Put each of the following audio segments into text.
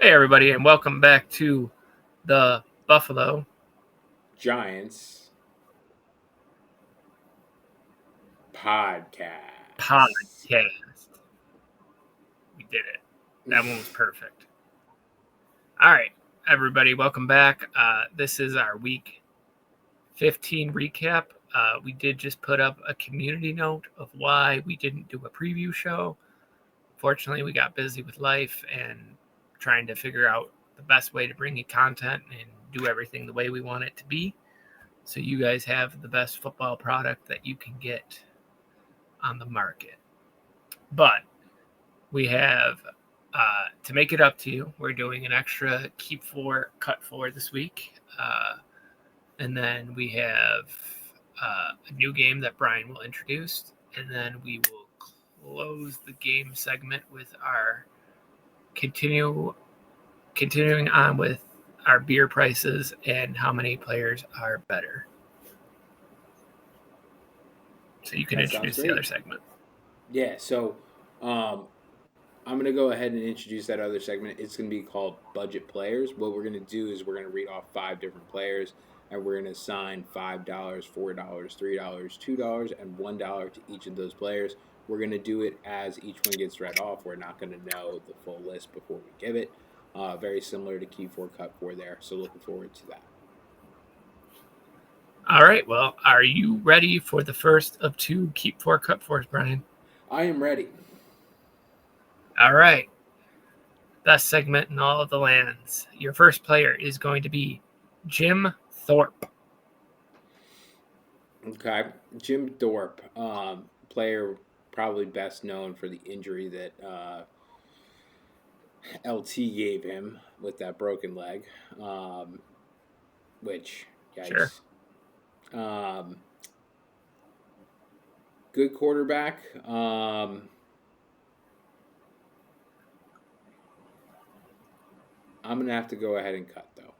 Hey, everybody, and welcome back to the Buffalo Giants podcast. Podcast. We did it. That one was perfect. All right, everybody, welcome back. This is our week 15 recap. We did just put up a community note of why we didn't do a preview show. Fortunately, we got busy with life and trying to figure out the best way to bring you content and do everything the way we want it to be. So you guys have the best football product that you can get on the market. But we have, to make it up to you, we're doing an extra keep four, cut four this week. And then we have a new game that Brian will introduce. And then we will close the game segment with our continuing on with our beer prices and how many players are better. So you can introduce the other segment. Yeah, so I'm going to go ahead and introduce that other segment. It's going to be called Budget Players. What we're going to do is we're going to read off 5 different players, and we're going to assign $5, $4, $3, $2, and $1 to each of those players. We're going to do it as each one gets read off. We're not going to know the full list before we give it. Very similar to Keep 4, Cut 4 there, so looking forward to that. All right, well, are you ready for the first of 2 Keep 4, Cut 4s, Brian? I am ready. All right. Best segment in all of the lands. Your first player is going to be Jim Thorpe. Okay, Jim Thorpe, player probably best known for the injury that LT gave him with that broken leg, which, yikes. Sure. Good quarterback. I'm going to have to go ahead and cut, though.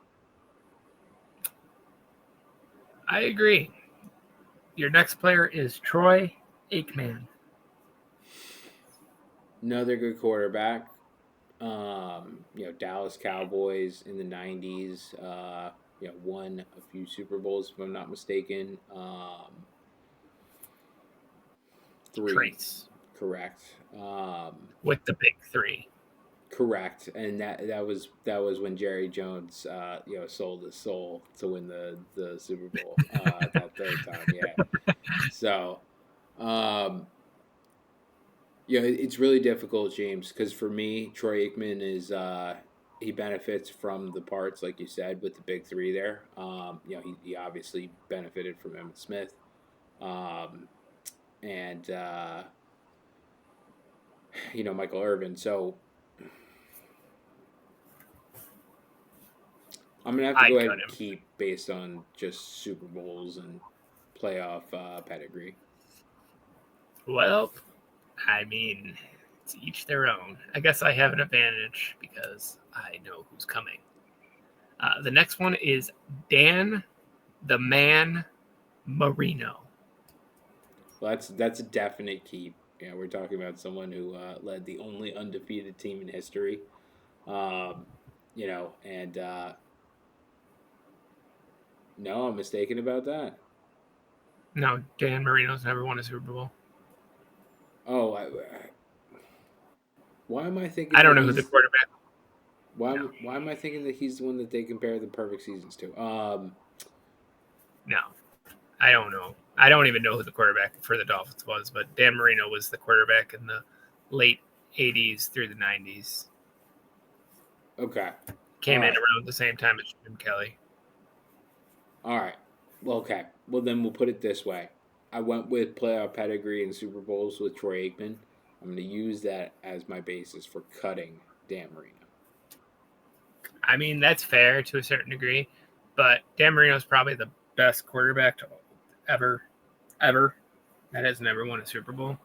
I agree. Your next player is Troy Aikman. Another good quarterback. Dallas Cowboys in the 90s, won a few Super Bowls, if I'm not mistaken. 3. Trace. Correct. With the big 3. Correct, and that was when Jerry Jones, sold his soul to win the Super Bowl that third time. Yeah, so, it's really difficult, James, because for me, Troy Aikman is he benefits from the parts, like you said, with the big 3 there. He obviously benefited from Emmitt Smith, and Michael Irvin. So I'm going to have to go ahead and keep based on just Super Bowls and playoff pedigree. Well, I mean, it's each their own. I guess I have an advantage because I know who's coming. The next one is Dan the Man Marino. Well, that's a definite keep. Yeah, we're talking about someone who led the only undefeated team in history. And no, I'm mistaken about that. No, Dan Marino's never won a Super Bowl. Oh, why am I thinking? I don't know who the quarterback. Why am I thinking that he's the one that they compare the perfect seasons to? No, I don't know. I don't even know who the quarterback for the Dolphins was, but Dan Marino was the quarterback in the late 80s through the 90s. Okay. Came in around the same time as Jim Kelly. All right. Well, okay. Well, then we'll put it this way. I went with playoff pedigree and Super Bowls with Troy Aikman. I'm going to use that as my basis for cutting Dan Marino. I mean, that's fair to a certain degree, but Dan Marino is probably the best quarterback to ever that has never won a Super Bowl.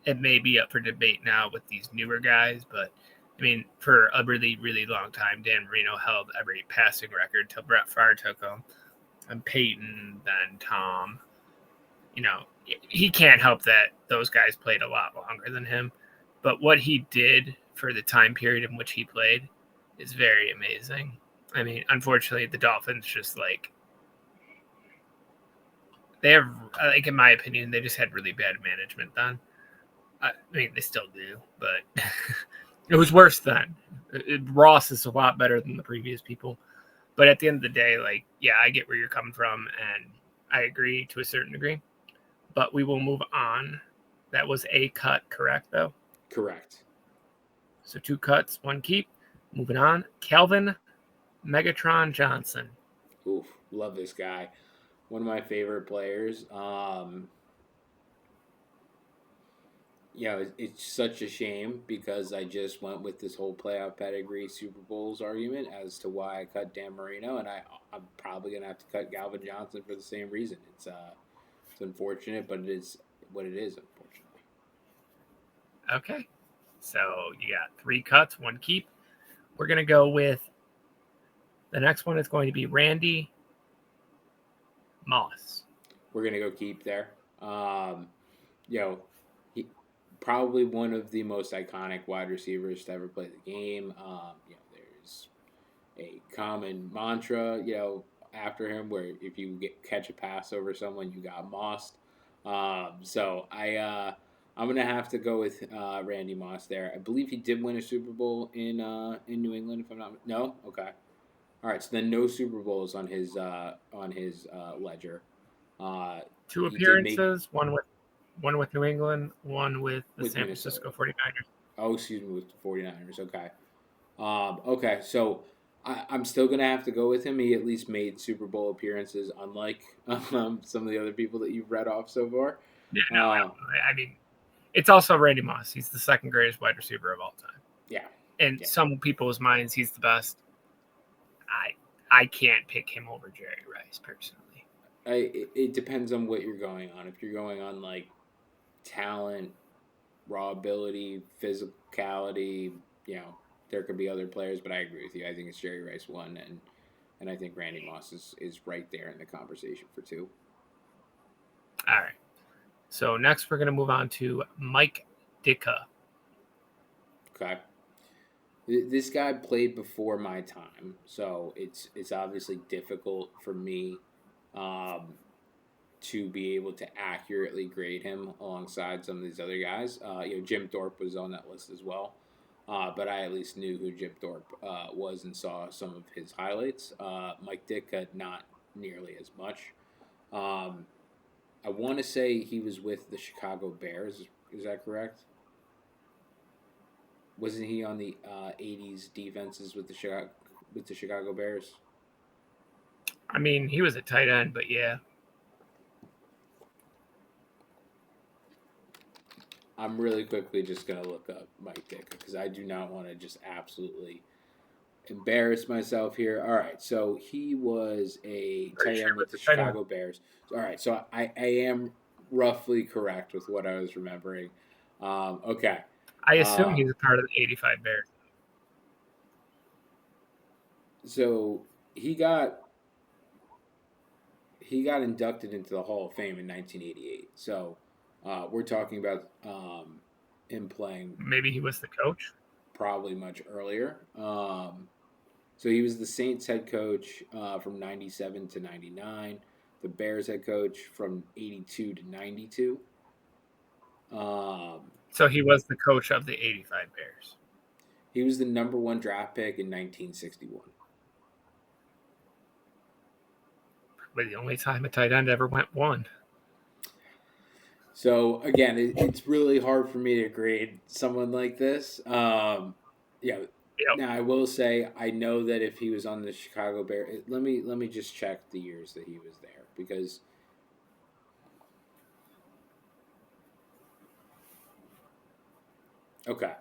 It may be up for debate now with these newer guys, but I mean, for a really, really long time, Dan Marino held every passing record till Brett Favre took him, and Peyton, then Tom. He can't help that those guys played a lot longer than him, but what he did for the time period in which he played is very amazing. I mean, unfortunately, the Dolphins just they have, like, in my opinion, they just had really bad management then. I mean, they still do, but it was worse then. Ross is a lot better than the previous people. But at the end of the day, like, yeah, I get where you're coming from, and I agree to a certain degree. But we will move on. That was a cut, correct, though? Correct. So 2 cuts, 1 keep. Moving on. Calvin Megatron Johnson. Oof, love this guy. One of my favorite players. It's such a shame because I just went with this whole playoff pedigree Super Bowls argument as to why I cut Dan Marino, and I'm probably gonna have to cut Galvin Johnson for the same reason. It's unfortunate, but it is what it is. Unfortunately. Okay. So you got 3 cuts, 1 keep. We're going to go with the next one is going to be Randy Moss. We're gonna go keep there. He probably one of the most iconic wide receivers to ever play the game. There's a common mantra, after him where if you catch a pass over someone, you got mossed. I'm gonna have to go with Randy Moss there. I believe he did win a Super Bowl in New England. If I'm not no, okay, all right. So then no Super Bowls on his ledger. 2 He did make appearances, one with New England, one with the with San Minnesota. Francisco 49ers. Oh, excuse me, with the 49ers. Okay. Okay, so I'm still going to have to go with him. He at least made Super Bowl appearances, unlike some of the other people that you've read off so far. Yeah, no, I mean, it's also Randy Moss. He's the second greatest wide receiver of all time. Yeah. In some people's minds, he's the best. I can't pick him over Jerry Rice, personally. It depends on what you're going on. If you're going on, like, talent, raw ability, physicality, there could be other players, but I agree with you. I think it's Jerry Rice 1, and I think Randy Moss is right there in the conversation for 2. All right. So next we're going to move on to Mike Ditka. Okay. This guy played before my time, so it's obviously difficult for me to be able to accurately grade him alongside some of these other guys. Jim Thorpe was on that list as well, but I at least knew who Jim Thorpe was and saw some of his highlights. Mike Ditka, not nearly as much. I want to say he was with the Chicago Bears. Is that correct? Wasn't he on the '80s defenses with the Chicago Bears? I mean, he was a tight end, but yeah. I'm really quickly just gonna look up Mike Ditka because I do not want to just absolutely embarrass myself here. All right, so he was a tight end with the Chicago Bears. All right, so I am roughly correct with what I was remembering. Okay. I assume he's a part of the '85 Bears. So he got inducted into the Hall of Fame in 1988. So we're talking about him playing. Maybe he was the coach. Probably much earlier. So he was the Saints head coach from 97 to 99, the Bears head coach from 82 to 92. So he was the coach of the '85 Bears. He was the number 1 draft pick in 1961. Probably the only time a tight end ever went 1. So again, it's really hard for me to grade someone like this. Yep. Now I will say I know that if he was on the Chicago Bears, let me just check the years that he was there because. Okay,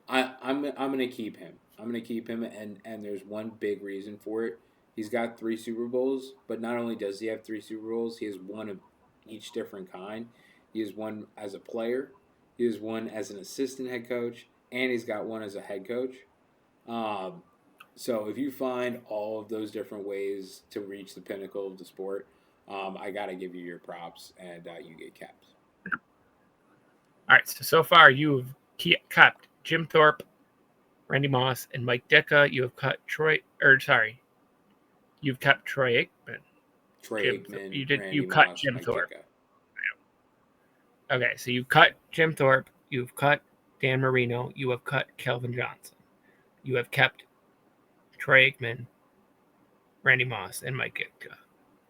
I'm gonna keep him. I'm gonna keep him, and there's one big reason for it. He's got 3 Super Bowls, but not only does he have 3 Super Bowls, he has one of each different kind. He has one as a player, he has one as an assistant head coach, and he's got one as a head coach. So if you find all of those different ways to reach the pinnacle of the sport, I gotta give you your props, and you get caps. All right, so far you've kept Jim Thorpe, Randy Moss, and Mike Ditka. You've kept Troy Aikman. Troy Aikman, You Randy cut Moss, Jim Mike Thorpe. Ditka. Okay, so you cut Jim Thorpe. You've cut Dan Marino. You have cut Calvin Johnson. You have kept Troy Aikman, Randy Moss, and Mike Ditka.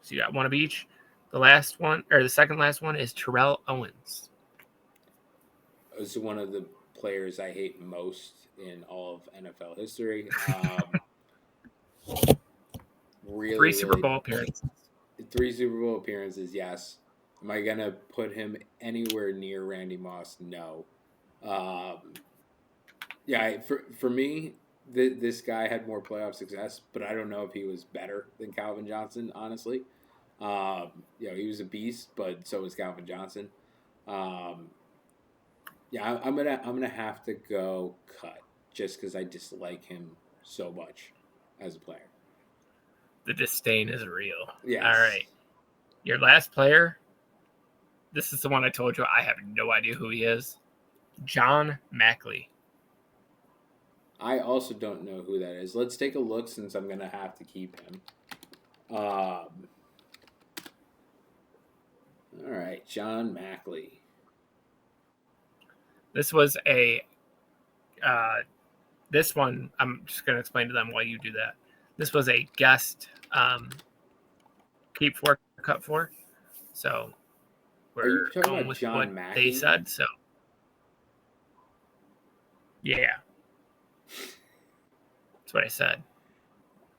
So you got one of each. The last one, or the second last one, is Terrell Owens. It's one of the players I hate most in all of NFL history. Really, 3 Super really, Bowl appearances. 3 Super Bowl appearances. Yes. Am I gonna put him anywhere near Randy Moss? No. Yeah, for me, this guy had more playoff success, but I don't know if he was better than Calvin Johnson. Honestly, he was a beast, but so was Calvin Johnson. Yeah, I'm gonna have to go cut just because I dislike him so much as a player. The disdain is real. Yes. All right. Your last player, this is the one I told you I have no idea who he is. John Mackley. I also don't know who that is. Let's take a look since I'm going to have to keep him. All right, John Mackley. This was this one, I'm just going to explain to them why you do that. This was a guest keep four, cut four. So we're going with John what Mackey? they said. So yeah, that's what I said.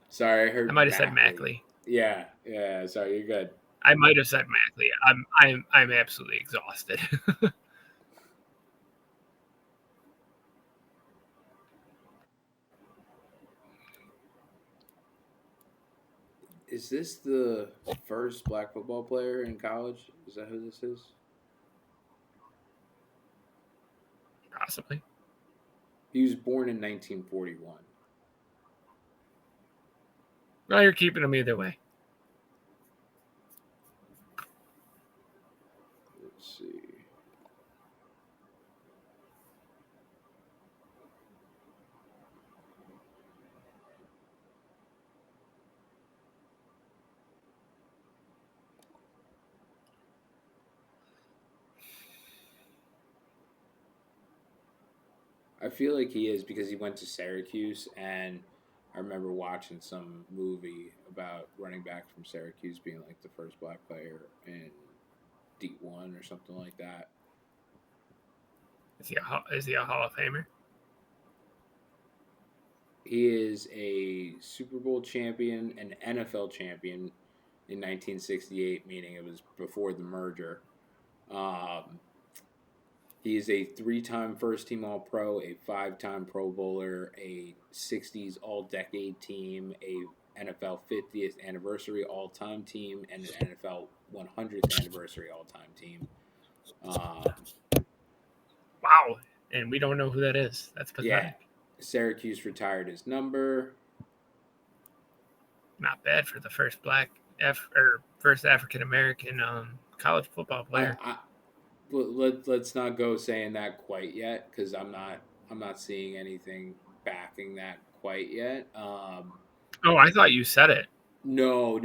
Sorry, I heard. I might have said Mackley. Yeah. Sorry, you're good. I might have said Mackley. I'm absolutely exhausted. Is this the first black football player in college? Is that who this is? Possibly. He was born in 1941. Well, you're keeping him either way. Let's see. I feel like he is because he went to Syracuse, and I remember watching some movie about running back from Syracuse being like the first black player in D1 or something like that. Is he a Hall of Famer? He is a Super Bowl champion, an NFL champion in 1968, meaning it was before the merger. He is a 3-time first team All Pro, a 5-time Pro Bowler, a 60s All Decade team, a NFL 50th anniversary all time team, and an NFL 100th anniversary all time team. Wow. And we don't know who that is. That's pathetic. Yeah. Syracuse retired his number. Not bad for the first first African American college football player. Let's not go saying that quite yet because I'm not seeing anything backing that quite yet. Oh, I thought you said it. No,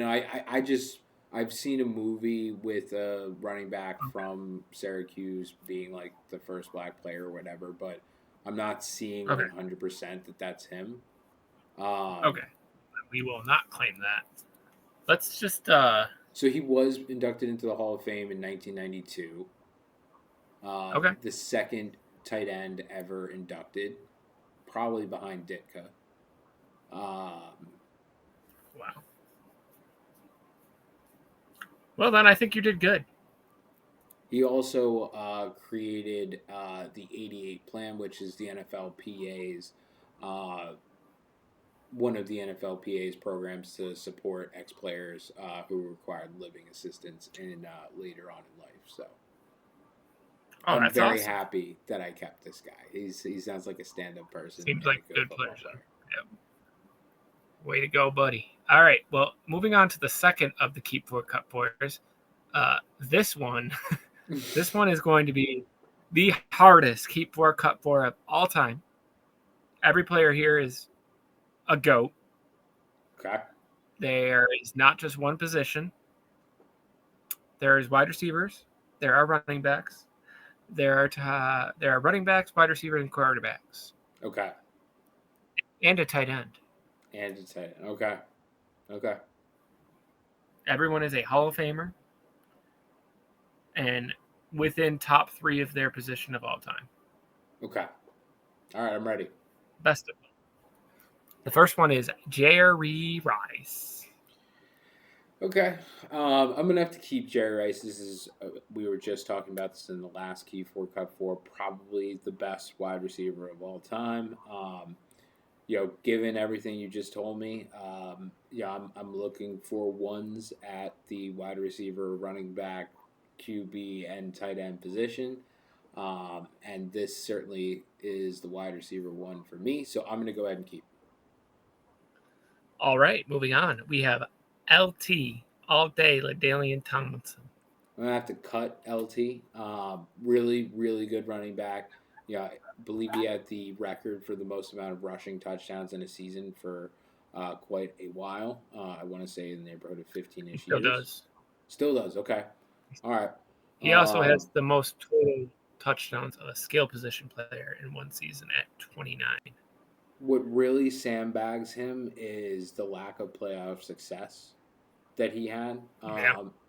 I've seen a movie with a running back from Syracuse being like the first black player or whatever, but I'm not seeing 100% that that's him. Okay, we will not claim that. Let's just. So he was inducted into the Hall of Fame in 1992. The second tight end ever inducted, probably behind Ditka. Wow. Well, then I think you did good. He also created the 88 plan, which is the NFLPA's one of the NFLPA's programs to support ex-players who required living assistance later on in life. So I'm very happy that I kept this guy. He sounds like a stand-up person. Seems like a good player. Yep. Way to go, buddy. All right. Well, moving on to the second of the Keep Four Cut Fours. This one is going to be the hardest Keep Four Cut Four of all time. every player here is a GOAT. Okay. There is not just one position. There is wide receivers. There are running backs. There are running backs, wide receivers, and quarterbacks, Okay. and a tight end. And it's okay. Okay. Everyone is a Hall of Famer and within top 3 of their position of all time. Okay. All right, I'm ready. Best of them. The first one is Jerry Rice. Okay. I'm gonna have to keep Jerry Rice. This is we were just talking about this in the last Key 4 Cut 4. Probably the best wide receiver of all time. Given everything you just told me, I'm looking for ones at the wide receiver, running back, QB, and tight end position. And this certainly is the wide receiver one for me. So I'm going to go ahead and keep. All right, moving on. We have LT all day, LaDainian Tomlinson. I'm going to have to cut LT. Really, really good running back. Yeah, I believe he had the record for the most amount of rushing touchdowns in a season for quite a while. I want to say in the neighborhood of 15-ish Still years. does. Still does. Okay. All right. He also has the most total touchdowns of a skill position player in one season at 29. What really sandbags him is the lack of playoff success that he had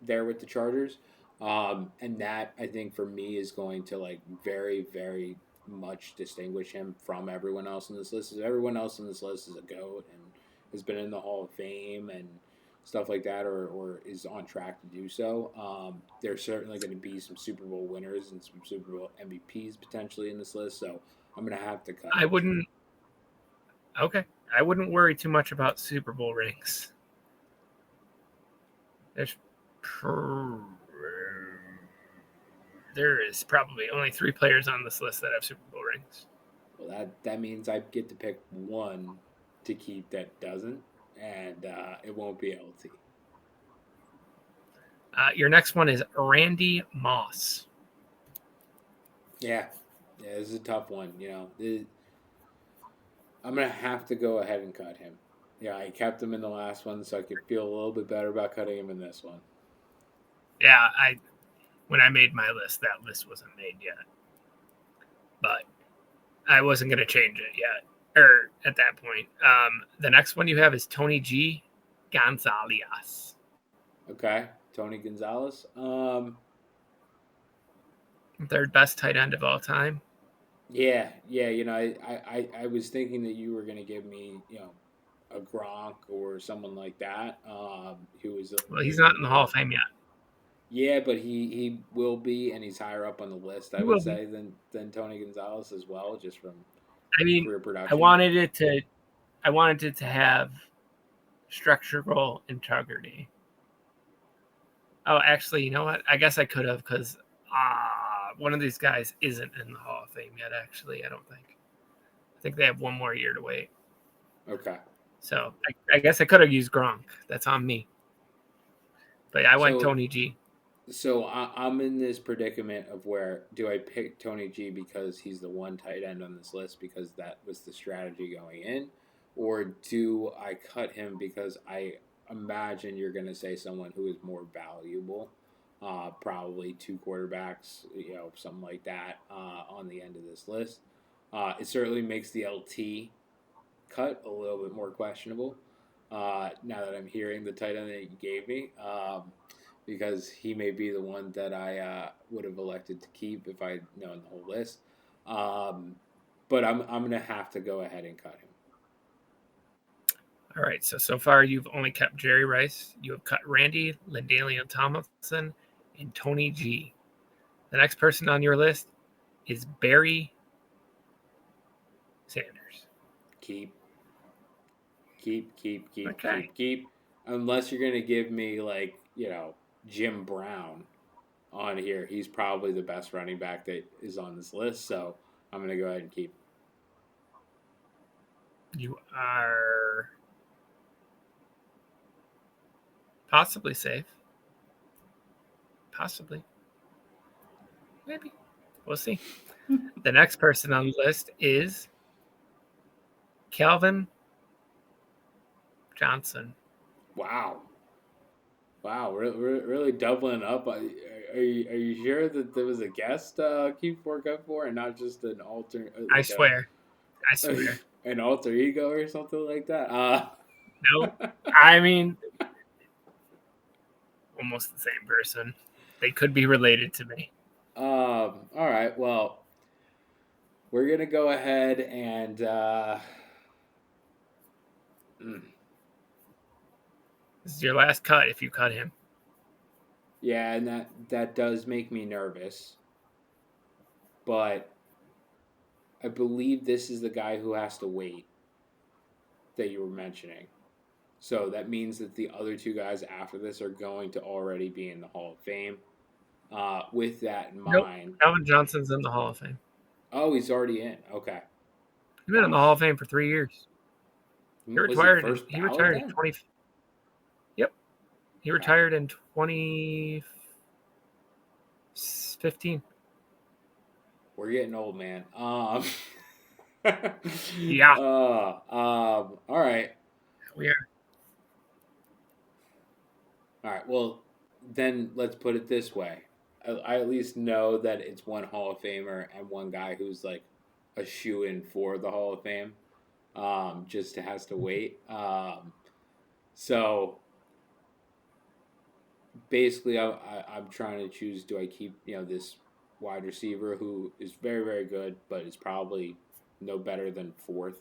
there with the Chargers. And that, I think, for me, is going to like very, very much distinguish him from everyone else in this list. Everyone else in this list is a GOAT and has been in the Hall of Fame and stuff like that, or is on track to do so. There's certainly going to be some Super Bowl winners and some Super Bowl MVPs potentially in this list. So I'm going to have to cut. I wouldn't. Okay, I wouldn't worry too much about Super Bowl rings. There is probably only 3 players on this list that have Super Bowl rings. Well, that means I get to pick one to keep that doesn't, and it won't be LT. Your next one is Randy Moss. Yeah, this is a tough one. I'm gonna have to go ahead and cut him. Yeah, I kept him in the last one, so I could feel a little bit better about cutting him in this one. Yeah, when I made my list, that list wasn't made yet, but I wasn't gonna change it yet, or at that point. The next one you have is Tony G. Gonzalez. Okay, Tony Gonzalez. Third best tight end of all time. Yeah. I was thinking that you were gonna give me, a Gronk or someone like that. Who was Well, he's not in the Hall of Fame yet. Yeah, but he will be, and he's higher up on the list, I would say, than Tony Gonzalez as well, just from career production. I wanted it to have structural integrity. Oh, actually, you know what? I guess I could have because one of these guys isn't in the Hall of Fame yet. Actually, I don't think. I think they have one more year to wait. Okay. So I guess I could have used Gronk. That's on me. But I went Tony G. So I'm in this predicament of where do I pick Tony G because he's the one tight end on this list because that was the strategy going in, or do I cut him because I imagine you're going to say someone who is more valuable, probably 2 quarterbacks, something like that on the end of this list. It certainly makes the LT cut a little bit more questionable now that I'm hearing the tight end that you gave me. Because he may be the one that I would have elected to keep if I'd known the whole list. But I'm going to have to go ahead and cut him. All right. So far, you've only kept Jerry Rice. You have cut Randy, LaDainian Tomlinson, and Tony G. The next person on your list is Barry Sanders. Keep. Unless you're going to give me, Jim Brown on here. He's probably the best running back that is on this list, so I'm going to go ahead and keep. You are possibly safe. Possibly. Maybe. We'll see. The next person on the list is Calvin Johnson. Wow. Wow, we're really doubling up. Are you sure that there was a guest keep work up for and not just an alter I like swear. I swear. an alter ego or something like that? No. I mean, almost the same person. They could be related to me. All right. Well, we're gonna go ahead and mm, This is your last cut if you cut him. yeah, and that does make me nervous, but I believe this is the guy who has to wait that you were mentioning. So that means that the other two guys after this are going to already be in the Hall of Fame. With that in Nope. mind, Calvin Johnson's in the Hall of Fame. oh, he's already in. Okay. He's been in Oh, the Hall of Fame for 3 years. He was he retired in first he ballot retired in then? 20. Yep. He Okay. retired in 2015. We're getting old, man. Yeah, all right. we are. All right. Well, then let's put it this way. I at least know that it's one Hall of Famer and one guy who's like a shoe in for the Hall of Fame. Just has to wait. So basically, I'm trying to choose: do I keep this wide receiver who is very very good, but is probably no better than fourth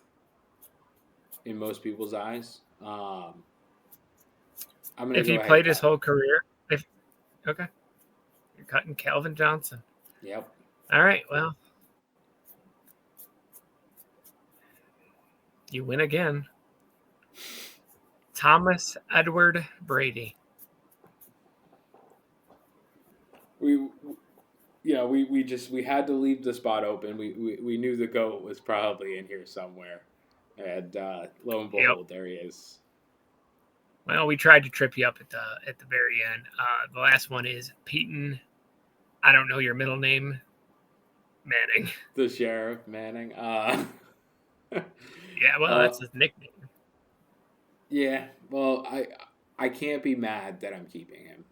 in most people's eyes? I'm gonna If go he ahead and played his cut him. whole career, if okay, you're cutting Calvin Johnson. Yep. All right, well, you win again. Thomas Edward Brady. We we had to leave the spot open. We knew the goat was probably in here somewhere, and lo and Yep. behold, there he is. Well, we tried to trip you up at the very end. The last one is Peyton. I don't know your middle name. Manning. The Sheriff Manning. Yeah, well, uh, that's his nickname. yeah. Well, I can't be mad that I'm keeping him.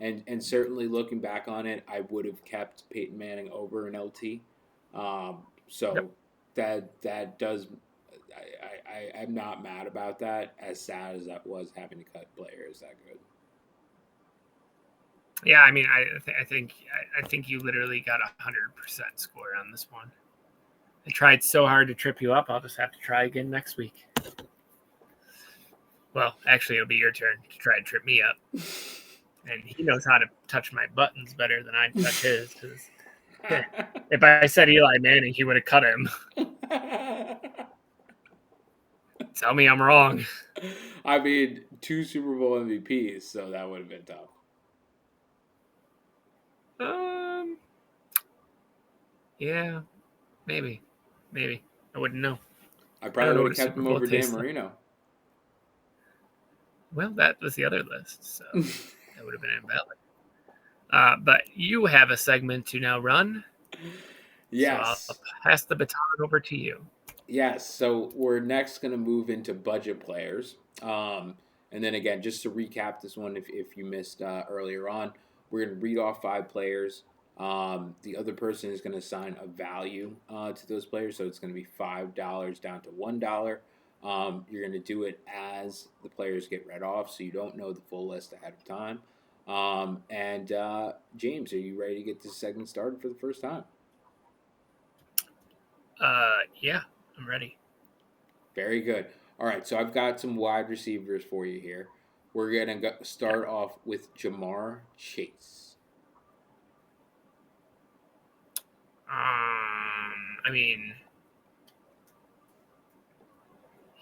And certainly looking back on it, I would have kept Peyton Manning over an LT. Yep. So that does. I'm not mad about that. As sad as that was, having to cut players that good. Yeah, I mean, I think you literally got 100% score on this one. I tried so hard to trip you up. I'll just have to try again next week. Well, actually, it'll be your turn to try and trip me up. And he knows how to touch my buttons better than I touch his. Because if I said Eli Manning, he would have cut him. Tell me I'm wrong. I mean, 2 Super Bowl MVPs, so that would have been tough. Um, yeah, maybe. I wouldn't know. I I don't probably know would what have a kept Super him Bowl over Dan tastes like. Marino. Well, that was the other list, so that would have been invalid. But you have a segment to now run, so I'll Yes. pass the baton over to you. Yes. So we're next going to move into budget players. And then again, just to recap this one, if you missed earlier on, we're going to read off 5 players. The other person is going to assign a value to those players. So it's going to be $5 down to $1. You're going to do it as the players get read off, so you don't know the full list ahead of time. And James, are you ready to get this segment started for the first time? Yeah, I'm ready. Very good. All right, so I've got some wide receivers for you here. We're going to start off with Jamar Chase. I mean,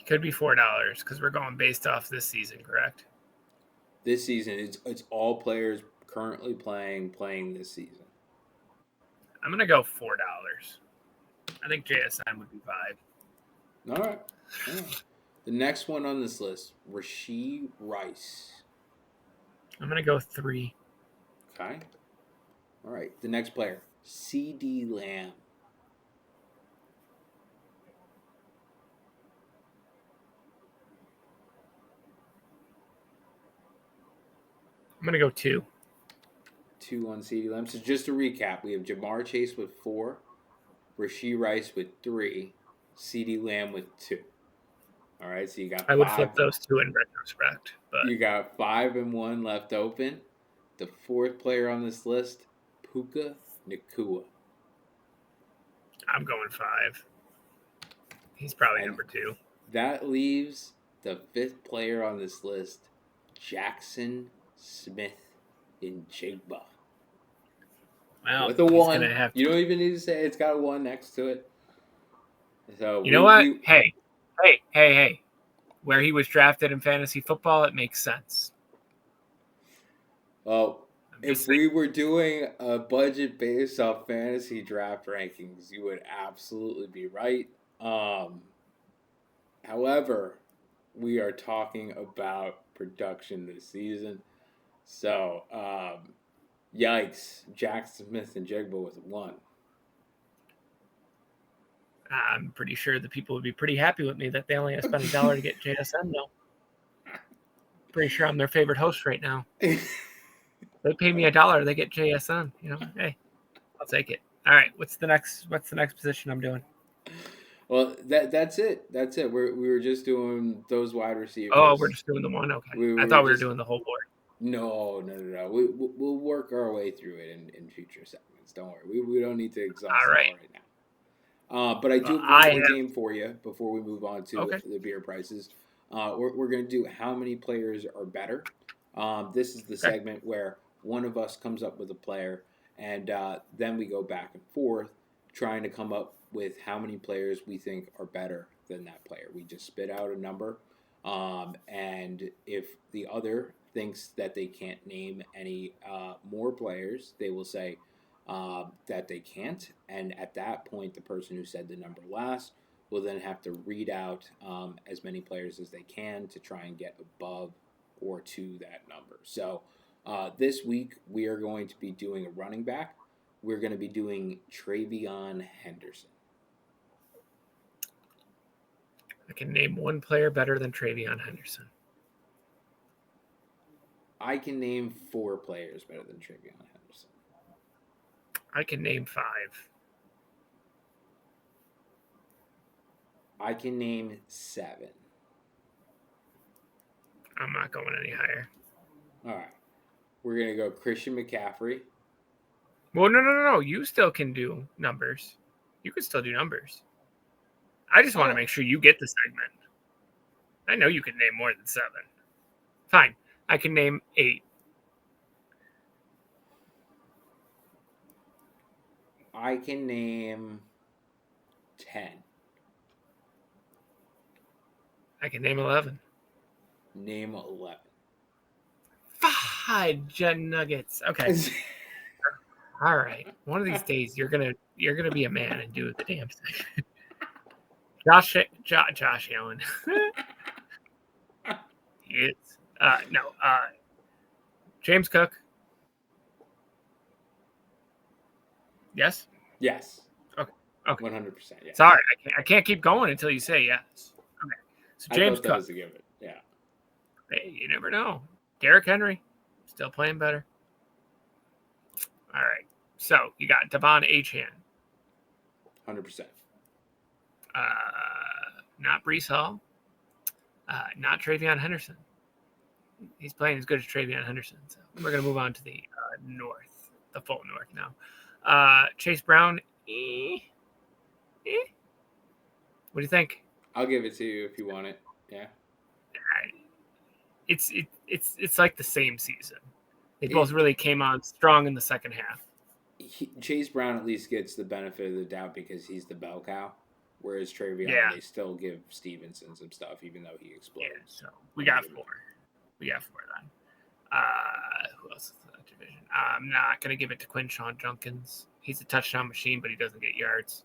it could be $4 because we're going based off this season, correct? This season, it's all players currently playing this season. I'm gonna go $4. I think JSN would be 5. All right. All right. The next one on this list, Rashee Rice. I'm gonna go 3. Okay. All right. The next player, CD Lamb. going to go 2. 2 on CeeDee Lamb. So just to recap, we have Jamar Chase with 4, Rashee Rice with 3, CeeDee Lamb with 2. All right, so you got I would flip 5. those 2 in retrospect, but You got 5 and 1 left open. The 4th player on this list, Puka Nacua. I'm going 5. He's probably And number 2. that leaves the 5th player on this list, Jackson Smith in Jigba. Well, With a he's going 1. to have to. You don't even need to say it's got a 1 next to it. So You know what? Hey. Where he was drafted in fantasy football, it makes sense. Well, if saying. we were doing a budget based off fantasy draft rankings, you would absolutely be right. However, we are talking about production this season. So, yikes. Jackson Smith and Jigba with 1. I'm pretty sure the people would be pretty happy with me that they only have to spend $1 to get JSN, though. Pretty sure I'm their favorite host right now. They pay me $1, they get JSN. You know, hey, I'll take it. All right, what's the next position I'm doing? Well, that's it. That's it. We were just doing those wide receivers. Oh, we're just doing the one. Okay, I thought we were doing the whole board. No. We'll work our way through it in future segments. Don't worry. We don't need to exhaust it all right now. But I do have one more game for you before we move on to the beer prices. We're going to do how many players are better. This is the segment where one of us comes up with a player, and then we go back and forth trying to come up with how many players we think are better than that player. We just spit out a number, and if the other thinks that they can't name any more players, they will say that they can't. And at that point, the person who said the number last will then have to read out as many players as they can to try and get above or to that number. So this week, we are going to be doing a running back. We're going to be doing Travion Henderson. I can name one player better than Travion Henderson. I can name 4 players better than Travion Henderson. I can name 5. I can name 7. I'm not going any higher. All right. We're going to go Christian McCaffrey. Well, no. You still can do numbers. You can still do numbers. I just want to make sure you get the segment. I know you can name more than 7. Fine. I can name 8. I can name 10. I can name 11. Name 11. Fudge nuggets. Okay. All right. One of these days, you're gonna be a man and do the damn thing. Josh Allen. It's no. James Cook. Yes. Yes. Okay. 100%. Yes. Sorry, I can't keep going until you say yes. Okay. So James Cook. That was a given. Yeah. Hey, you never know. Derrick Henry, still playing better. All right. So you got Devon Achane. 100%. Not Breece Hall. Not Travion Henderson. He's playing as good as Travion Henderson. So we're going to move on to the north, the full north now. Chase Brown. What do you think? I'll give it to you if you want it. Yeah. It's like the same season. They both really came on strong in the second half. Chase Brown at least gets the benefit of the doubt because he's the bell cow, whereas Travion, they still give Stevenson some stuff, even though he explodes. Yeah, so we got 4. We got 4 then. Who else is in that division? I'm not going to give it to Quinshon Judkins. He's a touchdown machine, but he doesn't get yards.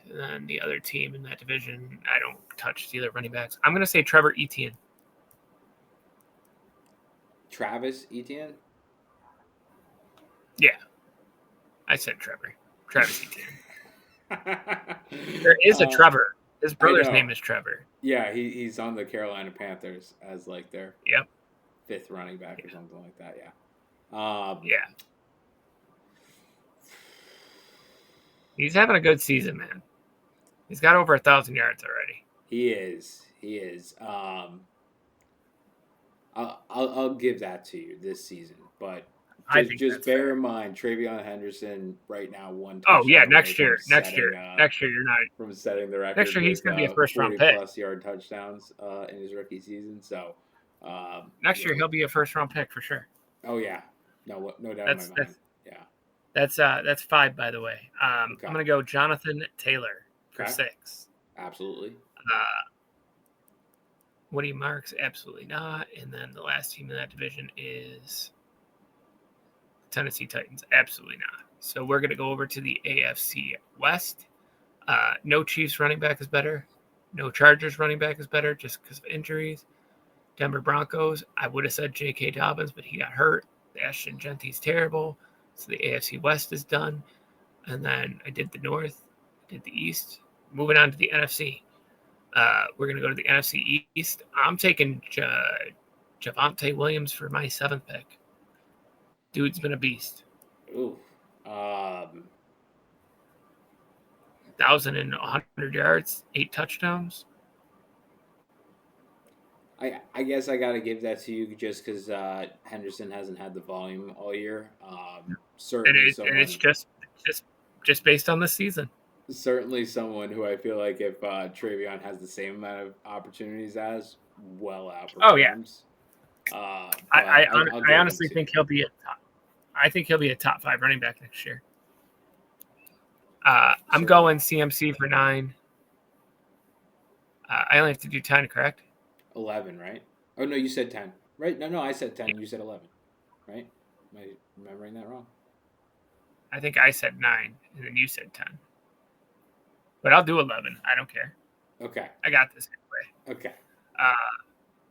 Then the other team in that division, I don't touch the other running backs. I'm going to say Trevor Etienne. Travis Etienne? Yeah. I said Trevor. Travis Etienne. There is a Trevor. His brother's name is Trevor. Yeah, he's on the Carolina Panthers as like their... Yep. fifth running back or something like that. Yeah. Yeah. He's having a good season, man. He's got over 1,000 yards already. He is. He is. I'll give that to you this season, but I think just that's bear fair. in mind, Travion Henderson right now one Oh yeah, touchdown away from next year you're not. setting the Next record year he's with going to be a first round 40 pick. plus yard touchdowns in his rookie season. So, Next year he'll be a first round pick for sure. Oh yeah, no doubt in my mind. Yeah, that's 5 by the way. okay. I'm going to go Jonathan Taylor for 6. Absolutely. Woody Marks, absolutely not. And then the last team in that division is Tennessee Titans, absolutely not. So we're going to go over to the AFC West. No Chiefs running back is better. No Chargers running back is better just because of injuries. Denver Broncos, I would have said J.K. Dobbins, but he got hurt. Ashton Genty's terrible. So the AFC West is done. And then I did the North, I did the East. Moving on to the NFC. We're going to go to the NFC East. I'm taking Javonte Williams for my 7th pick. Dude's been a beast. Ooh. 1,100 yards, 8 touchdowns. I guess I got to give that to you just because Henderson hasn't had the volume all year. Certainly And it's just based on the season. Certainly someone who I feel like if Travion has the same amount of opportunities as, well outperforms. Oh yeah. I I'll honestly think he'll be a top 5 running back next year. I'm going CMC for 9. I only have to do 10, correct? 11, right? Oh no, you said 10, right? No, I said 10. You said 11, right? Am I remembering that wrong? I think I said 9, and then you said 10. But I'll do 11. I don't care. Okay. I got this anyway. Okay.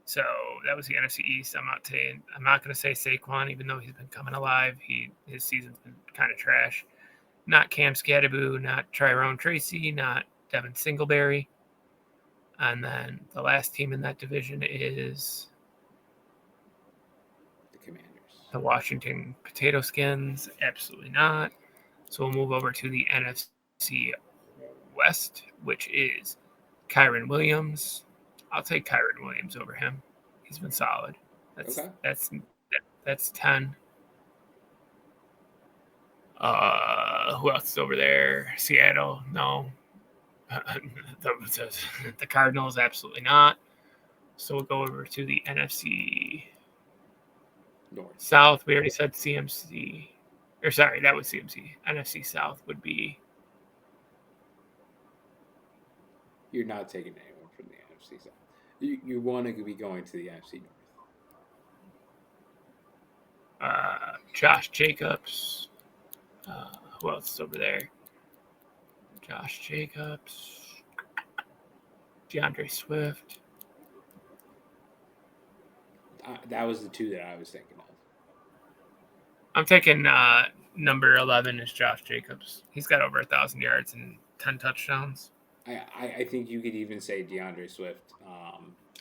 So that was the NFC East. I'm not going to say Saquon, even though he's been coming alive. His season's been kind of trash. Not Cam Scatterboo, not Tyrone Tracy, not Devin Singletary. And then the last team in that division is the Commanders. The Washington Potato Skins. Absolutely not. So we'll move over to the NFC West, which is Kyren Williams. I'll take Kyren Williams over him. He's been solid. That's 10. Who else is over there? Seattle? No. The Cardinals? Absolutely not. So we'll go over to the NFC North. South. We already said CMC. Or sorry, that was CMC. NFC South would be. You're not taking anyone from the NFC South. You want to be going to the NFC North. Josh Jacobs. Who else is over there? Josh Jacobs. DeAndre Swift. That was the 2 that I was thinking of. I'm taking number 11 is Josh Jacobs. He's got over 1,000 yards and 10 touchdowns. I think you could even say DeAndre Swift.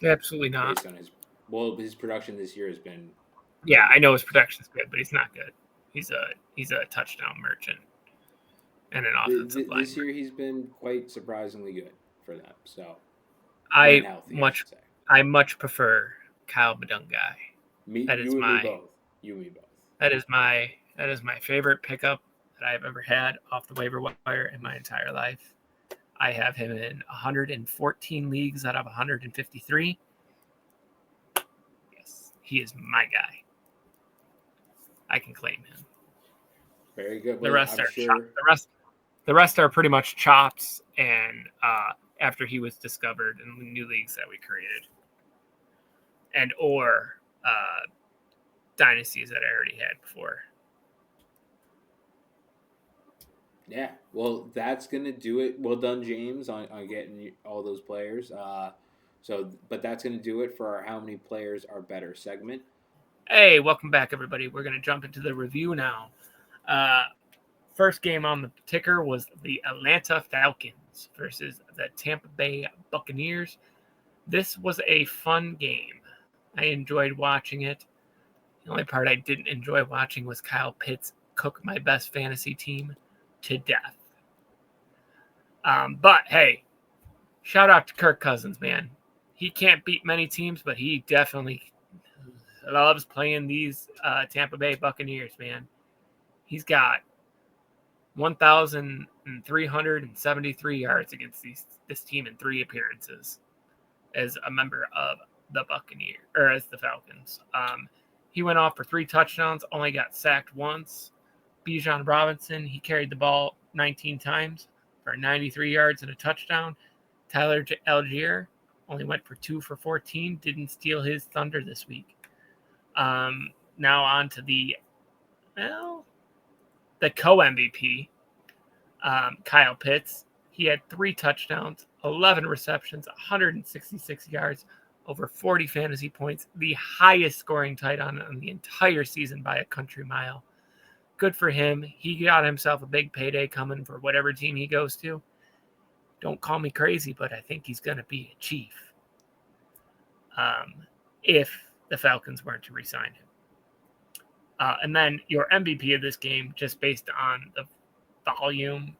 Absolutely not. Based on his production this year has been. Yeah, I know his production's good, but he's not good. He's a touchdown merchant and an offensive line. This year he's been quite surprisingly good for them. So I much prefer Kyle Badungai. You and me both. That is my favorite pickup that I've ever had off the waiver wire in my entire life. I have him in 114 leagues out of 153. Yes, he is my guy. I can claim him. Very good. The rest are pretty much chops, and after he was discovered in the new leagues that we created, and or dynasties that I already had before. Yeah, well, that's gonna do it. Well done, James, on getting all those players. But that's gonna do it for our "How Many Players Are Better" segment. Hey, welcome back, everybody. We're gonna jump into the review now. First game on the ticker was the Atlanta Falcons versus the Tampa Bay Buccaneers. This was a fun game. I enjoyed watching it. The only part I didn't enjoy watching was Kyle Pitts cook my best fantasy team to death. But hey, shout out to Kirk Cousins, man. He can't beat many teams, but he definitely loves playing these Tampa Bay Buccaneers, man. He's got 1,373 yards against this team in 3 appearances as a member of the Buccaneers, or as the Falcons. He went off for 3 touchdowns, only got sacked once. Bijan Robinson, he carried the ball 19 times for 93 yards and a touchdown. Tyler Algier only went for 2 for 14, didn't steal his thunder this week. Now on to the co-MVP, Kyle Pitts. He had 3 touchdowns, 11 receptions, 166 yards, over 40 fantasy points, the highest scoring tight end on the entire season by a country mile. Good for him. He got himself a big payday coming for whatever team he goes to. Don't call me crazy, but I think he's going to be a Chief if the Falcons weren't to re-sign him. And then your MVP of this game, just based on the volume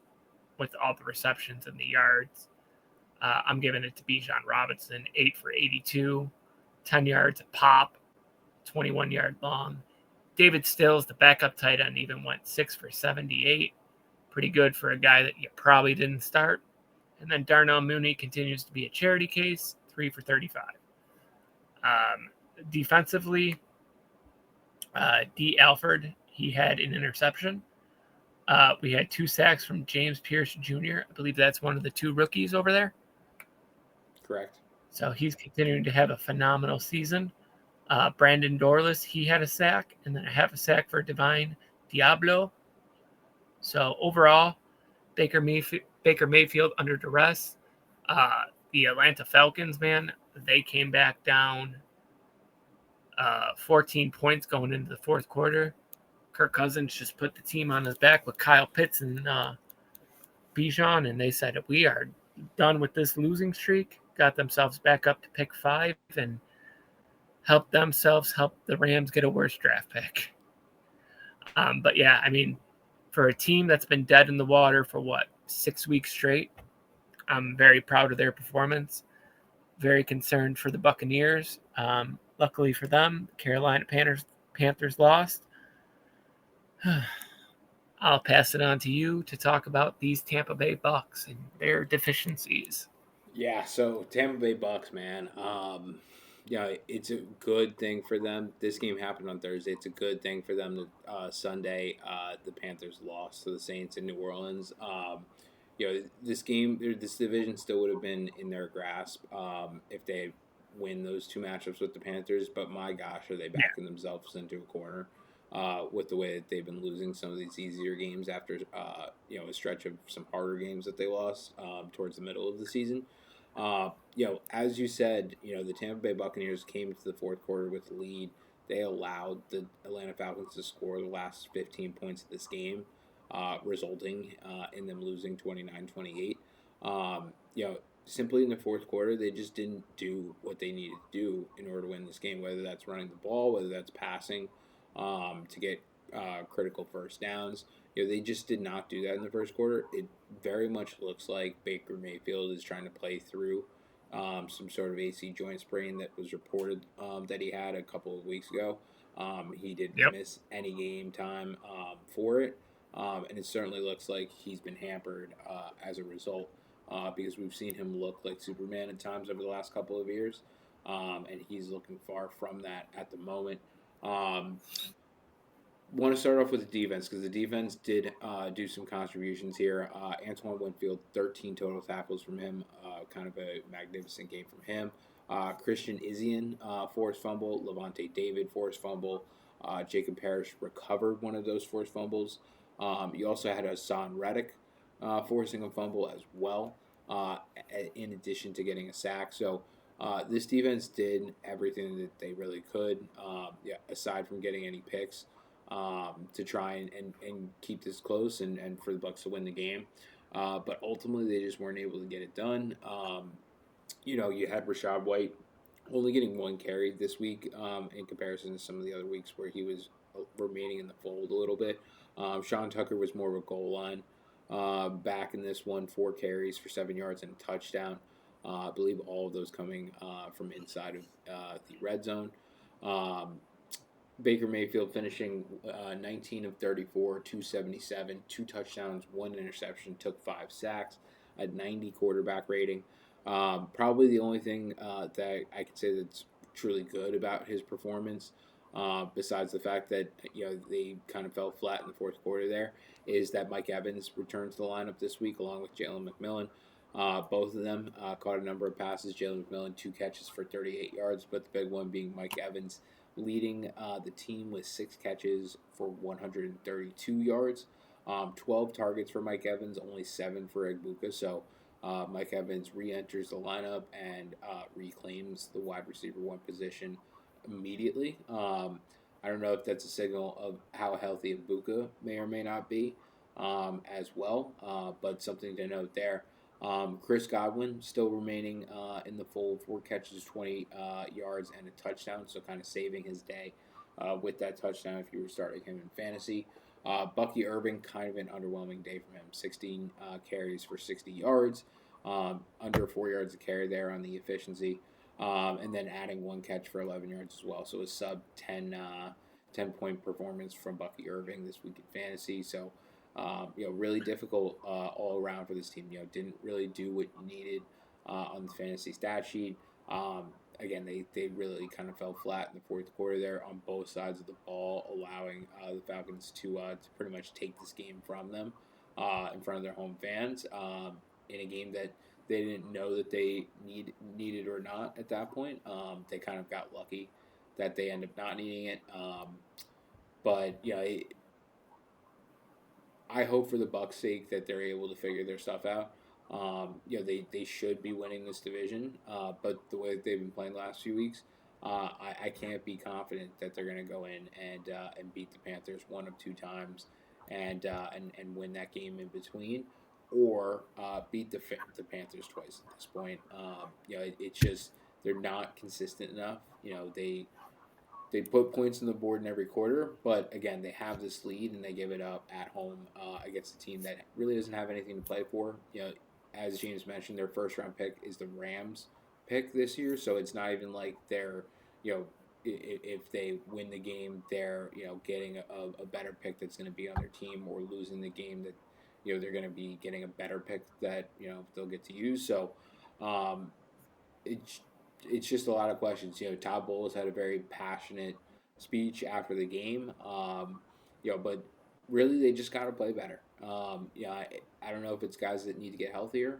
with all the receptions and the yards, I'm giving it to Bijan Robinson, 8 for 82, 10 yards a pop, 21-yard long. David Stills, the backup tight end, even went 6 for 78. Pretty good for a guy that you probably didn't start. And then Darnell Mooney continues to be a charity case, 3 for 35. Defensively, D. Alford, he had an interception. We had 2 sacks from James Pierce Jr. I believe that's one of the 2 rookies over there. Correct. So he's continuing to have a phenomenal season. Brandon Dorless, he had a sack, and then a half a sack for Divine Diablo. So overall, Baker Mayfield under duress. The Atlanta Falcons, man, they came back down 14 points going into the fourth quarter. Kirk Cousins just put the team on his back with Kyle Pitts and Bijan, and they said, we are done with this losing streak. Got themselves back up to pick 5 and help the Rams get a worse draft pick. But yeah, I mean, for a team that's been dead in the water for 6 weeks straight, I'm very proud of their performance. Very concerned for the Buccaneers. Luckily for them, Carolina Panthers lost. I'll pass it on to you to talk about these Tampa Bay Bucs and their deficiencies. Yeah, so Tampa Bay Bucks, man. It's a good thing for them. This game happened on Thursday. It's a good thing for them that Sunday the Panthers lost to the Saints in New Orleans. This division still would have been in their grasp if they win those 2 matchups with the Panthers. But my gosh, are they backing themselves into a corner with the way that they've been losing some of these easier games after a stretch of some harder games that they lost towards the middle of the season. As you said, the Tampa Bay Buccaneers came to the fourth quarter with the lead. They allowed the Atlanta Falcons to score the last 15 points of this game, resulting in them losing 29-28. Simply in the fourth quarter, they just didn't do what they needed to do in order to win this game, whether that's running the ball, whether that's passing to get critical first downs. They just did not do that in the first quarter. It very much looks like Baker Mayfield is trying to play through some sort of AC joint sprain that was reported that he had a couple of weeks ago. He didn't miss any game time for it, and it certainly looks like he's been hampered as a result because we've seen him look like Superman at times over the last couple of years, and he's looking far from that at the moment. Want to start off with the defense because the defense did do some contributions here. Antoine Winfield, 13 total tackles from him. Kind of a magnificent game from him. Christian Izien, forced fumble. Levante David, forced fumble. Jacob Parrish recovered one of those forced fumbles. You also had Hassan Reddick forcing a fumble as well, in addition to getting a sack. So this defense did everything that they really could, aside from getting any picks. To try and keep this close and for the Bucks to win the game. But ultimately, they just weren't able to get it done. You had Rashad White only getting one carry this week in comparison to some of the other weeks where he was remaining in the fold a little bit. Sean Tucker was more of a goal line back in this one, 4 carries for 7 yards and a touchdown. I believe all of those coming from inside of the red zone. Um, Baker Mayfield finishing 19 of 34, 277, 2 touchdowns, 1 interception, took 5 sacks, a 90 quarterback rating. Probably the only thing that I could say that's truly good about his performance, besides the fact that they kind of fell flat in the fourth quarter there, is that Mike Evans returned to the lineup this week along with Jalen McMillan. Both of them caught a number of passes. Jalen McMillan 2 catches for 38 yards, but the big one being Mike Evans leading the team with 6 catches for 132 yards. 12 targets for Mike Evans, only 7 for Egbuka. So Mike Evans re-enters the lineup and reclaims the wide receiver 1 position immediately. I don't know if that's a signal of how healthy Egbuka may or may not be as well, but something to note there. Chris Godwin still remaining in the fold, 4 catches, 20 yards, and a touchdown, so kind of saving his day with that touchdown if you were starting him in fantasy. Bucky Irving, kind of an underwhelming day from him, 16 carries for 60 yards, under 4 yards a carry there on the efficiency, and then adding 1 catch for 11 yards as well. So a sub 10-point performance from Bucky Irving this week in fantasy. So really difficult all around for this team. Didn't really do what needed on the fantasy stat sheet. Again, they really kind of fell flat in the fourth quarter there on both sides of the ball, allowing the Falcons to pretty much take this game from them in front of their home fans in a game that they didn't know that they needed or not at that point. They kind of got lucky that they end up not needing it. But I hope for the Bucs' sake that they're able to figure their stuff out. They should be winning this division, but the way that they've been playing the last few weeks, I can't be confident that they're going to go in and beat the Panthers 1 of 2 times and win that game in between, or beat the Panthers twice at this point. It's just they're not consistent enough. They put points on the board in every quarter, but again, they have this lead and they give it up at home against a team that really doesn't have anything to play for. As James mentioned, their first round pick is the Rams pick this year, so it's not even like they're, if they win the game, they're getting a better pick that's going to be on their team, or losing the game that they're going to be getting a better pick that they'll get to use. So it's just a lot of questions. Todd Bowles had a very passionate speech after the game. But really they just got to play better. I don't know if it's guys that need to get healthier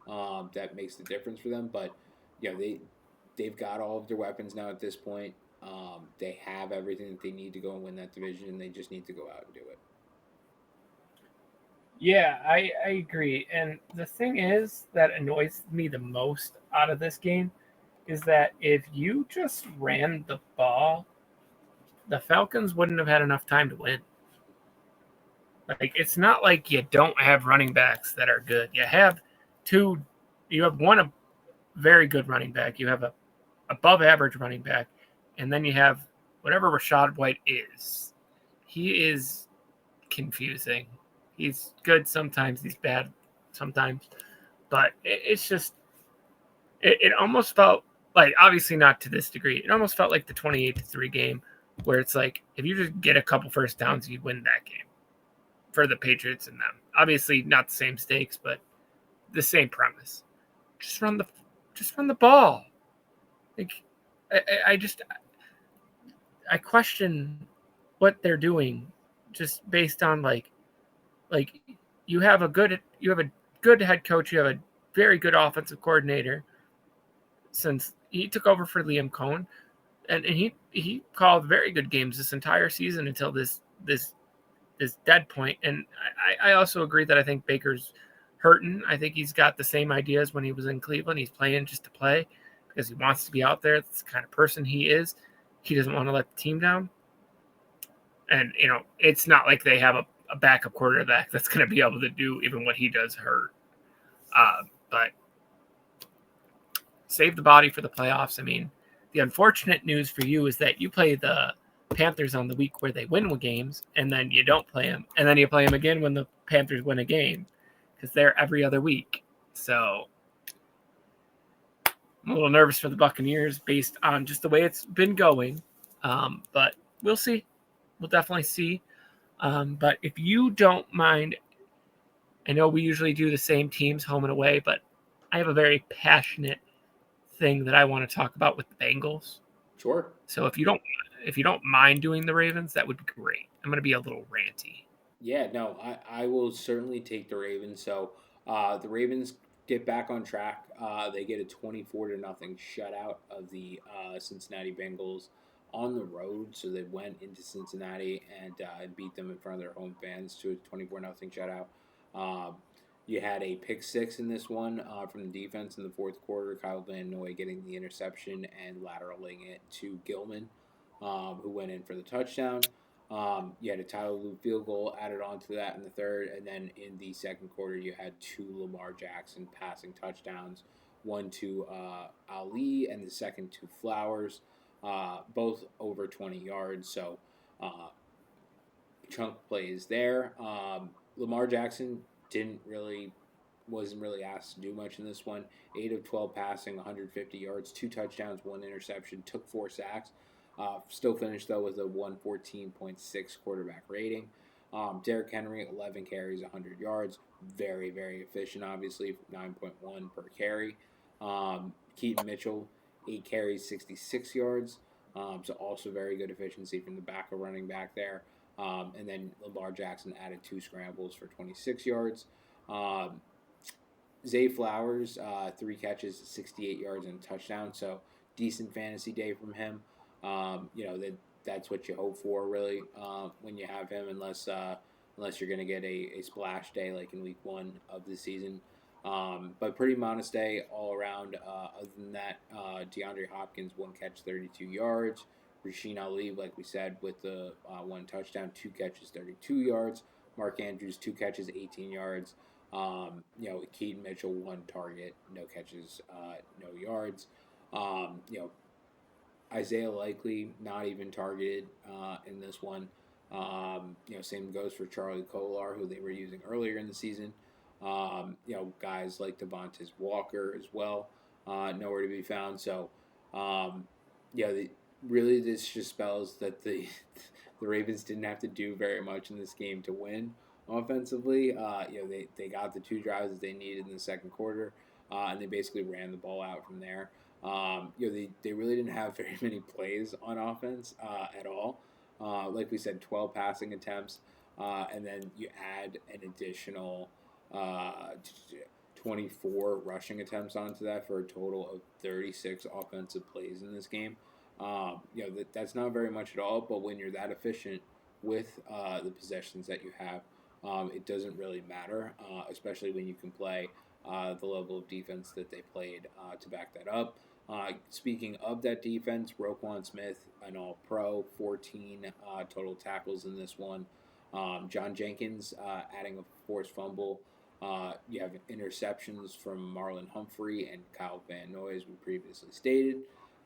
that makes the difference for them, but they've got all of their weapons now at this point. They have everything that they need to go and win that division, and they just need to go out and do it. Yeah, I agree. And the thing is that annoys me the most out of this game is that if you just ran the ball, the Falcons wouldn't have had enough time to win. Like, it's not like you don't have running backs that are good. You have one a very good running back. You have a above average running back, and then you have whatever Rashad White is. He is confusing. He's good sometimes, he's bad sometimes, but it's just it almost felt like, obviously not to this degree, it almost felt like the 28-3 game where it's like if you just get a couple first downs, you win that game for the Patriots and them. Obviously not the same stakes, but the same premise. Just run the ball. Like I question what they're doing just based on like you have a good head coach, you have a very good offensive coordinator since he took over for Liam Cohen, and he called very good games this entire season until this dead point. And I also agree that I think Baker's hurting. I think he's got the same ideas when he was in Cleveland. He's playing just to play because he wants to be out there. That's the kind of person he is. He doesn't want to let the team down. And, it's not like they have a backup quarterback that's going to be able to do even what he does hurt. But save the body for the playoffs. I mean, The unfortunate news for you is that you play the Panthers on the week where they win games, and then you don't play them, and then you play them again when the Panthers win a game, because they're every other week. So I'm a little nervous for the Buccaneers based on just the way it's been going, but we'll see. We'll definitely see. But if you don't mind, I know we usually do the same teams home and away, but I have a very passionate thing that I want to talk about with the Bengals. Sure. So if you don't mind doing the Ravens, that would be great. I'm going to be a little ranty. Yeah, no, I will certainly take the Ravens. So the Ravens get back on track. They get a 24 to nothing shutout of the Cincinnati Bengals on the road. So they went into Cincinnati and beat them in front of their home fans to a 24 nothing shutout. Um, you had a pick six in this one from the defense in the fourth quarter. Kyle Van Noy getting the interception and lateraling it to Gilman, who went in for the touchdown. You had a Tyler Loop field goal added on to that in the third, and then in the second quarter, you had two Lamar Jackson passing touchdowns, one to Ali and the second to Flowers, both over 20 yards. So uh, chunk plays there. Lamar Jackson didn't really wasn't really asked to do much in this one. 8 of 12 passing, 150 yards, two touchdowns, one interception, took four sacks. Still finished though with a 114.6 quarterback rating. Derrick Henry, 11 carries, 100 yards, very very efficient. Obviously, 9.1 per carry. Keaton Mitchell, 8 carries, 66 yards. So also very good efficiency from the back of running back there. And then Lamar Jackson added two scrambles for 26 yards. Um, Zay Flowers, 3 catches, 68 yards, and a touchdown. So decent fantasy day from him. That's what you hope for really when you have him, unless you're going to get a splash day like in week one of the season. But pretty modest day all around. Other than that, DeAndre Hopkins 1 catch, 32 yards. Rasheen Ali, like we said, with the one touchdown, 2 catches, 32 yards. Mark Andrews 2 catches, 18 yards. Keaton Mitchell 1 target, no catches, no yards. Um, you know, Isaiah Likely not even targeted in this one. Same goes for Charlie Kolar, who they were using earlier in the season. Guys like Devontae Walker as well, nowhere to be found. So, um, really this just spells that the the Ravens didn't have to do very much in this game to win offensively. They got the 2 drives that they needed in the second quarter, and they basically ran the ball out from there. They really didn't have very many plays on offense at all. Like we said, 12 passing attempts, and then you add an additional uh, 24 rushing attempts onto that for a total of 36 offensive plays in this game. That's not very much at all, but when you're that efficient with the possessions that you have, it doesn't really matter, especially when you can play the level of defense that they played to back that up. Speaking of that defense, Roquan Smith, an all pro, 14 total tackles in this one. John Jenkins adding a forced fumble. You have interceptions from Marlon Humphrey and Kyle Van Noy, as we previously stated.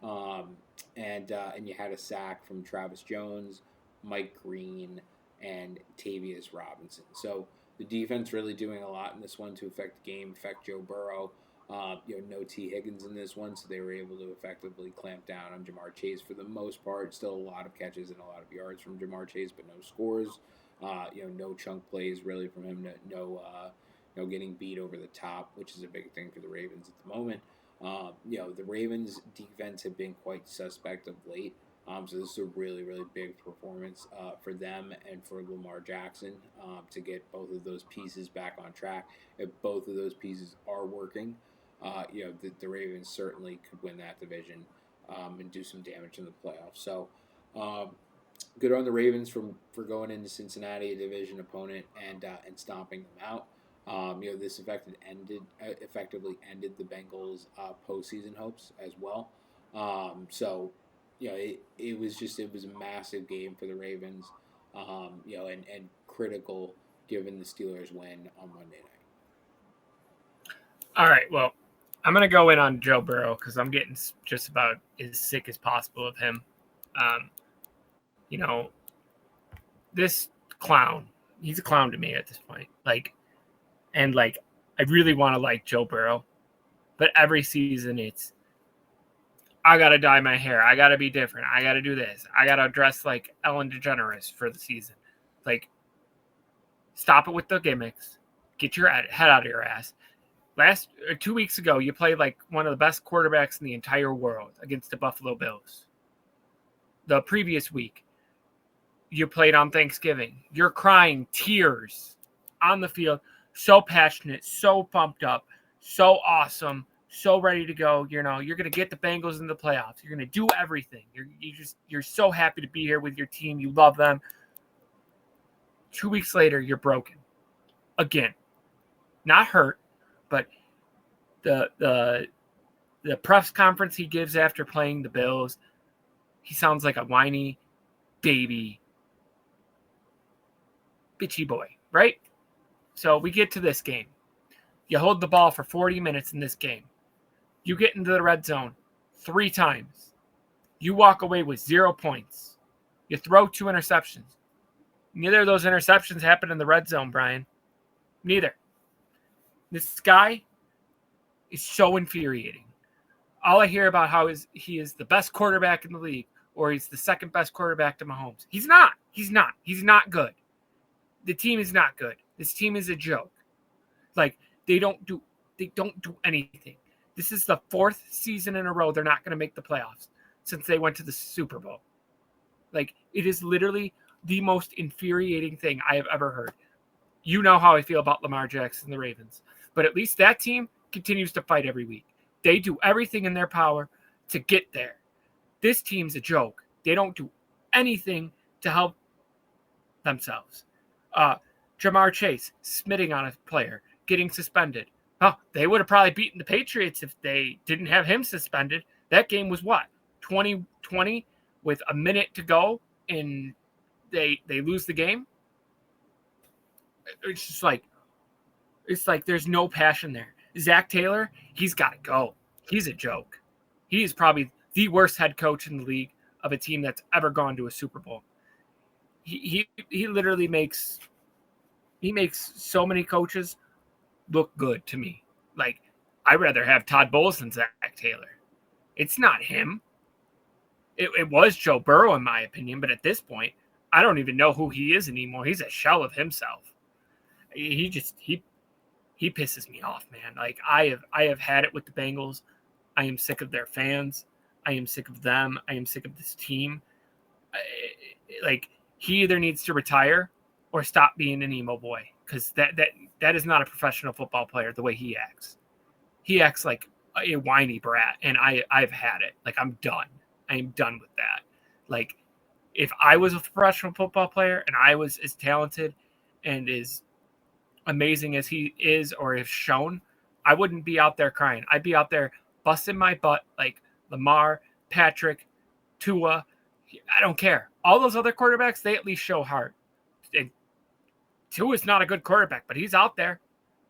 Um, and you had a sack from Travis Jones, Mike Green, and Tavius Robinson. So the defense really doing a lot in this one to affect the game, affect Joe Burrow. No T. Higgins in this one, so they were able to effectively clamp down on Jamar Chase for the most part. Still a lot of catches and a lot of yards from Jamar Chase, but no scores. No chunk plays really from him. No getting beat over the top, which is a big thing for the Ravens at the moment. The Ravens' defense have been quite suspect of late. So this is a really, really big performance for them and for Lamar Jackson to get both of those pieces back on track. If both of those pieces are working, the Ravens certainly could win that division and do some damage in the playoffs. So um, good on the Ravens for going into Cincinnati, a division opponent, and stomping them out. This effectively ended the Bengals' postseason hopes as well. It was a massive game for the Ravens. And critical given the Steelers win on Monday night. All right. Well, I'm going to go in on Joe Burrow because I'm getting just about as sick as possible of him. You know, this clown, he's a clown to me at this point. I really want to like Joe Burrow, but every season it's, I got to dye my hair. I got to be different. I got to do this. I got to dress like Ellen DeGeneres for the season. Like, stop it with the gimmicks. Get your head out of your ass. 2 weeks ago, you played like one of the best quarterbacks in the entire world against the Buffalo Bills. The previous week, you played on Thanksgiving. You're crying tears on the field, so passionate, so pumped up, so awesome, so ready to go. You're going to get the Bengals in the playoffs. You're going to do everything. You're so happy to be here with your team. You love them. 2 weeks later, you're broken again. Not hurt, but the press conference he gives after playing the Bills, he sounds like a whiny baby, bitchy boy, right? So we get to this game. You hold the ball for 40 minutes in this game. You get into the red zone 3 times. You walk away with 0 points. You throw 2 interceptions. Neither of those interceptions happened in the red zone, Brian. Neither. This guy is so infuriating. All I hear about how he is the best quarterback in the league, or he's the second best quarterback to Mahomes. He's not. He's not good. The team is not good. This team is a joke. Like, they don't do anything. This is the 4th season in a row they're not going to make the playoffs since they went to the Super Bowl. Like, it is literally the most infuriating thing I have ever heard. You know how I feel about Lamar Jackson and the Ravens, but at least that team continues to fight every week. They do everything in their power to get there. This team's a joke. They don't do anything to help themselves. Jamar Chase smitting on a player, getting suspended. Oh, they would have probably beaten the Patriots if they didn't have him suspended. That game was what? 20-20 with a minute to go, and they lose the game. It's like there's no passion there. Zach Taylor, he's got to go. He's a joke. He is probably the worst head coach in the league of a team that's ever gone to a Super Bowl. He literally makes so many coaches look good to me. Like, I'd rather have Todd Bowles than Zach Taylor. It's not him. It was Joe Burrow, in my opinion, but at this point, I don't even know who he is anymore. He's a shell of himself. He pisses me off, man. Like, I have had it with the Bengals. I am sick of their fans. I am sick of them. I am sick of this team. Like, he either needs to retire or stop being an emo boy, because that is not a professional football player the way he acts. He acts like a whiny brat, and I've had it. Like, I'm done. I am done with that. Like, if I was a professional football player and I was as talented and as amazing as he is or has shown, I wouldn't be out there crying. I'd be out there busting my butt like Lamar, Patrick, Tua. I don't care. All those other quarterbacks, they at least show heart. And Tua's not a good quarterback, but he's out there.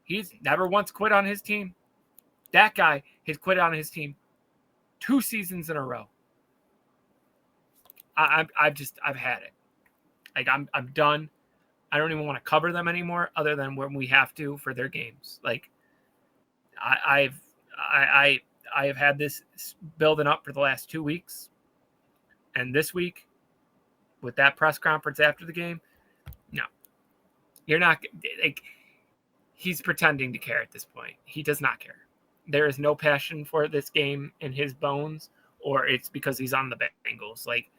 He's never once quit on his team. That guy has quit on his team 2 seasons in a row. I've had it. Like, I'm done. I don't even want to cover them anymore, other than when we have to for their games. Like, I have had this building up for the last 2 weeks, and this week, with that press conference after the game, no, you're not. Like, he's pretending to care at this point. He does not care. There is no passion for this game in his bones, or it's because he's on the Bengals. Like,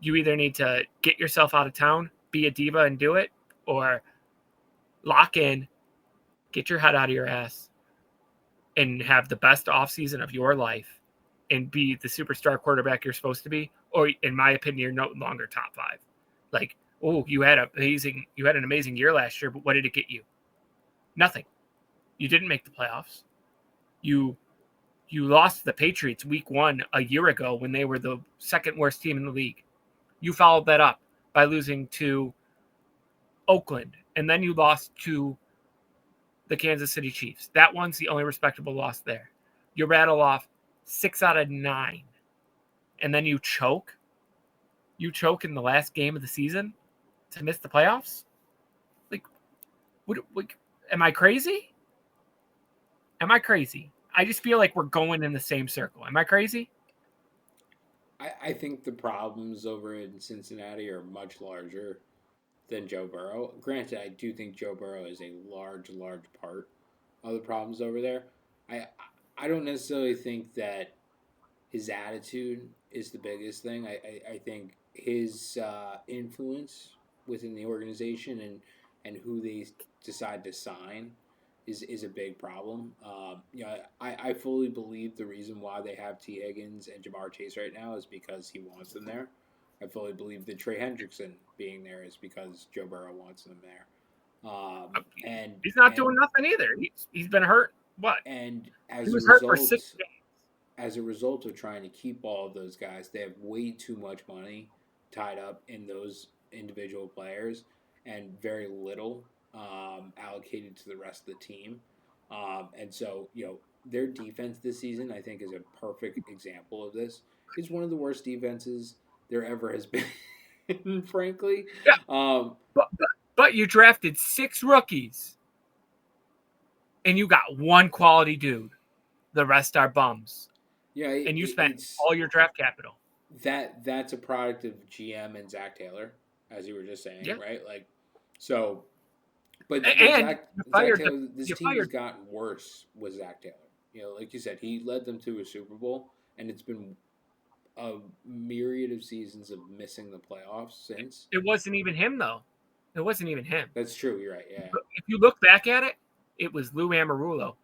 you either need to get yourself out of town, be a diva and do it, or lock in, get your head out of your ass, and have the best offseason of your life and be the superstar quarterback you're supposed to be. Or, in my opinion, you're no longer top 5. Like, oh, you had an amazing year last year, but what did it get you? Nothing. You didn't make the playoffs. You lost to the Patriots week 1 a year ago when they were the second worst team in the league. You followed that up by losing to Oakland, and then you lost to the Kansas City Chiefs. That one's the only respectable loss there. you rattle off 6 out of 9, and then you choke. You choke in the last game of the season to miss the playoffs. Like, what am I crazy? Am I crazy? I just feel like we're going in the same circle. Am I crazy? I think the problems over in Cincinnati are much larger than Joe Burrow. Granted, I do think Joe Burrow is a large part of the problems over there. I I don't necessarily think that his attitude is the biggest thing. I think his influence within the organization and who they decide to sign is a big problem. I fully believe the reason why they have T. Higgins and Jamar Chase right now is because he wants them there. I fully believe that Trey Hendrickson being there is because Joe Burrow wants them there. And He's not and doing nothing either. He's been hurt. What? and He as a was hurt for 6 result, games. of trying to keep all of those guys, they have way too much money tied up in those individual players and very little allocated to the rest of the team. And so, their defense this season, I think, is a perfect example of this. It's one of the worst defenses there ever has been, frankly. Yeah, Um, but you drafted 6 rookies, and you got one quality dude. The rest are bums, and you spent it's all your draft capital. that's a product of GM and Zach Taylor, as you were just saying, Yeah, right? Like, so, but and Zach Taylor, this you team has fired. gotten worse with Zach Taylor. Like you said, he led them to a Super Bowl, and it's been a myriad of seasons of missing the playoffs since. It wasn't even him though. It wasn't even him. That's true. You're right. Yeah. If you look back at it, it was Lou Amarulo,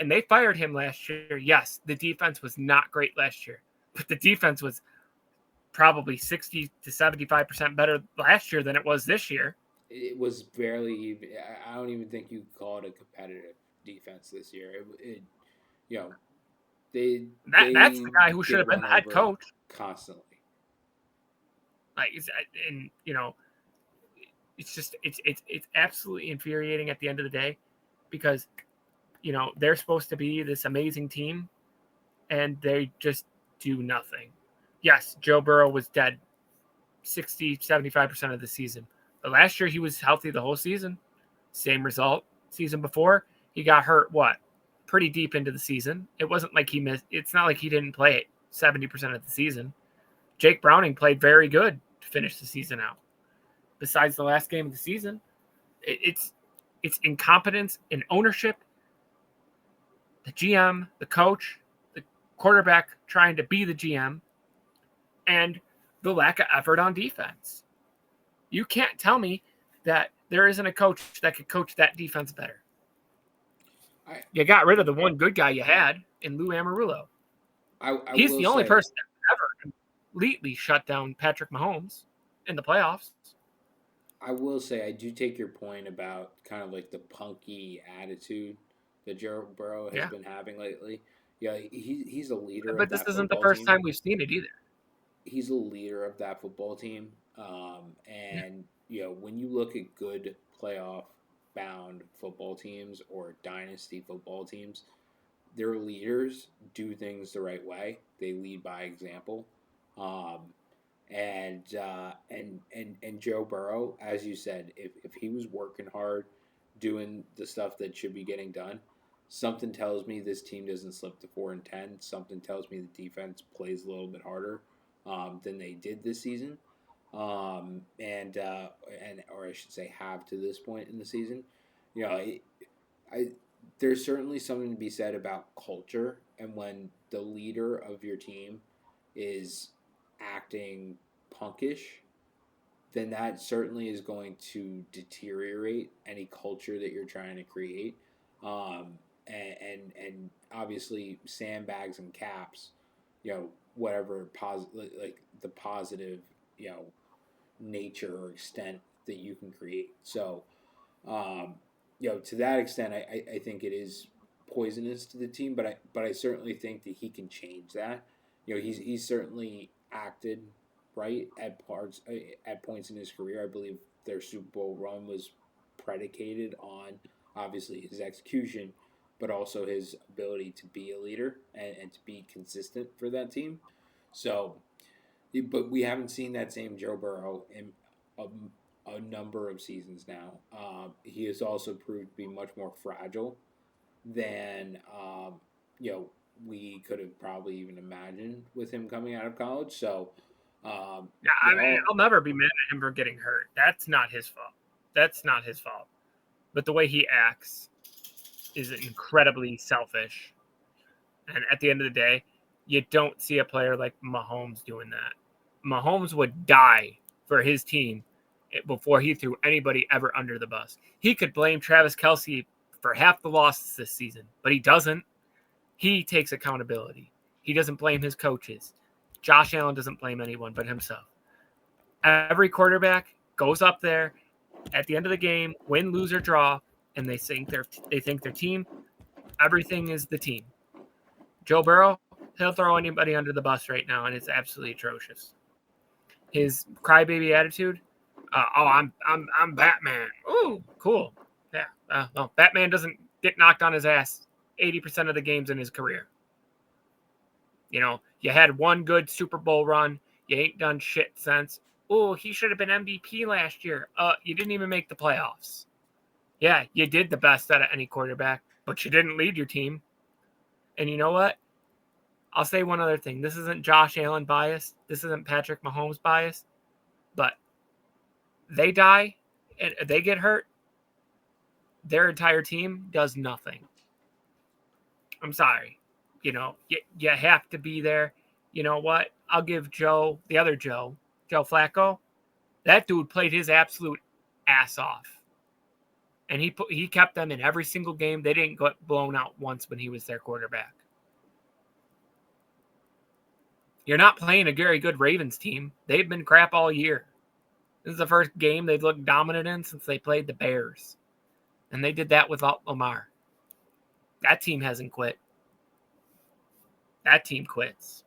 and they fired him last year. Yes, the defense was not great last year, but the defense was probably 60 to 75% better last year than it was this year. It was barely even. I don't even think you could call it a competitive defense this year. You know, That's the they guy who should get have been run the head over coach. constantly. Like, and it's just it's absolutely infuriating at the end of the day, because they're supposed to be this amazing team, and they just do nothing. Yes, Joe Burrow was dead 60-75% of the season, but last year he was healthy the whole season. Same result. Season before, he got hurt pretty deep into the season. It wasn't like he missed. It's not like he didn't play it 70% of the season. Jake Browning played very good to finish the season out. Besides the last game of the season, it's incompetence in ownership, the GM, the coach, the quarterback trying to be the GM, and the lack of effort on defense. You can't tell me that there isn't a coach that could coach that defense better. You got rid of the one good guy you had in Lou Amarulo. I He's will the only say, person that ever completely shut down Patrick Mahomes in the playoffs. I do take your point about kind of like the punky attitude that Joe Burrow has Yeah, been having lately. Yeah, he's a leader of but this that isn't the football first team. time we've seen it either. He's a leader of that football team. Yeah. And when you look at good playoff bound football teams or dynasty football teams, their leaders do things the right way. They lead by example. Um, and Joe Burrow, as you said, if he was working hard, doing the stuff that should be getting done, something tells me this team doesn't slip to 4-10. Something tells me the defense plays a little bit harder than they did this season, and or I should say have to this point in the season. You know, I there's certainly something to be said about culture, and when the leader of your team is acting punkish, then that certainly is going to deteriorate any culture that you're trying to create. And obviously sandbags and caps, whatever like the positive, nature or extent that you can create. So, um, to that extent, I think it is poisonous to the team, but I certainly think that he can change that. He's certainly acted right at points in his career. I believe their Super Bowl run was predicated on obviously his execution, but also his ability to be a leader and to be consistent for that team. So, but we haven't seen that same Joe Burrow in a number of seasons now. He has also proved to be much more fragile than you know we could have probably even imagined with him coming out of college. So, Yeah, I mean, all I'll never be mad at him for getting hurt. That's not his fault. That's not his fault. But the way he acts is incredibly selfish. And at the end of the day, you don't see a player like Mahomes doing that. Mahomes would die for his team before he threw anybody ever under the bus. He could blame Travis Kelce for half the losses this season, but he doesn't. He takes accountability. He doesn't blame his coaches. Josh Allen doesn't blame anyone but himself. Every quarterback goes up there at the end of the game, win, lose, or draw, and they think their team, everything is the team. Joe Burrow, he'll throw anybody under the bus right now, and it's absolutely atrocious. His crybaby attitude. I'm Batman. Ooh, cool. Yeah. No, Batman doesn't get knocked on his ass 80% of the games in his career. You know, you had one good Super Bowl run. You ain't done shit since. Oh, he should have been MVP last year. You didn't even make the playoffs. Yeah, you did the best out of any quarterback, but you didn't lead your team. And you know what? I'll say one other thing. This isn't Josh Allen bias. This isn't Patrick Mahomes bias. But they die and they get hurt. Their entire team does nothing. I'm sorry. You know, you have to be there. You know what? I'll give Joe, the other Joe Flacco, that dude played his absolute ass off. And he kept them in every single game. They didn't get blown out once when he was their quarterback. You're not playing a very good Ravens team. They've been crap all year. This is the first game they've looked dominant in since they played the Bears. And they did that without Lamar. That team hasn't quit. That team quits.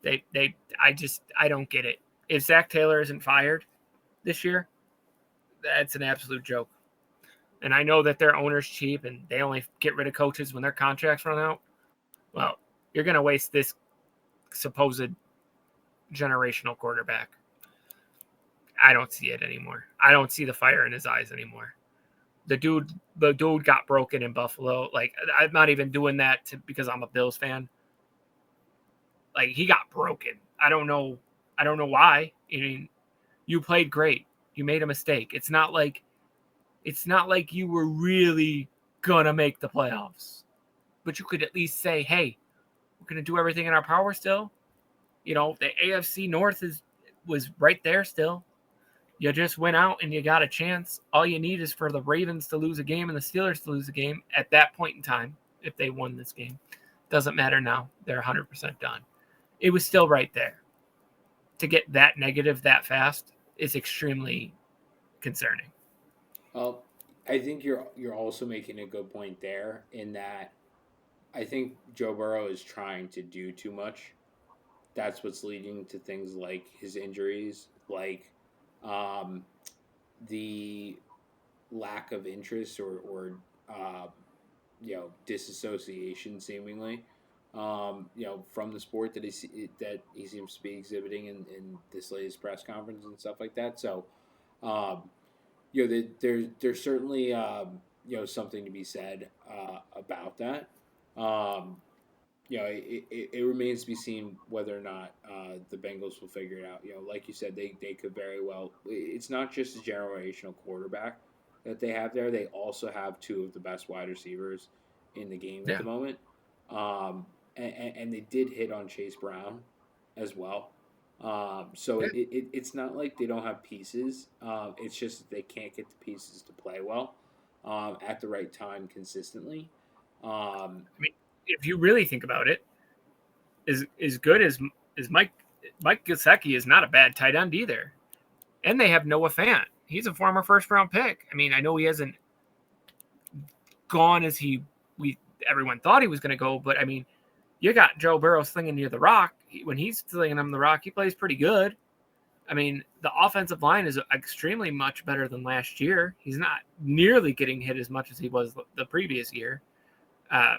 I don't get it. If Zach Taylor isn't fired this year, that's an absolute joke. And I know that their owner's cheap and they only get rid of coaches when their contracts run out. Well, you're going to waste this supposed generational quarterback. I don't see it anymore. I don't see the fire in his eyes anymore. The dude got broken in Buffalo. Like, I'm not even doing that because I'm a Bills fan. Like, he got broken. I don't know why. I mean, you played great. You made a mistake. It's not like you were really gonna make the playoffs. But you could at least say, hey, we're gonna do everything in our power still. You know, the AFC North was right there still. You just went out and you got a chance. All you need is for the Ravens to lose a game and the Steelers to lose a game at that point in time if they won this game. Doesn't matter now. They're 100% done. It was still right there. To get that negative that fast is extremely concerning. Well, I think you're also making a good point there in that I think Joe Burrow is trying to do too much. That's what's leading to things like his injuries, like um, the lack of interest or disassociation seemingly from the sport that he seems to be exhibiting in this latest press conference and stuff like that. So um, there's certainly something to be said about that. Um, it remains to be seen whether or not the Bengals will figure it out. Like you said, they could very well. It's not just a generational quarterback that they have there. They also have two of the best wide receivers in the game at Yeah. the moment. And they did hit on Chase Brown as well. So Yeah. it's not like they don't have pieces. It's just that they can't get the pieces to play well at the right time consistently. I mean, if you really think about it, as good as Mike Gesicki is not a bad tight end either. And they have Noah Fant. He's a former first round pick. I mean, I know he hasn't gone as everyone thought he was going to go, but I mean, you got Joe Burrow slinging you the rock. When he's slinging him the rock, he plays pretty good. I mean, the offensive line is extremely much better than last year. He's not nearly getting hit as much as he was the previous year. I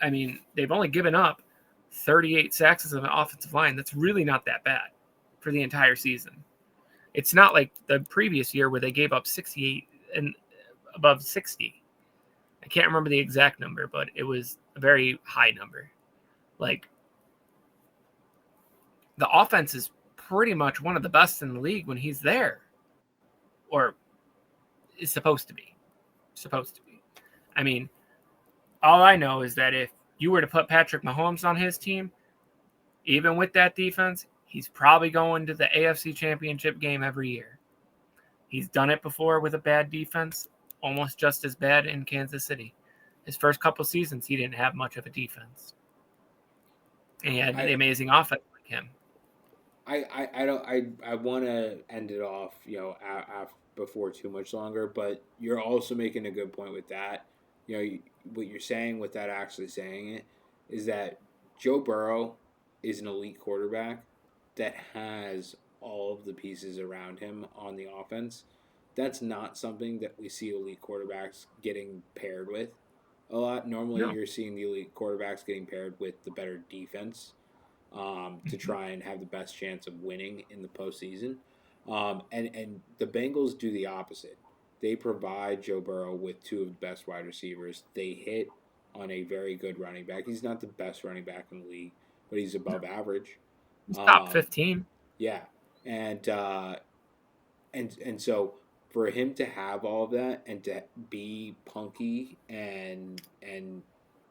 mean, they've only given up 38 sacks as an offensive line. That's really not that bad for the entire season. It's not like the previous year where they gave up 68 and above 60. I can't remember the exact number, but it was a very high number. Like, the offense is pretty much one of the best in the league when he's there, or is supposed to be. I mean, all I know is that if you were to put Patrick Mahomes on his team, even with that defense, he's probably going to the AFC Championship game every year. He's done it before with a bad defense, almost just as bad in Kansas City. His first couple seasons, he didn't have much of a defense. And he had the amazing offense like him. I want to end it off, before too much longer, but you're also making a good point with that. What you're saying with that, actually saying it, is that Joe Burrow is an elite quarterback that has all of the pieces around him on the offense. That's not something that we see elite quarterbacks getting paired with a lot. Normally, You're seeing the elite quarterbacks getting paired with the better defense to try and have the best chance of winning in the postseason. And the Bengals do the opposite. They provide Joe Burrow with two of the best wide receivers. They hit on a very good running back. He's not the best running back in the league, but he's above average. He's top 15. Yeah, and so for him to have all of that and to be punky and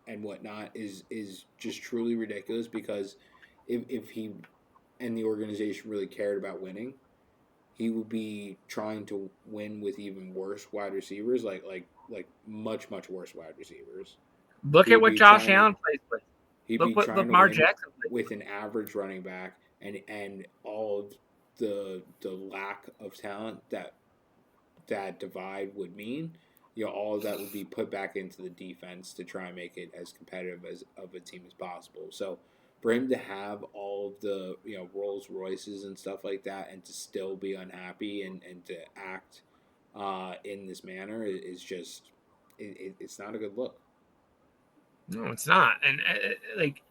whatnot is just truly ridiculous, because if he and the organization really cared about winning, he would be trying to win with even worse wide receivers, like much worse wide receivers. Look at what Josh Allen plays with. Look what Lamar Jackson plays with an average running back, and all of the lack of talent that divide would mean. All of that would be put back into the defense to try and make it as competitive as of a team as possible. So for him to have all of the Rolls Royces and stuff like that, and to still be unhappy and to act in this manner is just it's not a good look. No, it's not. And like,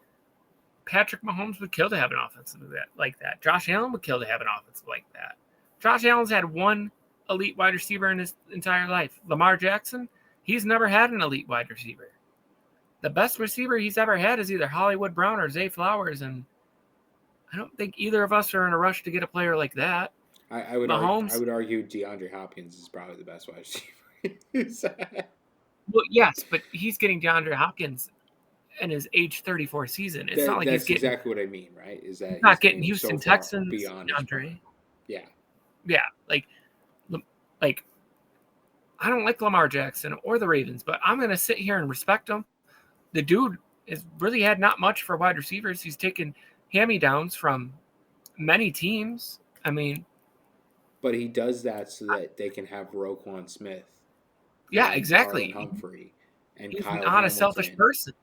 Patrick Mahomes would kill to have an offensive like that. Josh Allen would kill to have an offensive like that. Josh Allen's had one elite wide receiver in his entire life. Lamar Jackson, he's never had an elite wide receiver. The best receiver he's ever had is either Hollywood Brown or Zay Flowers, and I don't think either of us are in a rush to get a player like that. I would argue DeAndre Hopkins is probably the best wide receiver. Well, yes, but he's getting DeAndre Hopkins in his age 34 season. It's not like that's he's getting exactly what I mean, right? Is that he's not getting Houston Texans beyond DeAndre? Yeah, like I don't like Lamar Jackson or the Ravens, but I'm gonna sit here and respect him. The dude has really had not much for wide receivers. He's taken hand-me-downs from many teams. I mean, but he does that so that they can have Roquan Smith. Yeah, exactly. Humphrey and he's Kyle not Hamilton, a selfish person,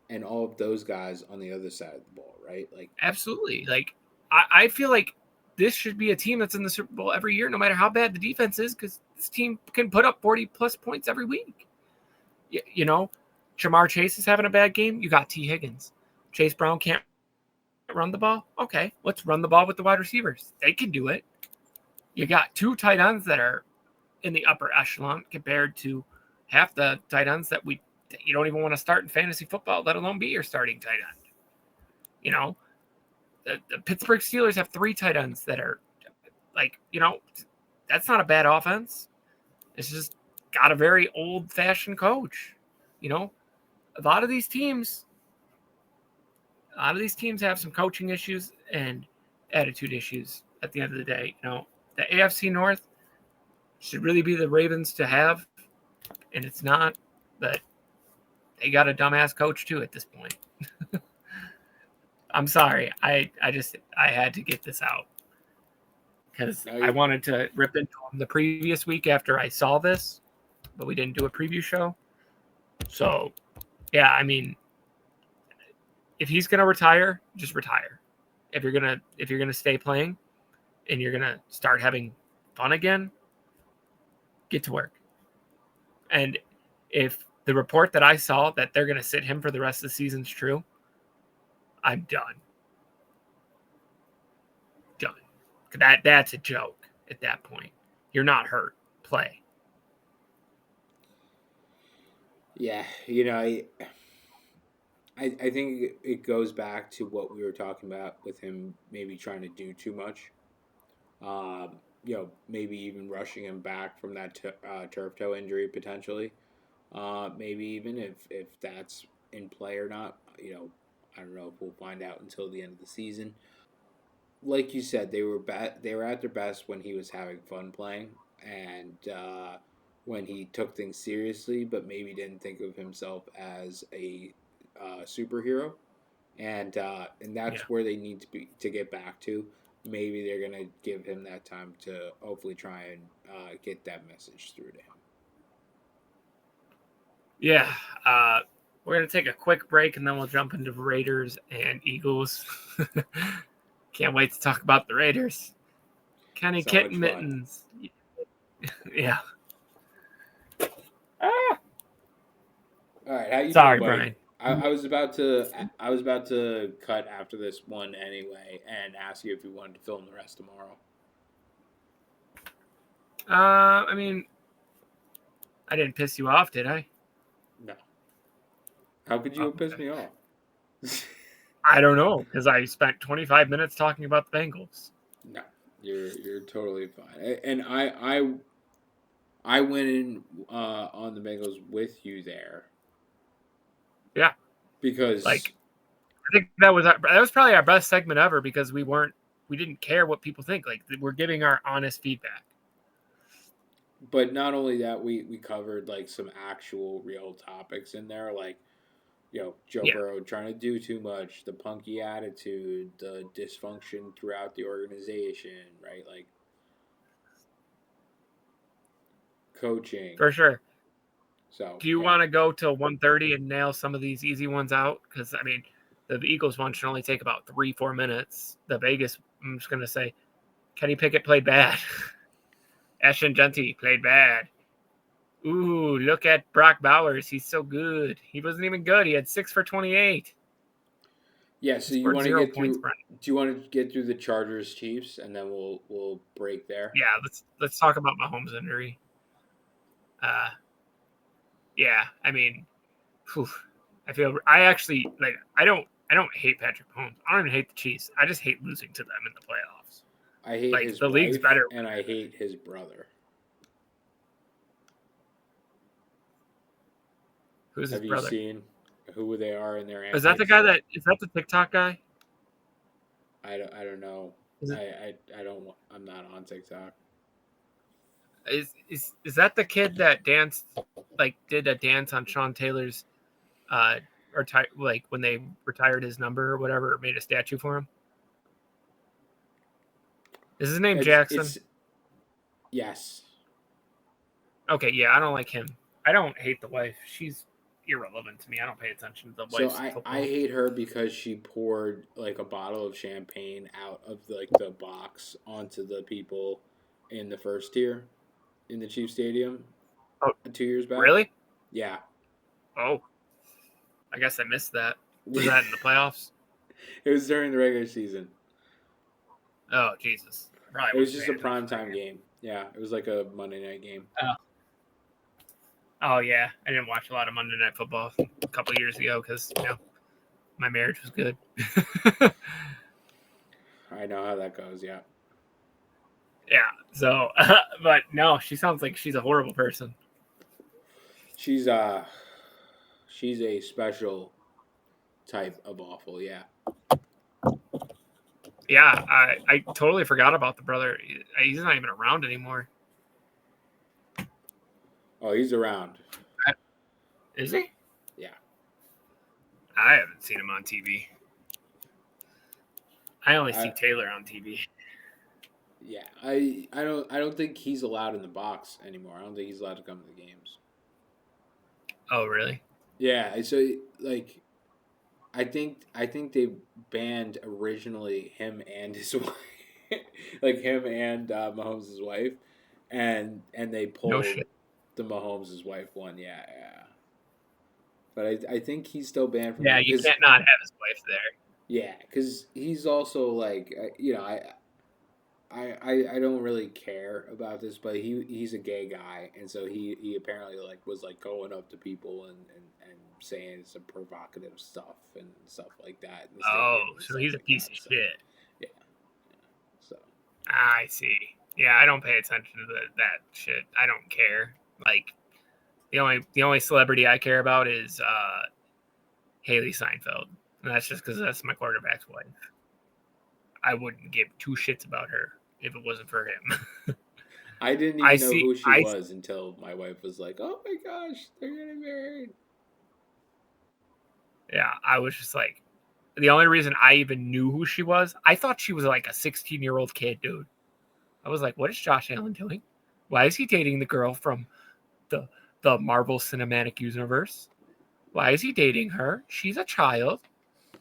and all of those guys on the other side of the ball, right? Like, absolutely. Like, I feel like this should be a team that's in the Super Bowl every year, no matter how bad the defense is, because this team can put up 40-plus points every week. Jamar Chase is having a bad game. You got T. Higgins. Chase Brown can't run the ball. Okay, let's run the ball with the wide receivers. They can do it. You got two tight ends that are in the upper echelon compared to half the tight ends that you don't even want to start in fantasy football, let alone be your starting tight end. The Pittsburgh Steelers have three tight ends that are that's not a bad offense. It's just got a very old-fashioned coach. A lot of these teams have some coaching issues and attitude issues at the end of the day. The AFC North should really be the Ravens to have, and it's not, but they got a dumbass coach too at this point. I'm sorry. I had to get this out because I wanted to rip into him the previous week after I saw this, but we didn't do a preview show. So, yeah, I mean, if he's gonna retire, just retire. If you're gonna stay playing, and you're gonna start having fun again, get to work. And if the report that I saw that they're gonna sit him for the rest of the season is true, I'm done. Done. That's a joke at that point. You're not hurt. Play. Yeah, I think it goes back to what we were talking about with him maybe trying to do too much. Maybe even rushing him back from that turf toe injury potentially. Maybe even if that's in play or not. I don't know if we'll find out until the end of the season. Like you said, they were at their best when he was having fun playing and when he took things seriously, but maybe didn't think of himself as a superhero. And Yeah. that's where they need to get back to. Maybe they're gonna give him that time to hopefully try and get that message through to him. Yeah. Uh, we're gonna take a quick break and then we'll jump into Raiders and Eagles. Can't wait to talk about the Raiders. Kenny So Kitten much fun. Mittens. Yeah. Ah, All right, how you doing, sorry, buddy? Brian. I was about to cut after this one anyway, and ask you if you wanted to film the rest tomorrow. I mean, I didn't piss you off, did I? No, how could you Oh, have pissed okay. me off? I don't know because I spent 25 minutes talking about the Bengals. No, you're totally fine. And I went in on the Bengals with you there Yeah, because like I think that was probably our best segment ever because we didn't care what people think. Like we're giving our honest feedback. but not only that, we covered like some actual real topics in there, like Joe Yeah, Burrow trying to do too much, the punky attitude, the dysfunction throughout the organization, right? Like coaching. for sure. So Do you yeah, want to go till 1:30 and nail some of these easy ones out? Because I mean, the Eagles one should only take about 3-4 minutes. The Vegas, I'm just gonna say, Kenny Pickett played bad. Ashton Genty played bad. Ooh, look at Brock Bowers. He's so good. He wasn't even good. He had 6 for 28. yeah. He So you scored want to 0 get points, through? Brian. Do you want to get through the Chargers Chiefs, and then we'll break there? Yeah, let's talk about Mahomes' injury. Uh, yeah, I mean, whew, I actually like. I don't hate Patrick Mahomes. I don't even hate the Chiefs. I just hate losing to them in the playoffs. I hate Like his the league's wife, better. and I hate his brother. Who's his Have you brother? seen who they are in their Is that the antics? guy that is that the TikTok guy? I don't know. Is it I don't. I'm not on TikTok. is that the kid that danced like did a dance on Sean Taylor's uh like when they retired his number or whatever, or made a statue for him? Is his name Jackson? It's yes. Okay, yeah, I don't like him. I don't hate the wife. She's irrelevant to me. I don't pay attention to the So wife's I football. hate her because she poured like a bottle of champagne out of like the box onto the people in the first tier in the Chief Stadium Oh, 2 years back. really? Yeah. Oh, I guess I missed that. Was It that in the playoffs? was during the regular season. Oh, Jesus. Probably It was wasn't just paying a attention prime that time game. game. Yeah, it was like a Monday night game. Oh, yeah. I didn't watch a lot of Monday Night Football a couple of years ago because, my marriage was good. I know how that goes. Yeah. Yeah. So, but no, she sounds like she's a horrible person. She's uh she's a special type of awful. Yeah. Yeah. I totally forgot about the brother. He's not even around anymore. Oh, he's around. Is he? Yeah. I haven't seen him on TV. I only see I Taylor on TV. yeah. I don't think he's allowed in the box anymore. I don't think he's allowed to come to the games. Oh, really? Yeah, so like I think they banned originally him and his wife. like him and Mahomes' wife, and they No pulled shit. the Mahomes' wife one. Yeah, yeah. But I think he's still banned from Yeah, it you because can't not have his wife there. yeah, because he's also like I don't really care about this, but he's a gay guy, and so he apparently like was like going up to people and saying some provocative stuff and stuff like that in the Oh, stadium and so stuff he's a like piece that. of So shit. yeah, so I see. Yeah, I don't pay attention to that shit. I don't care. Like the only celebrity I care about is Haley Seinfeld, and that's just because that's my quarterback's wife. I wouldn't give two shits about her if it wasn't for him. I didn't I even know see. who she was until my wife was like, "Oh my gosh, they're getting married." Yeah, I was just like, the only reason I even knew who she was, I thought she was like a 16-year-old kid, dude. I was like, what is Josh Allen doing? Why is he dating the girl from the the Marvel Cinematic Universe? Why is he dating her? She's a child.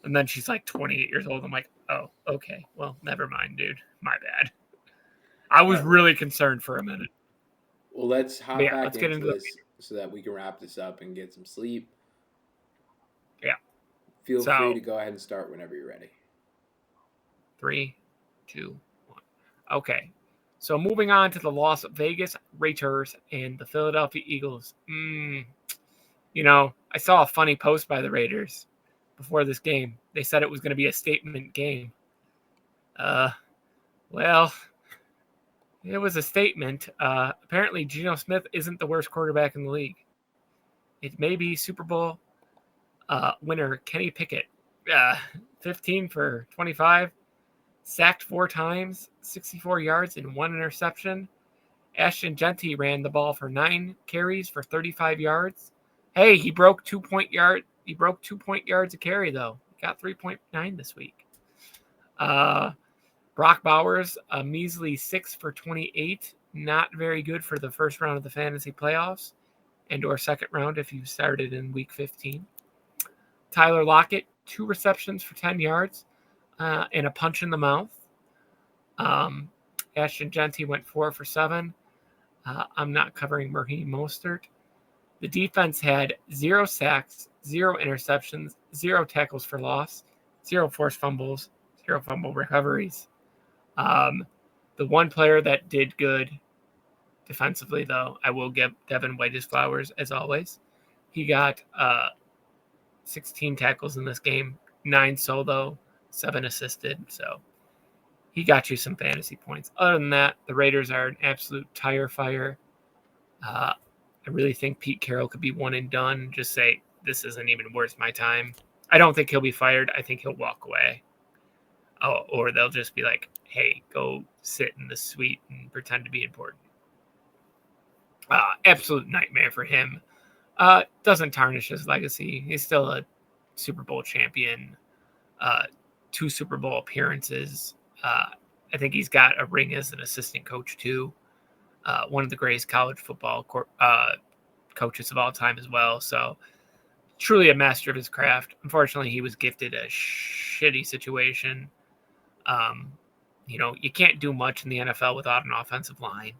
And then she's like 28 years old. I'm like, oh, okay. Well, never mind, dude. My bad. I All was right, well, really concerned for a minute. well, let's But hop yeah, back let's get into into the this so that we can wrap this up and get some sleep. yeah. Feel free So to go ahead and start whenever you're ready. 3, 2, 1. Okay. So moving on to the Las Vegas Raiders and the Philadelphia Eagles. I saw a funny post by the Raiders before this game. They said it was going to be a statement game. Uh, well, it was a statement. Apparently, Geno Smith isn't the worst quarterback in the league. It may be Super Bowl winner Kenny Pickett, uh, 15 for 25, sacked 4 times, 64 yards, and 1 interception. Ashton Genty ran the ball for 9 carries for 35 yards. Hey, he broke 2 point yard. He broke 2 point yards a carry though. He got 3.9 this week. Uh, Brock Bowers, a measly 6 for 28. Not very good for the first round of the fantasy playoffs and/or second round if you started in week 15. Tyler Lockett, 2 receptions for 10 yards and a punch in the mouth. Um, Ashton Genty went 4 for 7. I'm not covering Raheem Mostert. The defense had 0 sacks, 0 interceptions, 0 tackles for loss, 0 forced fumbles, 0 fumble recoveries. Um, the one player that did good defensively, though, I will give Devin White his flowers as always. He got 16 tackles in this game, 9 solo, 7 assisted. So he got you some fantasy points. Other than that, the Raiders are an absolute tire fire. I really think Pete Carroll could be one and done. Just say, this isn't even worth my time. I don't think he'll be fired. I think he'll walk away. Oh, or they'll just be like, hey, go sit in the suite and pretend to be important. Absolute nightmare for him. Doesn't tarnish his legacy. He's still a Super Bowl champion, uh, 2 Super Bowl appearances. I think he's got a ring as an assistant coach, too. One of the greatest college football coaches of all time as well. So truly a master of his craft. Unfortunately, he was gifted a shitty situation. Um, you can't do much in the NFL without an offensive line.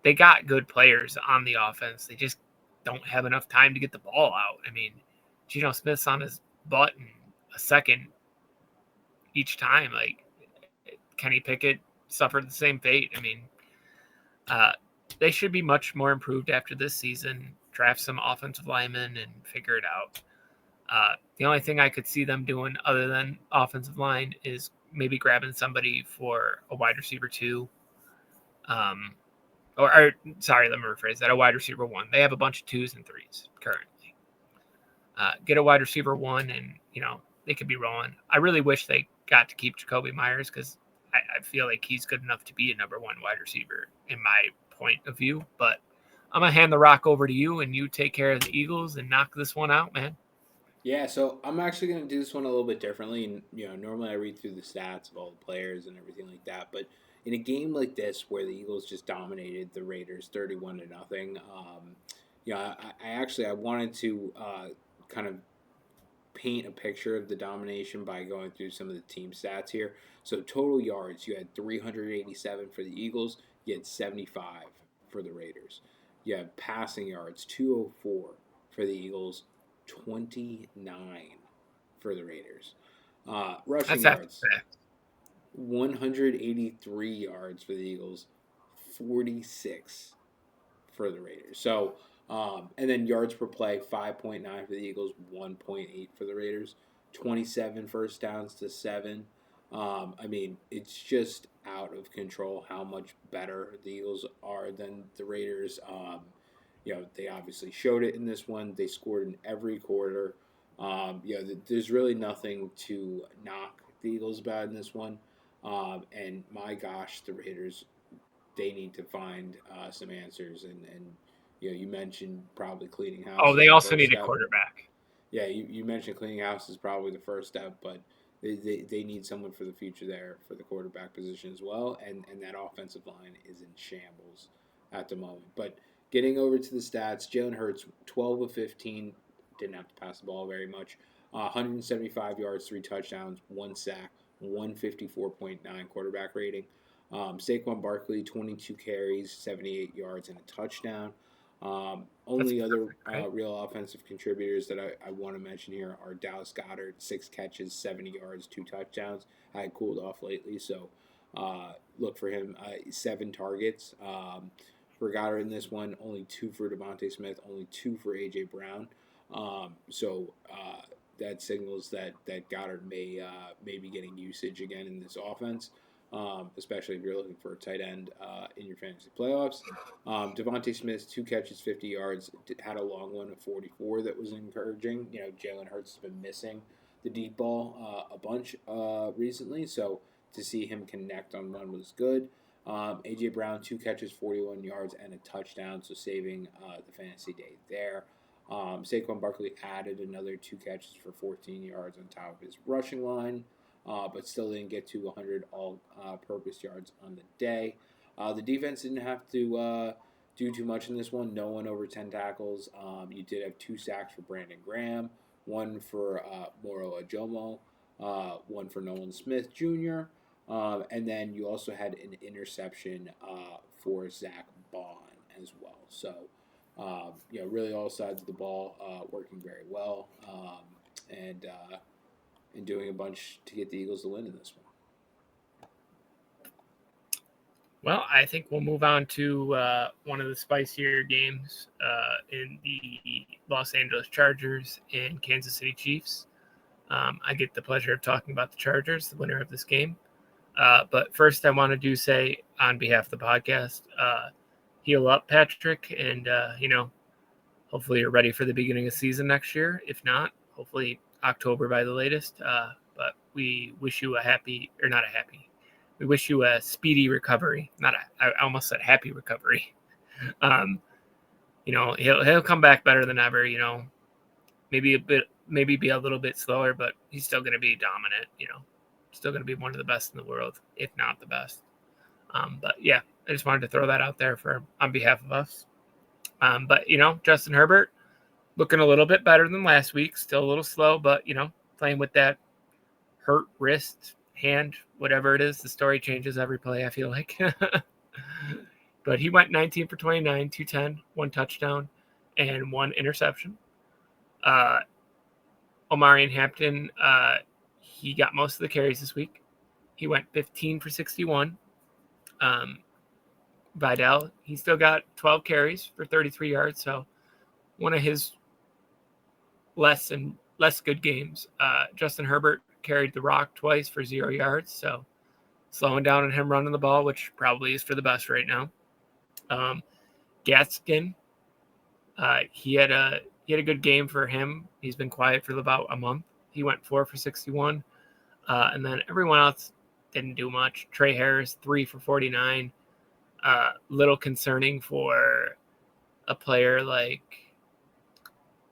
They got good players on the offense. They just don't have enough time to get the ball out. I mean, Geno Smith's on his butt in a second each time. Like Kenny Pickett suffered the same fate. I mean, uh, they should be much more improved after this season. Draft some offensive linemen and figure it out. The only thing I could see them doing other than offensive line is maybe grabbing somebody for a wide receiver 2. Um, or sorry, let me rephrase that. A wide receiver 1. They have a bunch of 2s and 3s currently. Get a wide receiver 1, and they could be rolling. I really wish they got to keep Jacoby Myers because I feel like he's good enough to be a number 1 wide receiver in my point of view. But I'm gonna hand the rock over to you, and you take care of the Eagles and knock this one out, man. Yeah, so I'm actually going to do this one a little bit differently. And, normally I read through the stats of all the players and everything like that. But in a game like this, where the Eagles just dominated the Raiders 31-0, I wanted to kind of paint a picture of the domination by going through some of the team stats here. So total yards, you had 387 for the Eagles. You had 75 for the Raiders. You had passing yards, 204 for the Eagles, 29 for the Raiders. Rushing That's after yards, that. 183 yards for the Eagles, 46 for the Raiders. So, and then yards per play, 5.9 for the Eagles, 1.8 for the Raiders, 27 first downs to 7. I mean, it's just out of control how much better the Eagles are than the Raiders. They obviously showed it in this one. They scored in every quarter. There's really nothing to knock the Eagles about in this one. And my gosh, the Raiders, they need to find some answers. And you mentioned probably cleaning house Oh, is they the also first need a step. quarterback. Yeah, you mentioned cleaning house is probably the first step, but they need someone for the future there for the quarterback position as well. And that offensive line is in shambles at the moment. But getting over to the stats, Jalen Hurts, 12 of 15, didn't have to pass the ball very much. 175 yards, 3 touchdowns, 1 sack, 154.9 quarterback rating. Saquon Barkley, 22 carries, 78 yards, and a touchdown. That's Only other perfect, right? real offensive contributors that I want to mention here are Dallas Goedert, 6 catches, 70 yards, 2 touchdowns. I had cooled off lately, so look for him. 7 targets for Goddard in this one, only 2 for Devontae Smith, only 2 for A.J. Brown. That signals that Goddard may be getting usage again in this offense. Especially if you're looking for a tight end in your fantasy playoffs. Devontae Smith, 2 catches, 50 yards, had a long one of 44 that was encouraging. Jalen Hurts has been missing the deep ball a bunch recently, so to see him connect on one was good. A.J. Brown, 2 catches, 41 yards, and a touchdown, so saving the fantasy day there. Saquon Barkley added another 2 catches for 14 yards on top of his rushing line. But still didn't get to 100 all-purpose yards on the day. The defense didn't have to do too much in this one. No one over 10 tackles. You did have 2 sacks for Brandon Graham, 1 for Moro Ajomo, 1 for Nolan Smith Jr., and then you also had an interception for Zach Bond as well. So, really all sides of the ball working very well. And doing a bunch to get the Eagles to win in this one. Well, I think we'll move on to one of the spicier games in the Los Angeles Chargers and Kansas City Chiefs. I get the pleasure of talking about the Chargers, the winner of this game. But first, I want to say on behalf of the podcast, heal up, Patrick, and hopefully you're ready for the beginning of season next year. If not, hopefully October by the latest. But we wish you we wish you a speedy recovery. I almost said happy recovery. He'll come back better than ever. Maybe be a little bit slower, but he's still going to be dominant. Still going to be one of the best in the world, if not the best. But yeah, I just wanted to throw that out there on behalf of us. But Justin Herbert looking a little bit better than last week. Still a little slow, but playing with that hurt wrist, hand, whatever it is. The story changes every play, I feel like. But he went 19 for 29, 210, 1 touchdown, and 1 interception. Omarion Hampton, he got most of the carries this week. He went 15 for 61. Vidal, he still got 12 carries for 33 yards, so one of his less good games. Justin Herbert carried the rock twice for 0 yards, so slowing down on him running the ball, which probably is for the best right now. Gaskin, he had a good game for him. He's been quiet for about a month. He went 4 for 61, and then everyone else didn't do much. Trey Harris, 3 for 49. Little concerning for a player like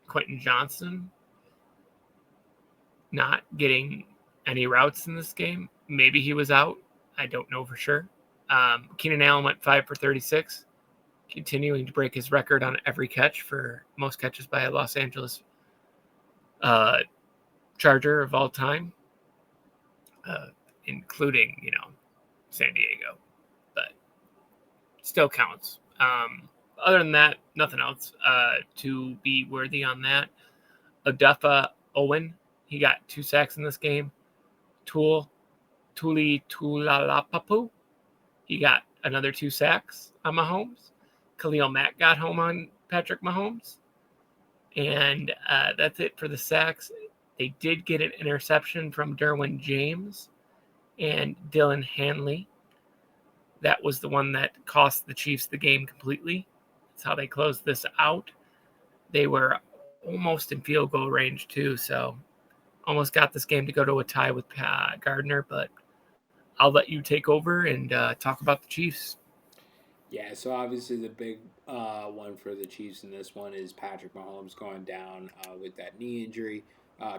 Quentin Johnson not getting any routes in this game. Maybe he was out. I don't know for sure. Keenan Allen went 5 for 36, continuing to break his record on every catch for most catches by a Los Angeles Charger of all time, including San Diego, but still counts. Other than that, nothing else to be worthy on that. Odafa Owen, he got 2 sacks in this game. Tuli Tulalapapu, he got another 2 sacks on Mahomes. Khalil Mack got home on Patrick Mahomes. And that's it for the sacks. They did get an interception from Derwin James and Dylan Hanley. That was the one that cost the Chiefs the game completely. That's how they closed this out. They were almost in field goal range too, so almost got this game to go to a tie with Gardner, but I'll let you take over and talk about the Chiefs. Yeah, so obviously the big one for the Chiefs in this one is Patrick Mahomes going down with that knee injury,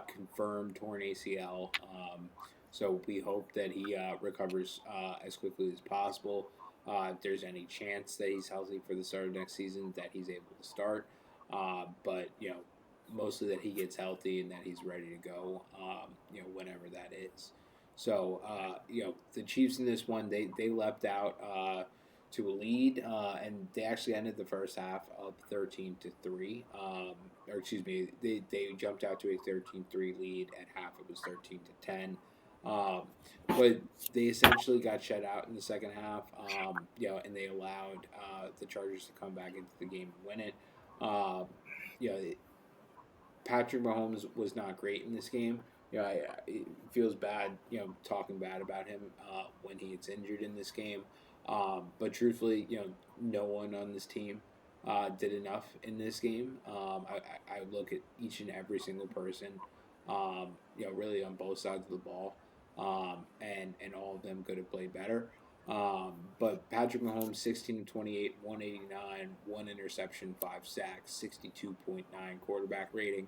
confirmed torn ACL. So we hope that he recovers as quickly as possible. If there's any chance that he's healthy for the start of next season, that he's able to start. But mostly that he gets healthy and that he's ready to go. Whenever that is. So the Chiefs in this one, they leapt out. To a lead, and they actually ended the first half up 13-3. Or excuse me, they jumped out to a 13-3 lead. At half, it was 13-10. But they essentially got shut out in the second half. And they allowed the Chargers to come back into the game and win it. Um, you know, Patrick Mahomes was not great in this game. It feels bad, talking bad about him when he gets injured in this game. But truthfully, no one on this team did enough in this game. I look at each and every single person, really on both sides of the ball, and all of them could have played better. But Patrick Mahomes, 16-28, 189, one interception, 5 sacks, 62.9 quarterback rating.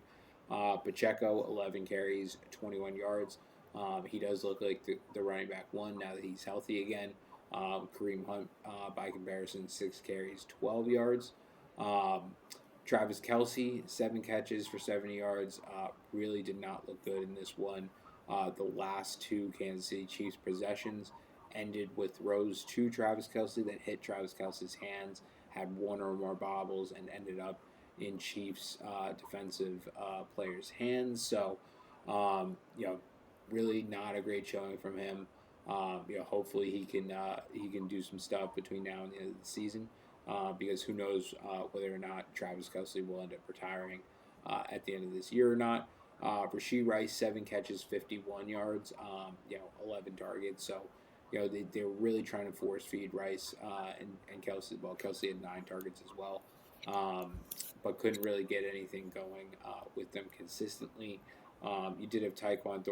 Pacheco, 11 carries, 21 yards. He does look like the running back one now that he's healthy again. Kareem Hunt, by comparison, 6 carries, 12 yards. Travis Kelsey, 7 catches for 70 yards. Really did not look good in this one. The last 2 Kansas City Chiefs possessions ended with throws to Travis Kelsey that hit Travis Kelsey's hands, had one or more bobbles, and ended up in Chiefs defensive players' hands. So, really not a great showing from him. Hopefully he can do some stuff between now and the end of the season, because who knows whether or not Travis Kelsey will end up retiring at the end of this year or not. Rashee Rice, 7 catches, 51 yards, 11 targets. So, they were really trying to force feed Rice and Kelsey. Well, Kelsey had 9 targets as well, but couldn't really get anything going with them consistently. You did have Tyquan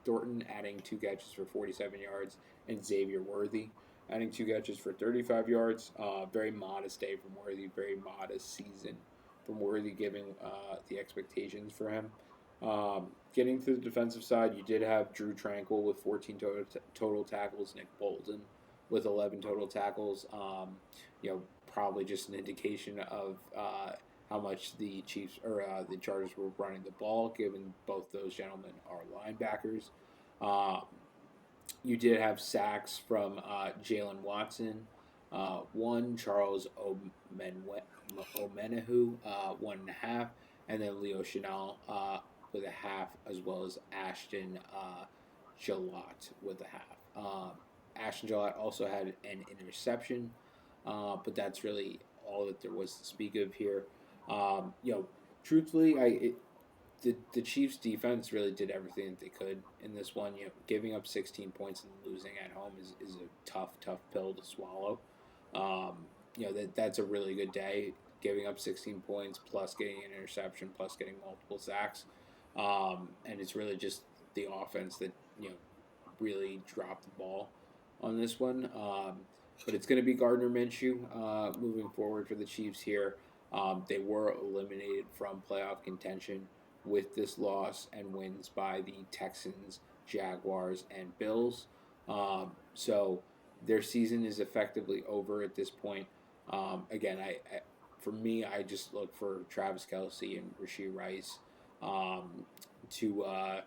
Thornton adding 2 catches for 47 yards, and Xavier Worthy adding 2 catches for 35 yards. Very modest day from Worthy, very modest season from Worthy, given the expectations for him. Getting to the defensive side, you did have Drew Tranquil with 14 total tackles, Nick Bolton with 11 total tackles. Probably just an indication of how much the Chiefs or the Chargers were running the ball, given both those gentlemen are linebackers. You did have sacks from Jalen Watson, one, Charles Omenahu, 1.5, and then Leo Chenal with a half, as well as Ashton Gillott with a half. Ashton Gillott also had an interception, but that's really all that there was to speak of here. Truthfully, the Chiefs' defense really did everything that they could in this one. Giving up 16 points and losing at home is a tough pill to swallow. That's a really good day. Giving up 16 points plus getting an interception plus getting multiple sacks, and it's really just the offense that really dropped the ball on this one. But it's going to be Gardner Minshew moving forward for the Chiefs here. They were eliminated from playoff contention with this loss and wins by the Texans, Jaguars, and Bills. So their season is effectively over at this point. Again, for me, I just look for Travis Kelsey and Rashee Rice to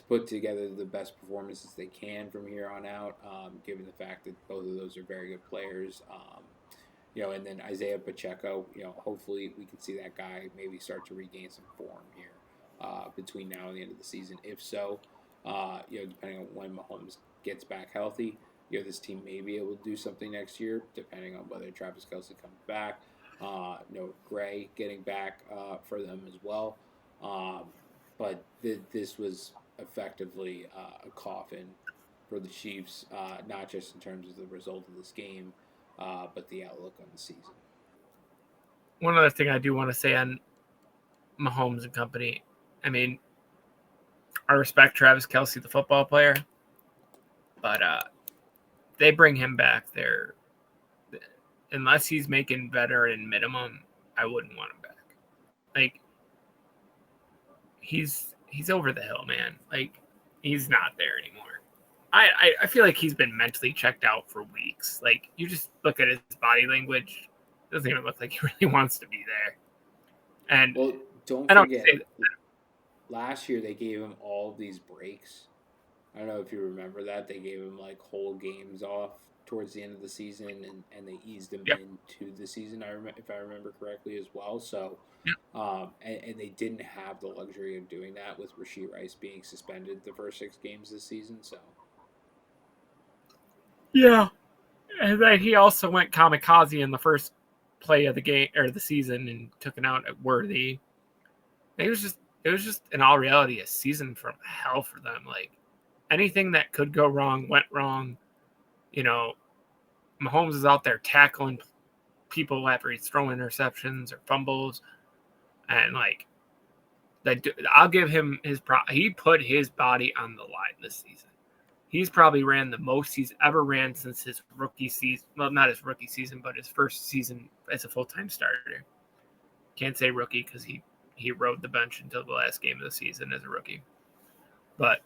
put together the best performances they can from here on out. Given the fact that both of those are very good players. And then Isaiah Pacheco, hopefully we can see that guy maybe start to regain some form here between now and the end of the season. If so, depending on when Mahomes gets back healthy, this team may be able to do something next year, depending on whether Travis Kelce comes back. Gray getting back for them as well. But this was effectively a coffin for the Chiefs, not just in terms of the result of this game, but the outlook on the season. One other thing I do want to say on Mahomes and company, I mean, I respect Travis Kelce, the football player, but they bring him back there. Unless he's making veteran minimum, I wouldn't want him back. Like, he's over the hill, man. Like, he's not there anymore. I feel like he's been mentally checked out for weeks. Like, you just look at his body language, it doesn't even look like he really wants to be there. And well, don't I don't forget, say that. last year they gave him all these breaks. I don't know if you remember that. They gave him like whole games off towards the end of the season, and they eased him Yep. into the season. If I remember correctly as well. So, Yep. And they didn't have the luxury of doing that with Rashee Rice being suspended the first 6 games this season. So, Yeah. And then he also went kamikaze in the first play of the game or the season and took it out at Worthy. It was just in all reality a season from hell for them. Like, anything that could go wrong went wrong. Mahomes is out there tackling people after he's throwing interceptions or fumbles, and like, I'll give him his he put his body on the line this season. He's probably ran the most he's ever ran since his rookie season. Well, not his rookie season, but his first season as a full-time starter. Can't say rookie because he rode the bench until the last game of the season as a rookie. But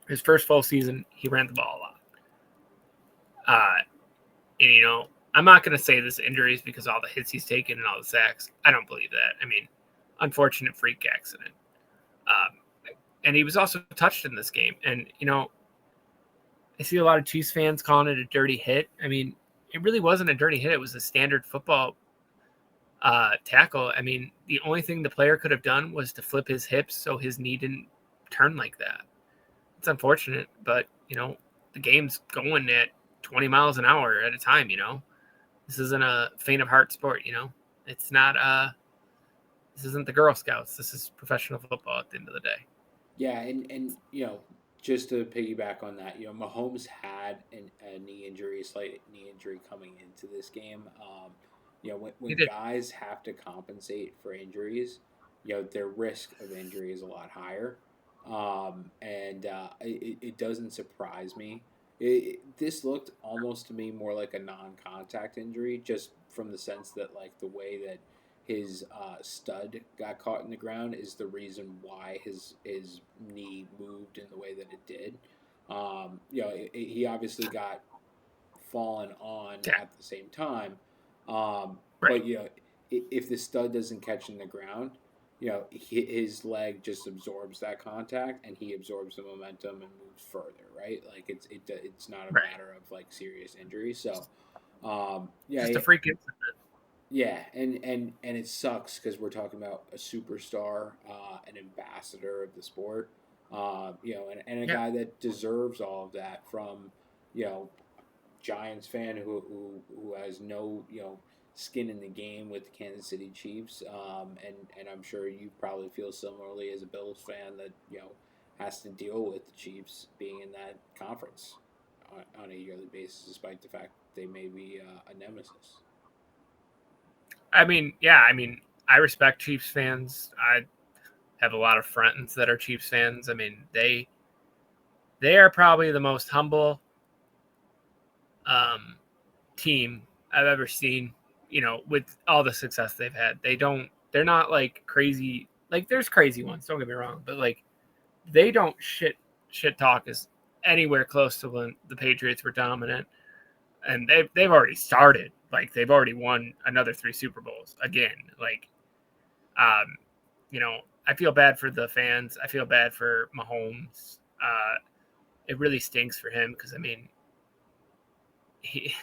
his first full season, he ran the ball a lot. And I'm not going to say this injuries because all the hits he's taken and all the sacks. I don't believe that. I mean, unfortunate freak accident. And he was also touched in this game. And, I see a lot of Chiefs fans calling it a dirty hit. I mean, it really wasn't a dirty hit. It was a standard football tackle. I mean, the only thing the player could have done was to flip his hips so his knee didn't turn like that. It's unfortunate, but, the game's going at 20 miles an hour at a time, This isn't a faint of heart sport, It's not, this isn't the Girl Scouts. This is professional football at the end of the day. yeah, and just to piggyback on that, Mahomes had a knee injury, a slight knee injury coming into this game. When guys have to compensate for injuries, their risk of injury is a lot higher. It doesn't surprise me. This looked almost to me more like a non-contact injury, just from the sense that like the way that his stud got caught in the ground is the reason why his knee moved in the way that it did. He obviously got fallen on at the same time, Right. but if the stud doesn't catch in the ground, his leg just absorbs that contact and he absorbs the momentum and moves further, right? Like it's not a matter of like serious injury. So, just a freak incident. Yeah, and it sucks because we're talking about a superstar, an ambassador of the sport, and a guy that deserves all of that from, Giants fan who has no skin in the game with the Kansas City Chiefs, and I'm sure you probably feel similarly as a Bills fan that has to deal with the Chiefs being in that conference on a yearly basis, despite the fact they may be a nemesis. I mean, I respect Chiefs fans. I have a lot of friends that are Chiefs fans. I mean, they are probably the most humble team I've ever seen, with all the success they've had. They're not like crazy. Like, there's crazy ones, don't get me wrong, but like, they don't shit talk is anywhere close to when the Patriots were dominant. And they've already started. Like, they've already won another 3 Super Bowls again. Like, I feel bad for the fans. I feel bad for Mahomes. It really stinks for him because, I mean, he.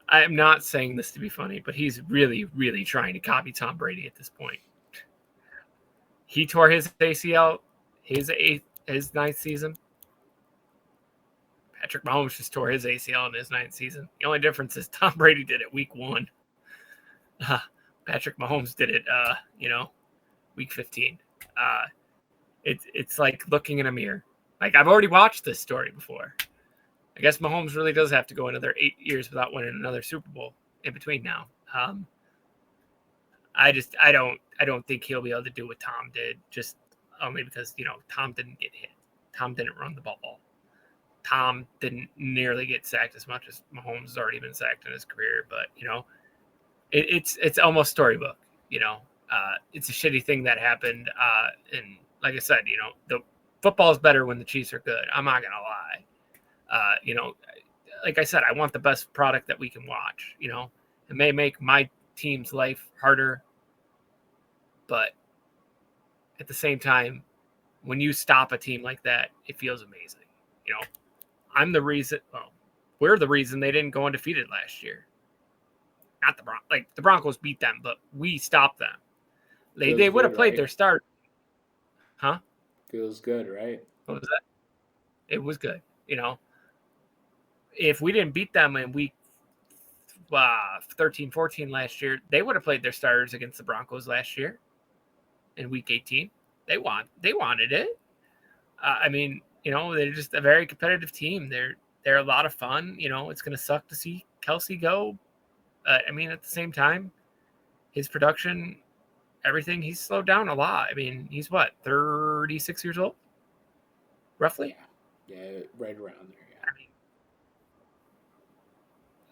I'm not saying this to be funny, but he's really, really trying to copy Tom Brady at this point. He tore his ACL his ninth season. Patrick Mahomes just tore his ACL in his ninth season. The only difference is Tom Brady did it week 1. Patrick Mahomes did it, week 15. Uh, it's like looking in a mirror. Like, I've already watched this story before. I guess Mahomes really does have to go another 8 years without winning another Super Bowl in between now. I don't think he'll be able to do what Tom did, just only because Tom didn't get hit. Tom didn't run the ball. Tom didn't nearly get sacked as much as Mahomes has already been sacked in his career, but it's almost storybook. It's a shitty thing that happened, and like I said, the football is better when the Chiefs are good. I'm not gonna lie. Like I said, I want the best product that we can watch. It may make my team's life harder, but at the same time, when you stop a team like that, it feels amazing. I'm the reason. Well, we're the reason they didn't go undefeated last year. Not the Broncos. Like, the Broncos beat them, but we stopped them. They would have played their start. Huh? Feels good, right? What was that? It was good. If we didn't beat them in week 13, 14 last year, they would have played their starters against the Broncos last year in week 18. They wanted it. I mean, they're just a very competitive team. They're a lot of fun. It's going to suck to see Kelsey go. I mean, at the same time, his production, everything, he's slowed down a lot. I mean, he's 36 years old, roughly? Yeah, right around there, yeah.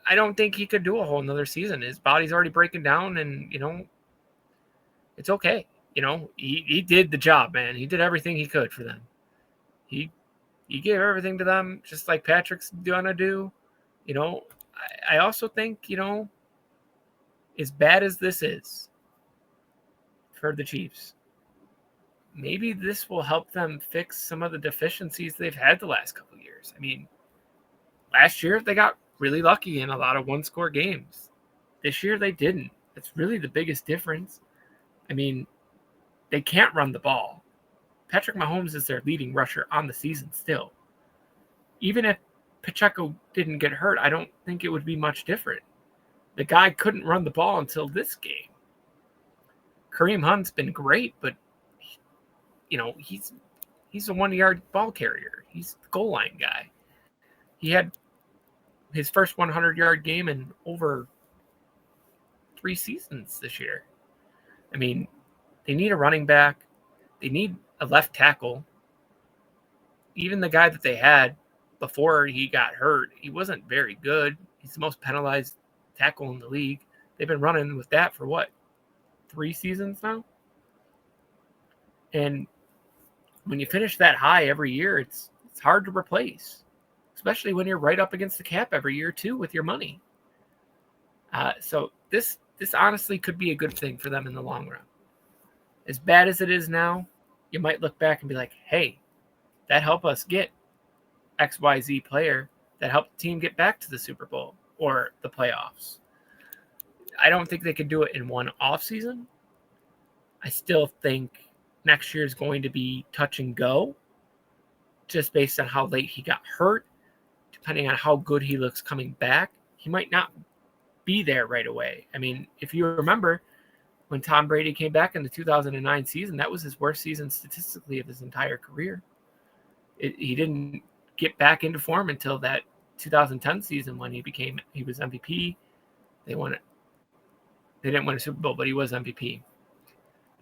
I don't think he could do a whole another season. His body's already breaking down, and, it's okay. He did the job, man. He did everything he could for them. He gave everything to them, just like Patrick's gonna do. I also think, as bad as this is for the Chiefs, maybe this will help them fix some of the deficiencies they've had the last couple of years. I mean, last year they got really lucky in a lot of one-score games. This year they didn't. That's really the biggest difference. I mean, they can't run the ball. Patrick Mahomes is their leading rusher on the season still. Even if Pacheco didn't get hurt, I don't think it would be much different. The guy couldn't run the ball until this game. Kareem Hunt's been great, but he's a 1-yard ball carrier. He's the goal line guy. He had his first 100-yard game in over 3 seasons this year. I mean, they need a running back. They need a left tackle. Even the guy that they had before he got hurt, he wasn't very good. He's the most penalized tackle in the league. They've been running with that for 3 seasons now? And when you finish that high every year, it's hard to replace, especially when you're right up against the cap every year too with your money. So this honestly could be a good thing for them in the long run. As bad as it is now, you might look back and be like, hey, that helped us get XYZ player that helped the team get back to the Super Bowl or the playoffs. I don't think they could do it in one off season. I still think next year is going to be touch and go, just based on how late he got hurt. Depending on how good he looks coming back, he might not be there right away. I mean, if you remember, when Tom Brady came back in the 2009 season, that was his worst season statistically of his entire career. He didn't get back into form until that 2010 season when he was MVP. They didn't win a Super Bowl, but he was MVP.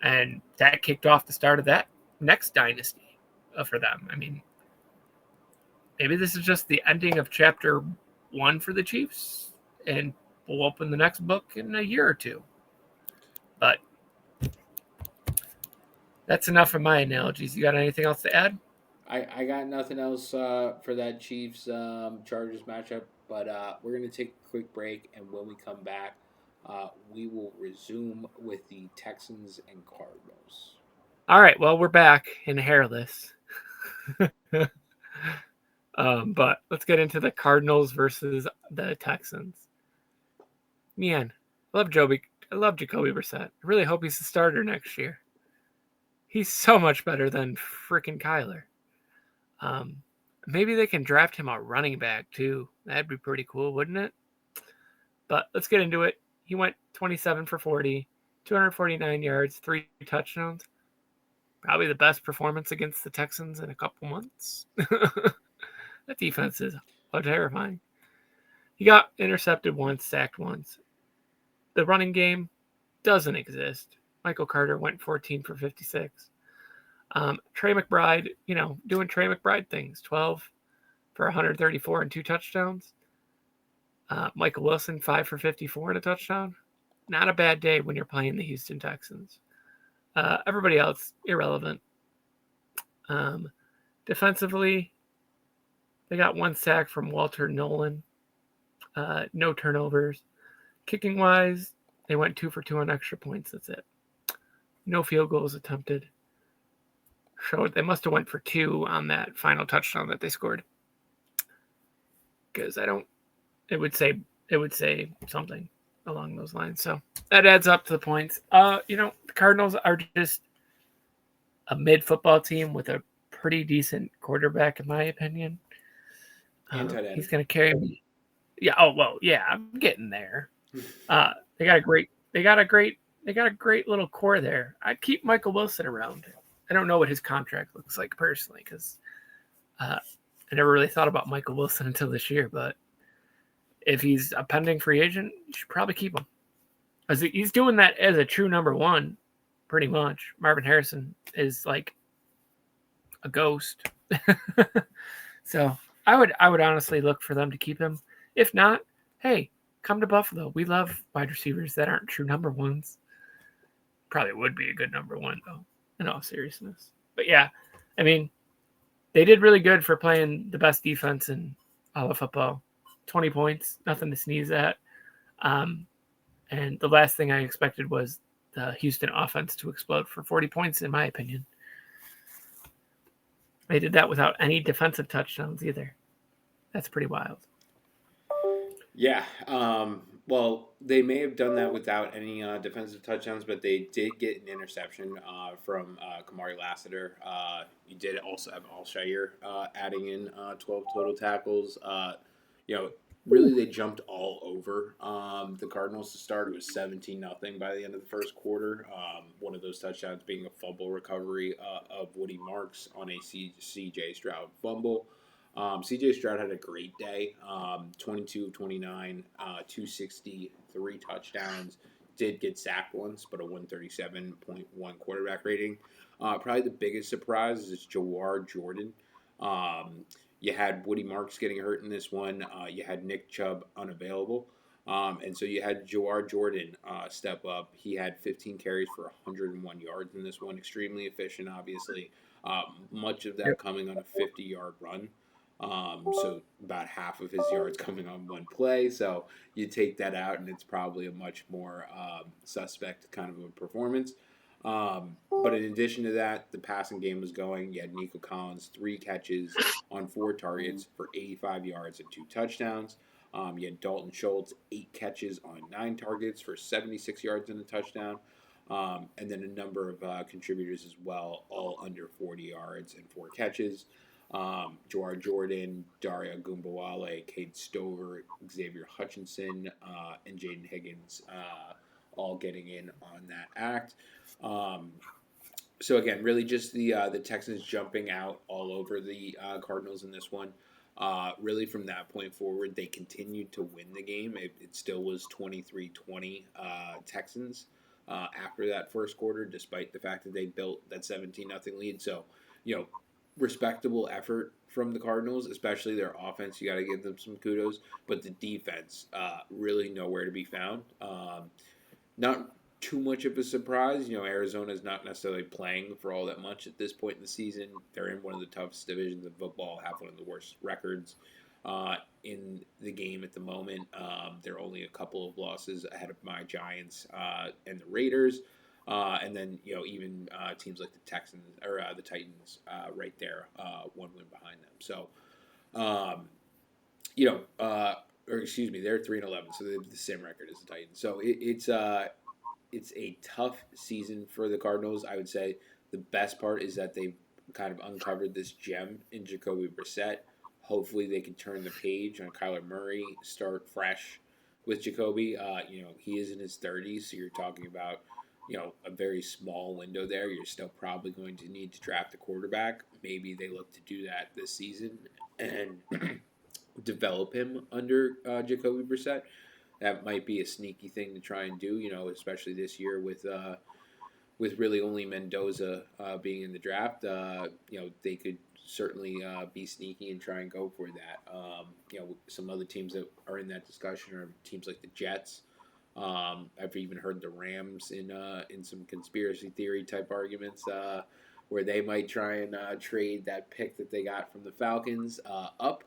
And that kicked off the start of that next dynasty for them. I mean, maybe this is just the ending of chapter 1 for the Chiefs, and we'll open the next book in a year or two. But that's enough of my analogies. You got anything else to add? I got nothing else for that Chiefs Chargers matchup, but we're going to take a quick break, and when we come back, we will resume with the Texans and Cardinals. All right, well, we're back in hairless. But let's get into the Cardinals versus the Texans. Man, I love Jacoby Brissett. I really hope he's the starter next year. He's so much better than freaking Kyler. Um, Maybe they can draft him a running back too. That'd be pretty cool, wouldn't it? But let's get into it. He went 27 for 40, 249 yards, 3 touchdowns. Probably the best performance against the Texans in a couple months. That defense is terrifying. He got intercepted once, sacked once. The running game doesn't exist. Michael Carter went 14 for 56. Trey McBride, doing Trey McBride things, 12 for 134 and 2 touchdowns. Michael Wilson, 5 for 54 and a touchdown. Not a bad day when you're playing the Houston Texans. Everybody else, irrelevant. Defensively, they got 1 sack from Walter Nolan. No turnovers. Kicking wise, they went 2 for 2 on extra points. That's it. No field goals attempted. Showed they must have went for 2 on that final touchdown that they scored. Because it would say something along those lines. So that adds up to the points. The Cardinals are just a mid football team with a pretty decent quarterback, in my opinion. He's going to carry me. Yeah. Oh well. Yeah. I'm getting there. They got a great little core there. I'd keep Michael Wilson around. I don't know what his contract looks like personally because I never really thought about Michael Wilson until this year. But if he's a pending free agent, you should probably keep him. Because he's doing that as a true number one, pretty much. Marvin Harrison is like a ghost. So I would honestly look for them to keep him. If not, hey, come to Buffalo. We love wide receivers that aren't true number ones. Probably would be a good number one, though, in all seriousness. But yeah, I mean, they did really good for playing the best defense in all of football. 20 points, nothing to sneeze at. And the last thing I expected was the Houston offense to explode for 40 points, in my opinion. They did that without any defensive touchdowns either. That's pretty wild. Yeah. Well, they may have done that without any defensive touchdowns, but they did get an interception from Kamari Lassiter. You did also have Alshire adding in 12 total tackles. Really they jumped all over the Cardinals to start. It was 17-0 by the end of the first quarter. One of those touchdowns being a fumble recovery of Woody Marks on a CJ Stroud fumble. CJ Stroud had a great day, 22 of 29, 260, 3 touchdowns. Did get sacked once, but a 137.1 quarterback rating. Probably the biggest surprise is Jawar Jordan. You had Woody Marks getting hurt in this one. You had Nick Chubb unavailable. And so you had Jawar Jordan step up. He had 15 carries for 101 yards in this one. Extremely efficient, obviously. Much of that coming on a 50-yard run. So about half of his yards coming on one play. So you take that out, and it's probably a much more suspect kind of a performance. But in addition to that, the passing game was going. You had Nico Collins, 3 catches on 4 targets for 85 yards and 2 touchdowns. You had Dalton Schultz, 8 catches on 9 targets for 76 yards and a touchdown. And then a number of contributors as well, all under 40 yards and 4 catches. Jawar Jordan, Daria Gumbawale, Cade Stover, Xavier Hutchinson, and Jaden Higgins all getting in on that act. So again, really just the Texans jumping out all over the Cardinals in this one. Really from that point forward, they continued to win the game. It still was 23-20 Texans after that first quarter, despite the fact that they built that 17-0 lead. So, respectable effort from the Cardinals, especially their offense. You got to give them some kudos, but the defense really nowhere to be found. Not too much of a surprise. Arizona's not necessarily playing for all that much at this point in the season. They're in one of the toughest divisions of football, have one of the worst records in the game at the moment. They're only a couple of losses ahead of my Giants and the Raiders. And then even teams like the Texans or the Titans right there, one win behind them. So um, or excuse me, they're 3-11, so they have the same record as the Titans. So it's a tough season for the Cardinals. I would say the best part is that they've kind of uncovered this gem in Jacoby Brissett. Hopefully, they can turn the page on Kyler Murray, start fresh with Jacoby. He is in his 30s, so you're talking about a very small window there. You're still probably going to need to draft a quarterback. Maybe they look to do that this season and develop him under Jacoby Brissett. That might be a sneaky thing to try and do, especially this year with really only Mendoza being in the draft. They could certainly be sneaky and try and go for that. Some other teams that are in that discussion are teams like the Jets. I've even heard the Rams in some conspiracy theory type arguments where they might try and trade that pick that they got from the Falcons up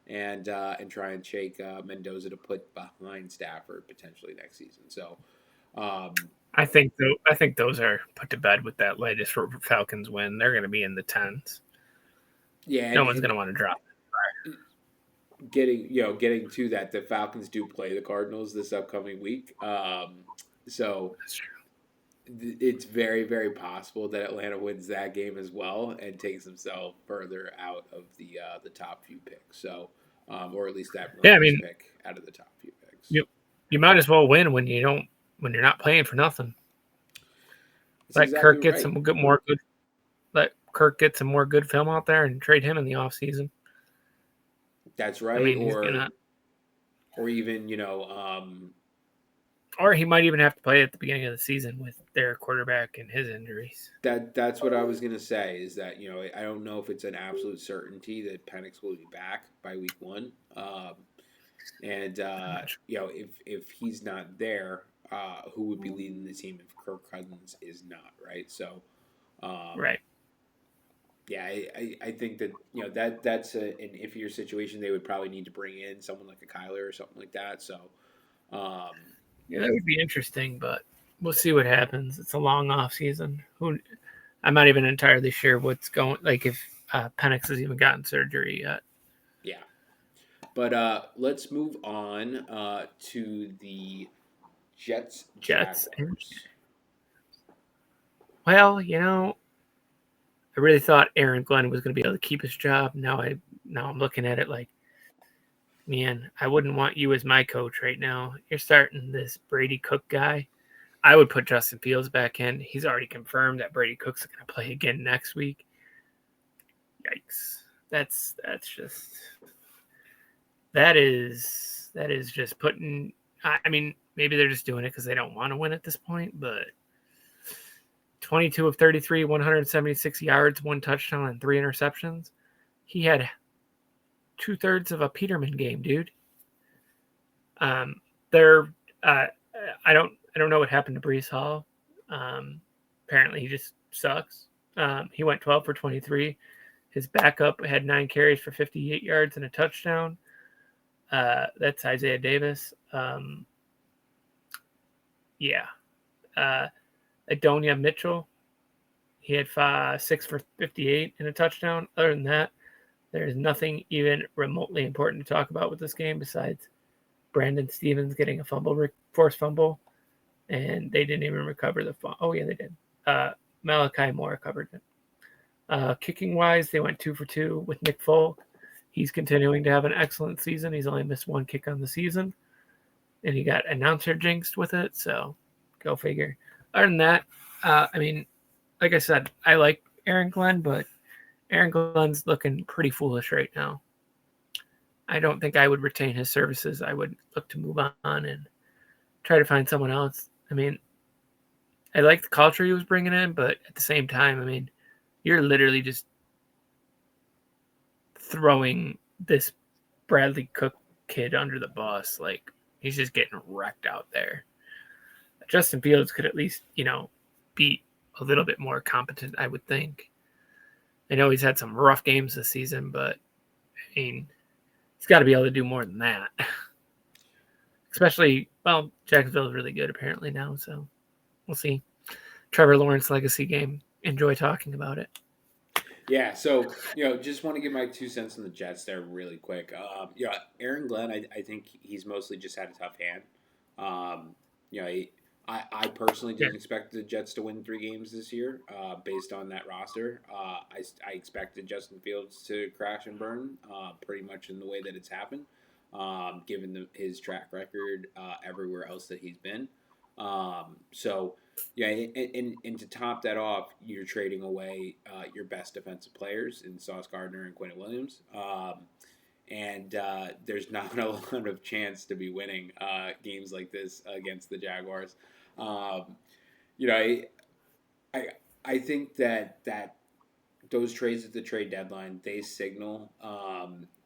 and try and shake Mendoza to put behind Stafford potentially next season. So I think those are put to bed with that latest Falcons win. They're going to be in the tens. yeah, No one's going to want to drop. getting to that, the Falcons do play the Cardinals this upcoming week. So That's true. it's very, very possible that Atlanta wins that game as well and takes themselves further out of the top few picks. So, or at least that Rams pick out of the top few picks. You might as well win when you're not playing for nothing. That's Let exactly Kirk get right. some more good. Let Kirk get some more good film out there and trade him in the offseason. That's right. I mean, or even or he might even have to play at the beginning of the season with their quarterback and his injuries. That's what I was gonna say. Is that I don't know if it's an absolute certainty that Penix will be back by week 1, and if he's not there, who would be leading the team if Kirk Cousins is not, right? So, Right. Yeah, I think that that's an iffier situation. They would probably need to bring in someone like a Kyler or something like that. So, Yeah, that would be interesting, but we'll see what happens. It's a long off season. I'm not even entirely sure what's going. Like if Penix has even gotten surgery yet. Yeah, but let's move on to the Jets Jaguars. Well, I really thought Aaron Glenn was going to be able to keep his job. Now I'm looking at it like, man, I wouldn't want you as my coach right now. You're starting this Brady Cook guy. I would put Justin Fields back in. He's already confirmed that Brady Cook's going to play again next week. Yikes. That's just putting. I mean, maybe they're just doing it because they don't want to win at this point, but 22 of 33, 176 yards, 1 touchdown, and 3 interceptions. He had 2/3 of a Peterman game, dude. I don't know what happened to Breece Hall. Apparently he just sucks. He went 12 for 23. His backup had 9 carries for 58 yards and a touchdown. That's Isaiah Davis. Adonia Mitchell, he had 6 for 58 and a touchdown. Other than that, there's nothing even remotely important to talk about with this game besides Brandon Stevens getting a forced fumble, and they didn't even recover the fumble. Oh, yeah, they did. Malachi Moore covered it. Kicking-wise, they went 2 for 2 with Nick Folk. He's continuing to have an excellent season. He's only missed 1 kick on the season, and he got announcer jinxed with it, so go figure. Other than that, like I said, I like Aaron Glenn, but Aaron Glenn's looking pretty foolish right now. I don't think I would retain his services. I would look to move on and try to find someone else. I mean, I like the culture he was bringing in, but at the same time, you're literally just throwing this Bradley Cook kid under the bus. Like, he's just getting wrecked out there. Justin Fields could at least, be a little bit more competent, I would think. I know he's had some rough games this season, but, he's got to be able to do more than that. Especially, Jacksonville's really good apparently now, so we'll see. Trevor Lawrence legacy game. Enjoy talking about it. Yeah, so just want to give my 2 cents on the Jets there really quick. Aaron Glenn, I think he's mostly just had a tough hand. Um, you know, I personally Yeah. didn't expect the Jets to win 3 games this year, based on that roster. I expected Justin Fields to crash and burn, pretty much in the way that it's happened, given his track record everywhere else that he's been. So yeah, and to top that off, you're trading away your best defensive players in Sauce Gardner and Quentin Williams. And there's not a lot of chance to be winning games like this against the Jaguars. Um, you know, I, I think that those trades at the trade deadline, they signal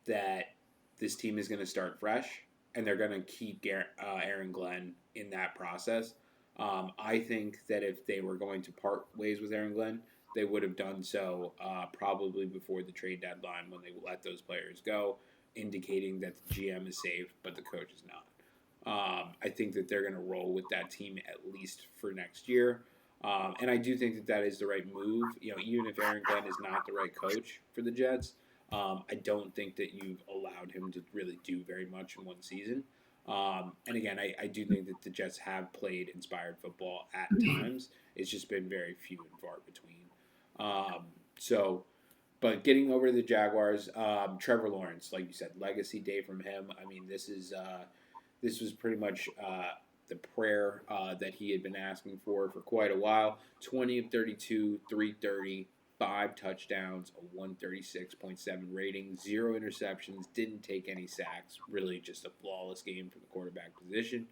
that this team is going to start fresh and they're going to keep Aaron Glenn in that process. I think that if they were going to part ways with Aaron Glenn, they would have done so probably before the trade deadline when they let those players go, indicating that the GM is safe, but the coach is not. I think that they're going to roll with that team at least for next year. And I do think that that is the right move. Even if Aaron Glenn is not the right coach for the Jets, I don't think that you've allowed him to really do very much in one season. And again, I do think that the Jets have played inspired football at times. It's just been very few and far between. Um, so, but getting over to the Jaguars, Trevor Lawrence, like you said, legacy day from him. I mean, this was pretty much the prayer that he had been asking for quite a while. 20 of 32, 330, 5 touchdowns, a 136.7 rating, 0 interceptions, didn't take any sacks. Really just a flawless game from the quarterback position.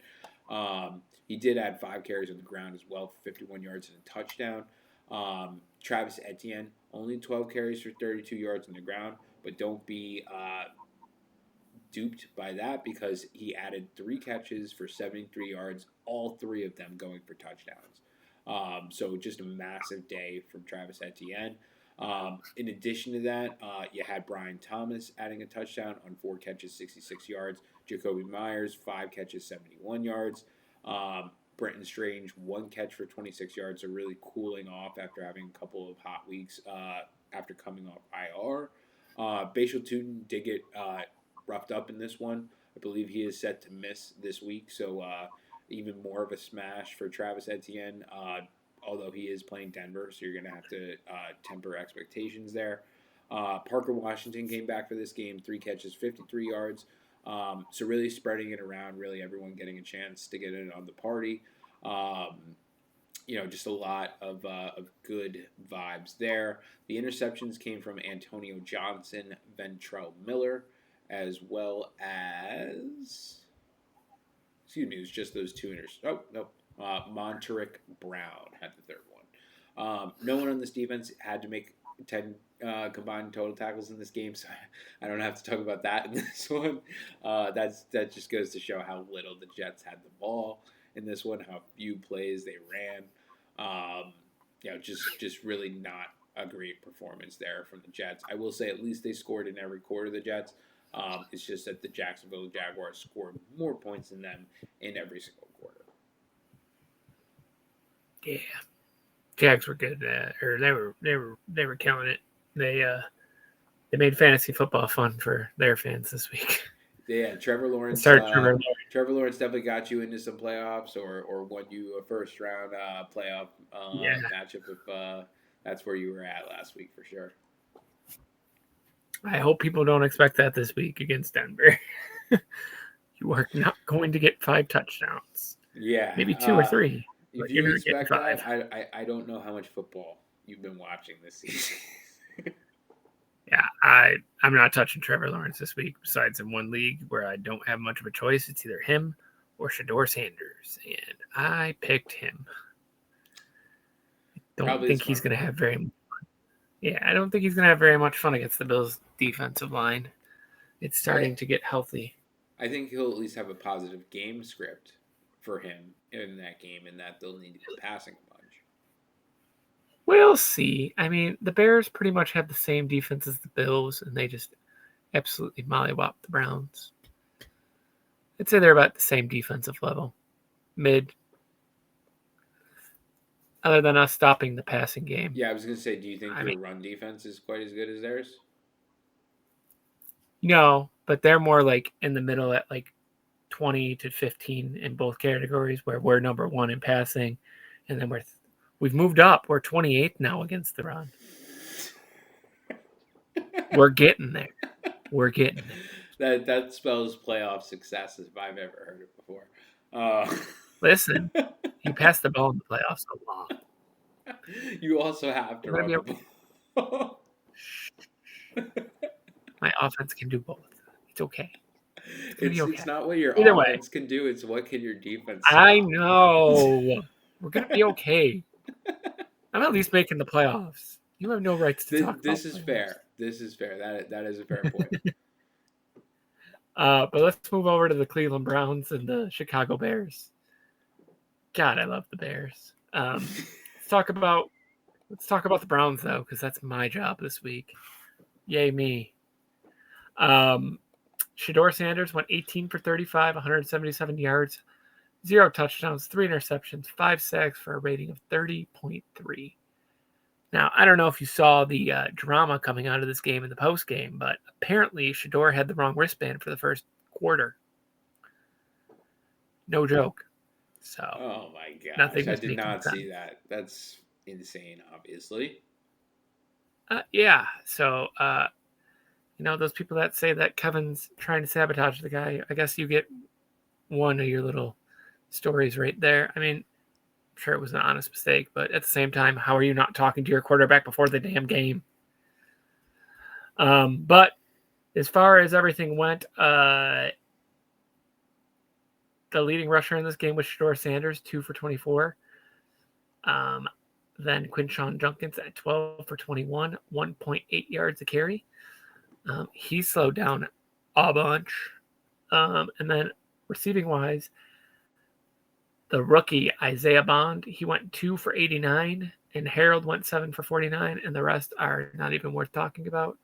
He did add 5 carries on the ground as well for 51 yards and a touchdown. Travis Etienne, only 12 carries for 32 yards on the ground, but don't be duped by that because he added 3 catches for 73 yards, all 3 of them going for touchdowns. So just a massive day from Travis Etienne. In addition to that, you had Brian Thomas adding a touchdown on 4 catches, 66 yards. Jacoby Myers, 5 catches, 71 yards. Brenton Strange, 1 catch for 26 yards. So really cooling off after having a couple of hot weeks after coming off IR. Bashal Tootin did get roughed up in this one. I believe he is set to miss this week, so even more of a smash for Travis Etienne, although he is playing Denver, so you're going to have to temper expectations there. Parker Washington came back for this game, 3 catches, 53 yards. So really spreading it around, really everyone getting a chance to get in on the party. Just a lot of good vibes there. The interceptions came from Antonio Johnson, Ventrell Miller, as well as, excuse me, it was just those 2 interceptions. Oh, no. Monteric Brown had the third one. No one on this defense had to make 10 combined total tackles in this game, so I don't have to talk about that in this one. That just goes to show how little the Jets had the ball in this one, how few plays they ran. Just really not a great performance there from the Jets. I will say at least they scored in every quarter of the Jets. It's just that the Jacksonville Jaguars scored more points than them in every single quarter. Yeah, Jags were good, or they were killing it. They made fantasy football fun for their fans this week. Yeah, Trevor Lawrence. Trevor Lawrence definitely got you into some playoffs, or won you a first round playoff matchup if that's where you were at last week for sure. I hope people don't expect that this week against Denver. You are not going to get 5 touchdowns. Yeah, maybe 2 or 3. If you expect that, I don't know how much football you've been watching this season. Yeah, I'm not touching Trevor Lawrence this week. Besides in one league where I don't have much of a choice, it's either him or Shedeur Sanders, and I picked him. I don't think he's going to have very much fun. Yeah, I don't think he's going to have very much fun against the Bills' defensive line. It's starting to get healthy. I think he'll at least have a positive game script for him in that game, and that they'll need to be passing a bunch. We'll see. I mean, the Bears pretty much have the same defense as the Bills, and they just absolutely mollywop the Browns. I'd say they're about the same defensive level. Mid. other than us stopping the passing game. Yeah, I was gonna say, do you think I your mean, run defense is quite as good as theirs? no, but they're more like in the middle at like 20 to 15 in both categories, where we're number one in passing, and then we've moved up. We're 28th now against the run. We're getting there. We're getting there. That spells playoff success if I've ever heard it before. Listen, you pass the ball in the playoffs a lot. You also have to We're gonna run be the okay. ball. My offense can do both. It's okay. It's gonna be It's okay. not what your Either way, offense can do; it's what can your defense I stop. know we're gonna be okay. I'm at least making the playoffs. You have no rights to talk about This is playoffs. fair. This is fair. That is a fair point. But let's move over to the Cleveland Browns and the Chicago Bears. God, I love the Bears. Let's talk about the Browns though, because that's my job this week. Yay me. Um, Shador Sanders went 18 for 35, 177 yards, 0 touchdowns, 3 interceptions, 5 sacks for a rating of 30.3. Now, I don't know if you saw the drama coming out of this game in the post game, but apparently Shador had the wrong wristband for the first quarter. No joke. So Oh my gosh, nothing I was did making not sense. see that. That's insane, obviously. Yeah. So, those people that say that Kevin's trying to sabotage the guy, I guess you get one of your little stories right there. I mean, I'm sure it was an honest mistake, but at the same time, how are you not talking to your quarterback before the damn game? But as far as everything went, the leading rusher in this game was Shador Sanders, 2 for 24. Um, then Quinshon Junkins at 12 for 21, 1.8 yards a carry. He slowed down a bunch. And then receiving wise, the rookie Isaiah Bond, he went 2 for 89, and Harold went 7 for 49, and the rest are not even worth talking about.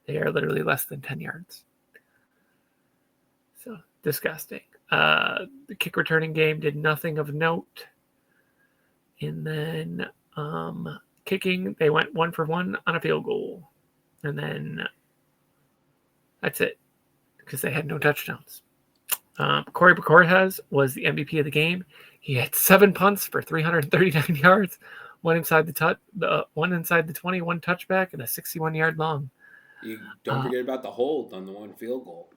They are literally less than 10 yards. So disgusting. The kick returning game did nothing of note. And then kicking, they went 1 for 1 on a field goal. And then that's it because they had no touchdowns. Corey Cortez was the MVP of the game. He had 7 punts for 339 yards, one inside the 20, one touchback, and a 61-yard long. You don't forget about the hold on the one field goal.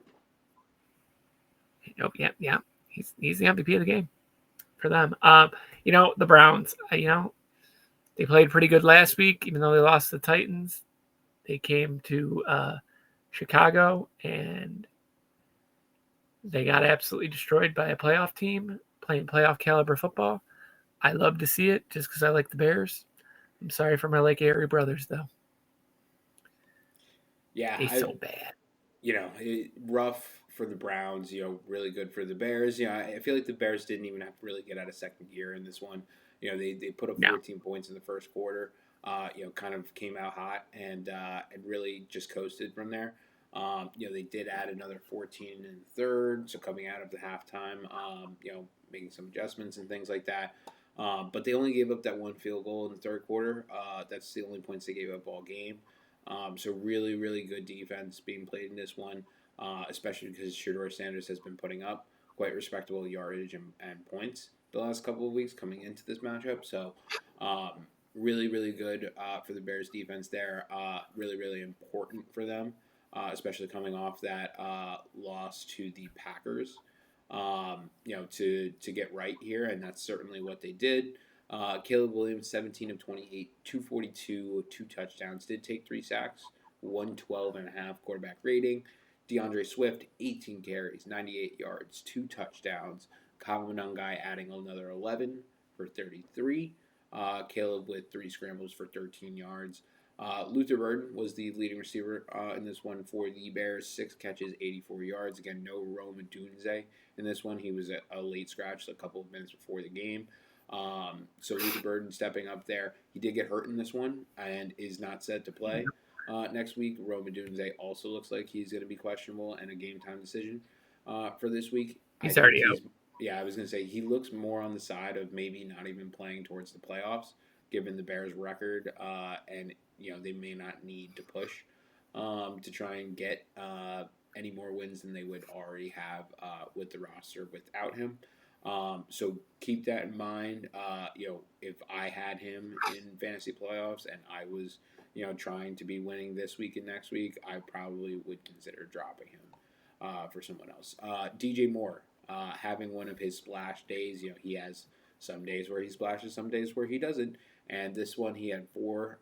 Yeah. He's the MVP of the game for them. The Browns. They played pretty good last week, even though they lost to the Titans. They came to Chicago and they got absolutely destroyed by a playoff team playing playoff caliber football. I love to see it just because I like the Bears. I'm sorry for my Lake Erie brothers, though. Yeah, They so bad. rough for the Browns. Really good for the Bears. I feel like the Bears didn't even have to really get out of second gear in this one. They put up No. 14 points in the first quarter. Kind of came out hot and really just coasted from there. They did add another 14 in the third, so coming out of the halftime, making some adjustments and things like that. But they only gave up that one field goal in the third quarter. That's the only points they gave up all game. So really, really good defense being played in this one, especially because Shador Sanders has been putting up quite respectable yardage and points the last couple of weeks coming into this matchup. So really, really good for the Bears defense there. Really, really important for them, especially coming off that loss to the Packers. To get right here, and that's certainly what they did. Caleb Williams, 17 of 28, 242, 2 touchdowns. Did take 3 sacks, 112.5 quarterback rating. DeAndre Swift, 18 carries, 98 yards, 2 touchdowns. Kava Munungai adding another 11 for 33. Caleb with 3 scrambles for 13 yards. Luther Burden was the leading receiver in this one for the Bears. 6 catches, 84 yards. Again, no Rome Odunze in this one. He was a late scratch, a couple of minutes before the game. So Luther Burden stepping up there. He did get hurt in this one and is not set to play next week. Rome Odunze also looks like he's going to be questionable and a game time decision for this week. I He's think already out. I was going to say he looks more on the side of maybe not even playing towards the playoffs given the Bears' record, and they may not need to push to try and get any more wins than they would already have with the roster without him. So keep that in mind. If I had him in fantasy playoffs and I was, trying to be winning this week and next week, I probably would consider dropping him for someone else. DJ Moore, having one of his splash days. He has some days where he splashes, some days where he doesn't. And this one, he had four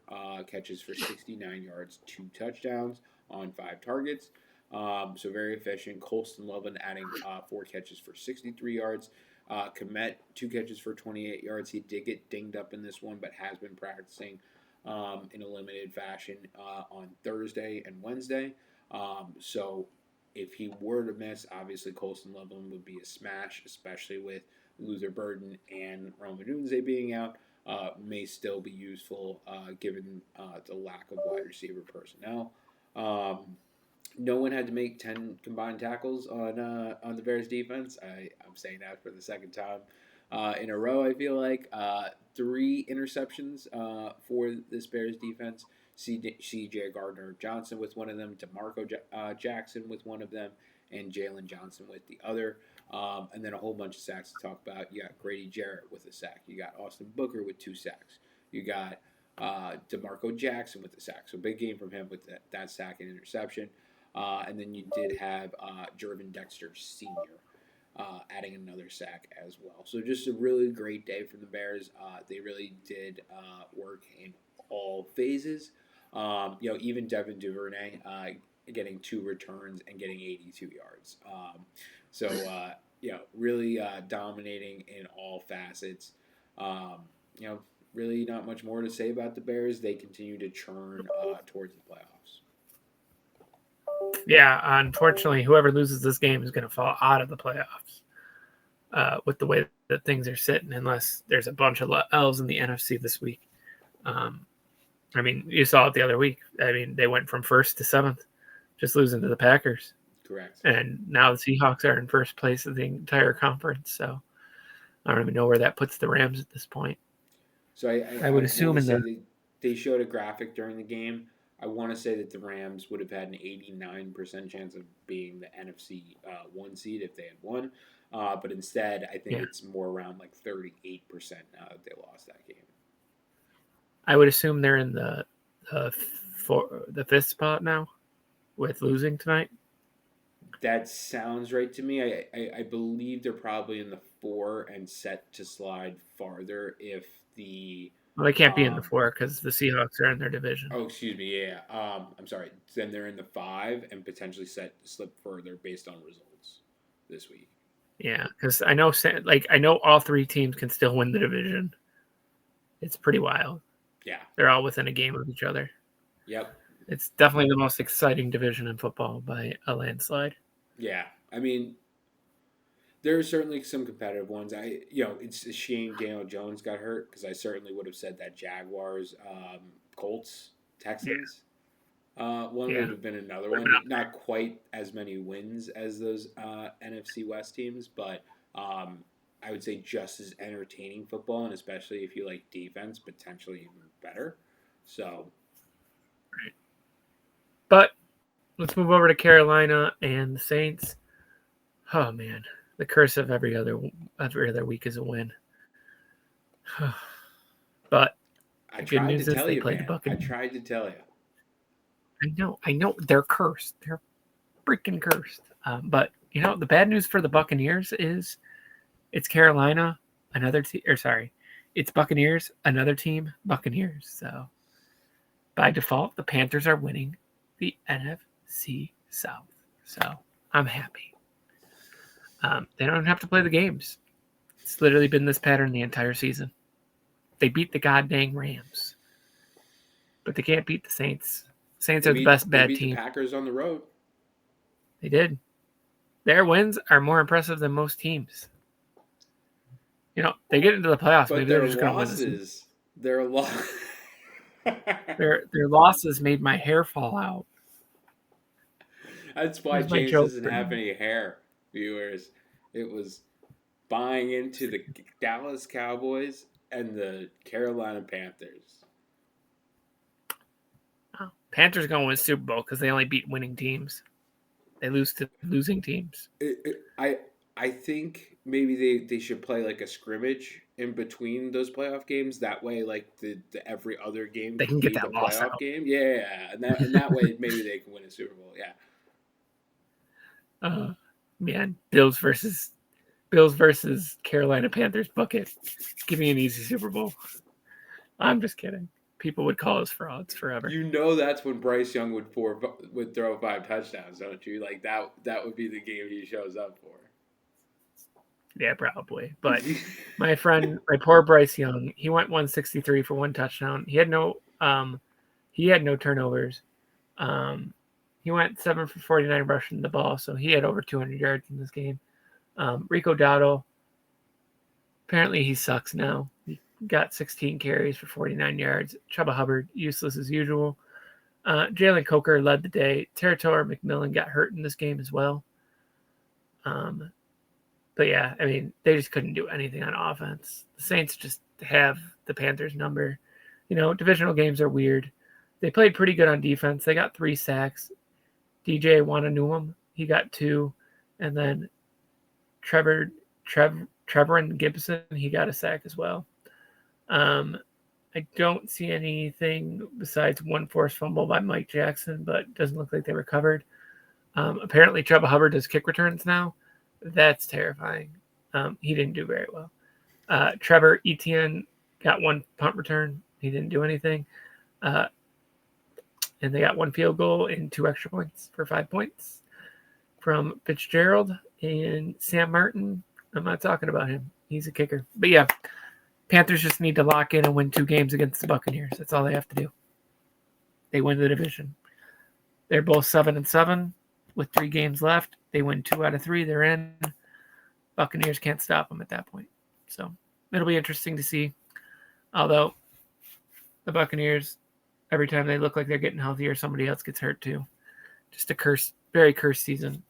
catches for 69 yards, 2 touchdowns on 5 targets. So very efficient. Colston Loveland adding 4 catches for 63 yards. Komet, 2 catches for 28 yards. He did get dinged up in this one, but has been practicing in a limited fashion on Thursday and Wednesday. So if he were to miss, obviously Colston Loveland would be a smash, especially with Luther Burden and Roma Dunze being out. May still be useful given the lack of wide receiver personnel. No one had to make 10 combined tackles on the Bears defense. I'm saying that for the second time in a row. I feel like 3 interceptions for this Bears defense. C.J. Gardner Johnson with one of them, DeMarco Jackson with one of them, and Jalen Johnson with the other. And then a whole bunch of sacks to talk about. You got Grady Jarrett with a sack. You got Austin Booker with 2 sacks. You got DeMarco Jackson with the sack. So big game from him with that sack and interception. And then you did have Jervin Dexter Sr. Adding another sack as well. So just a really great day from the Bears. They really did work in all phases. Even Devin Duvernay getting 2 returns and getting 82 yards. Really dominating in all facets. Really not much more to say about the Bears. They continue to churn towards the playoffs. Yeah, unfortunately, whoever loses this game is going to fall out of the playoffs with the way that things are sitting, unless there's a bunch of L's in the NFC this week. You saw it the other week. They went from 1st to 7th, just losing to the Packers. Correct. And now the Seahawks are in first place of the entire conference. So I don't even know where that puts the Rams at this point. So I would assume they showed a graphic during the game. I want to say that the Rams would have had an 89% chance of being the NFC 1 seed if they had won. But instead, I think it's more around like 38% now that they lost that game. I would assume they're in the 5th spot now with losing tonight. That sounds right to me. I believe they're probably in the 4 and set to slide farther if the... Well, they can't be in the 4 because the Seahawks are in their division. Oh, excuse me. Yeah. I'm sorry. Then they're in the 5 and potentially set to slip further based on results this week. Yeah, because I know all 3 teams can still win the division. It's pretty wild. Yeah. They're all within a game of each other. Yep. It's definitely the most exciting division in football by a landslide. Yeah. There are certainly some competitive ones. It's a shame Daniel Jones got hurt because I certainly would have said that Jaguars, Colts, Texans one would have been another one. Not quite as many wins as those NFC West teams, but I would say just as entertaining football, and especially if you like defense, potentially even better. So, right. But let's move over to Carolina and the Saints. Oh man, the curse of every other week is a win. But the good news is they played the Buccaneers. I tried to tell you. I know they're cursed. They're freaking cursed. But the bad news for the Buccaneers is it's Carolina, another team. Or sorry, it's Buccaneers, another team, Buccaneers. So by default, the Panthers are winning the NFC South. So I'm happy. They don't have to play the games. It's literally been this pattern the entire season. They beat the goddamn Rams, but they can't beat the Saints. Saints are the best bad team. They beat the Packers on the road. They did. Their wins are more impressive than most teams. They get into the playoffs. But maybe they're just going to win this. Their losses made my hair fall out. That's why James doesn't have any hair, viewers. It was buying into the Dallas Cowboys and the Carolina Panthers. Oh, Panthers going to win Super Bowl because they only beat winning teams. They lose to losing teams. I think maybe they should play like a scrimmage in between those playoff games. That way, like the every other game They can can get be the that loss playoff out. game. Yeah, and that way maybe they can win a Super Bowl. Yeah. Man, Bills versus Carolina Panthers bucket. Give me an easy Super Bowl. I'm just kidding. People would call us frauds forever. You know that's when Bryce Young would throw 5 touchdowns, don't you? Like that would be the game he shows up for. Yeah, probably. But my poor Bryce Young, he went 163 for 1 touchdown. He had no turnovers. Um, he went 7 for 49 rushing the ball, so he had over 200 yards in this game. Rico Dowdle, apparently he sucks now. He got 16 carries for 49 yards. Chuba Hubbard, useless as usual. Jalen Coker led the day. Territor McMillan got hurt in this game as well. But yeah, I mean, they just couldn't do anything on offense. The Saints just have the Panthers' number. Divisional games are weird. They played pretty good on defense. They got 3 sacks. DJ Wananumum, he got 2. And then Trevor and Gibson, he got a sack as well. I don't see anything besides one forced fumble by Mike Jackson, but it doesn't look like they recovered. Apparently, Chuba Hubbard does kick returns now. That's terrifying. He didn't do very well. Trevor Etienne got 1 punt return. He didn't do anything. And they got 1 field goal and 2 extra points for 5 points from Fitzgerald and Sam Martin. I'm not talking about him. He's a kicker. But yeah, Panthers just need to lock in and win 2 games against the Buccaneers. That's all they have to do. They win the division. They're both 7-7 with 3 games left. They win 2 out of 3. They're in. Buccaneers can't stop them at that point. So it'll be interesting to see. Although the Buccaneers, every time they look like they're getting healthier, somebody else gets hurt too. Just a very cursed season.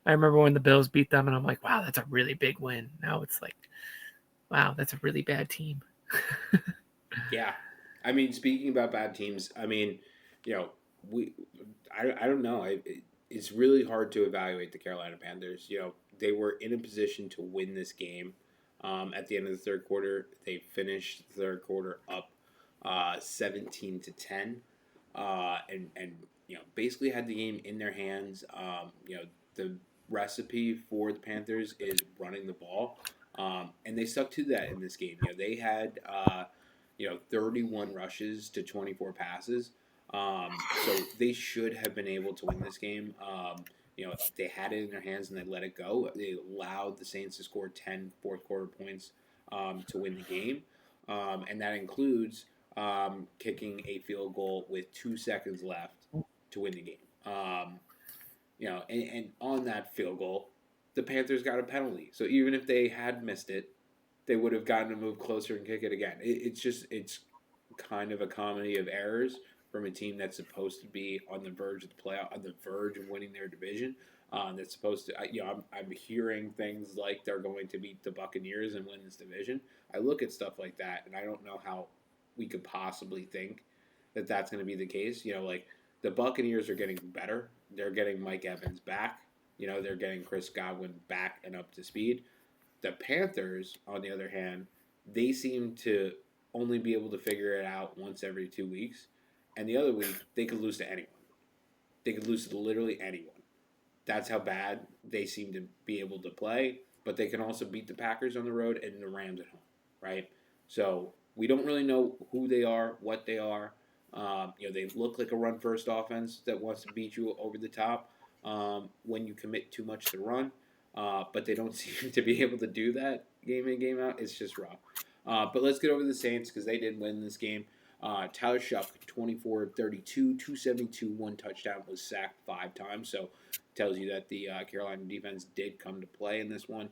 I remember when the Bills beat them, and I'm like, wow, that's a really big win. Now it's like, wow, that's a really bad team. Yeah. I mean, speaking about bad teams, I mean, I don't know. It's really hard to evaluate the Carolina Panthers. They were in a position to win this game. At the end of the third quarter, they finished the third quarter up 17-10, and basically had the game in their hands. The recipe for the Panthers is running the ball, and they stuck to that in this game. They had 31 rushes to 24 passes. So they should have been able to win this game. They had it in their hands and they let it go. They allowed the Saints to score 10 fourth quarter points to win the game. And that includes kicking a field goal with 2 seconds left to win the game. And on that field goal, the Panthers got a penalty. So even if they had missed it, they would have gotten to move closer and kick it again. It's kind of a comedy of errors from a team that's supposed to be on the verge of the playoff, on the verge of winning their division. That's supposed to, I'm hearing things like they're going to beat the Buccaneers and win this division. I look at stuff like that, and I don't know how we could possibly think that that's going to be the case. Like the Buccaneers are getting better. They're getting Mike Evans back. They're getting Chris Godwin back and up to speed. The Panthers, on the other hand, they seem to only be able to figure it out once every 2 weeks. And the other week, they could lose to anyone. They could lose to literally anyone. That's how bad they seem to be able to play. But they can also beat the Packers on the road and the Rams at home, right? So we don't really know who they are, what they are. They look like a run-first offense that wants to beat you over the top when you commit too much to run. But they don't seem to be able to do that game in, game out. It's just rough. But let's get over the Saints because they did win this game. Tyler Shuck, 24 of 32, 272, 1 touchdown, was sacked 5 times. So tells you that the Carolina defense did come to play in this one.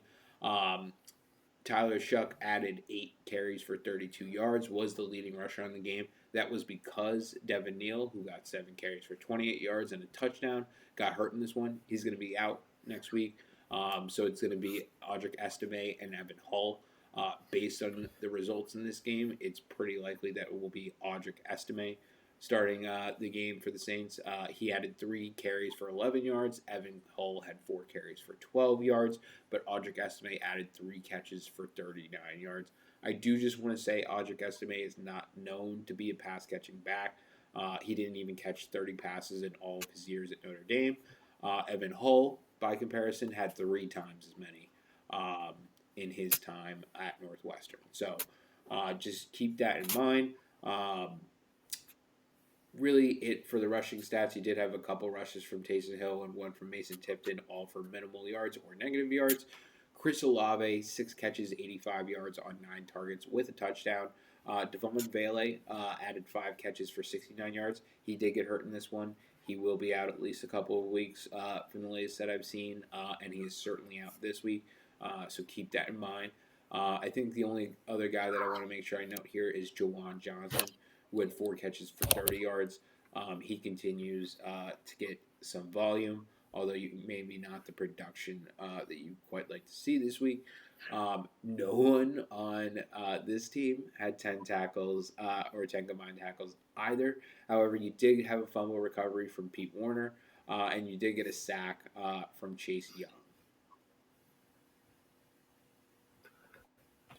Tyler Shuck added 8 carries for 32 yards, was the leading rusher on the game. That was because Devin Neal, who got 7 carries for 28 yards and a touchdown, got hurt in this one. He's going to be out next week. So it's going to be Audric Estime and Evan Hull Based on the results in this game, it's pretty likely that it will be Audric Estime starting the game for the Saints. He added 3 carries for 11 yards. Evan Hull had 4 carries for 12 yards, but Audric Estime added 3 catches for 39 yards. I do just want to say Audric Estime is not known to be a pass catching back. He didn't even catch 30 passes in all of his years at Notre Dame. Evan Hull, by comparison, had 3 times as many in his time at Northwestern. So just keep that in mind. Really, it for the rushing stats, he did have a couple rushes from Taysom Hill and one from Mason Tipton, all for minimal yards or negative yards. Chris Olave, 6 catches, 85 yards on 9 targets with a touchdown. Devon Vele added 5 catches for 69 yards. He did get hurt in this one. He will be out at least a couple of weeks from the latest that I've seen, and he is certainly out this week. So keep that in mind. I think the only other guy that I want to make sure I note here is Jawan Johnson, who had 4 catches for 30 yards. He continues to get some volume, although maybe not the production that you quite like to see this week. No one on this team had 10 tackles or 10 combined tackles either. However, you did have a fumble recovery from Pete Warner, and you did get a sack from Chase Young.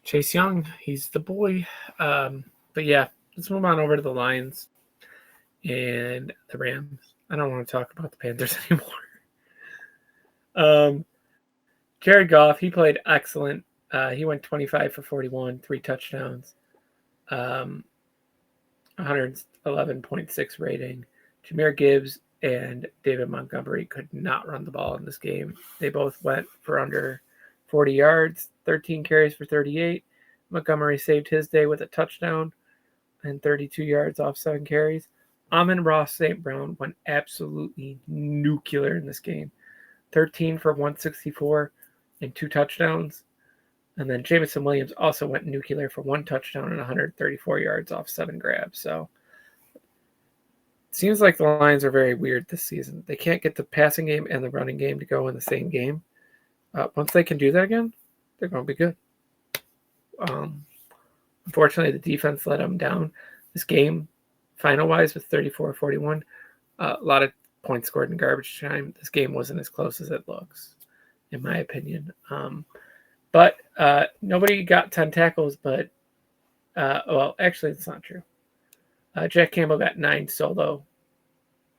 Chase Young, he's the boy. But yeah, let's move on over to the Lions and the Rams. I don't want to talk about the Panthers anymore. Jared Goff, he played excellent. He went 25 for 41, 3 touchdowns, 111.6 rating. Jahmyr Gibbs and David Montgomery could not run the ball in this game. They both went for under 40 yards, 13 carries for 38. Montgomery saved his day with a touchdown and 32 yards off 7 carries. Amon-Ra St. Brown went absolutely nuclear in this game. 13 for 164 and 2 touchdowns. And then Jameson Williams also went nuclear for 1 touchdown and 134 yards off 7 grabs. So it seems like the Lions are very weird this season. They can't get the passing game and the running game to go in the same game. Once they can do that again, they're going to be good. Unfortunately, the defense let them down. This game, final-wise, was 34-41. A lot of points scored in garbage time. This game wasn't as close as it looks, in my opinion. But nobody got 10 tackles, but, well, actually, it's not true. Jack Campbell got 9 solo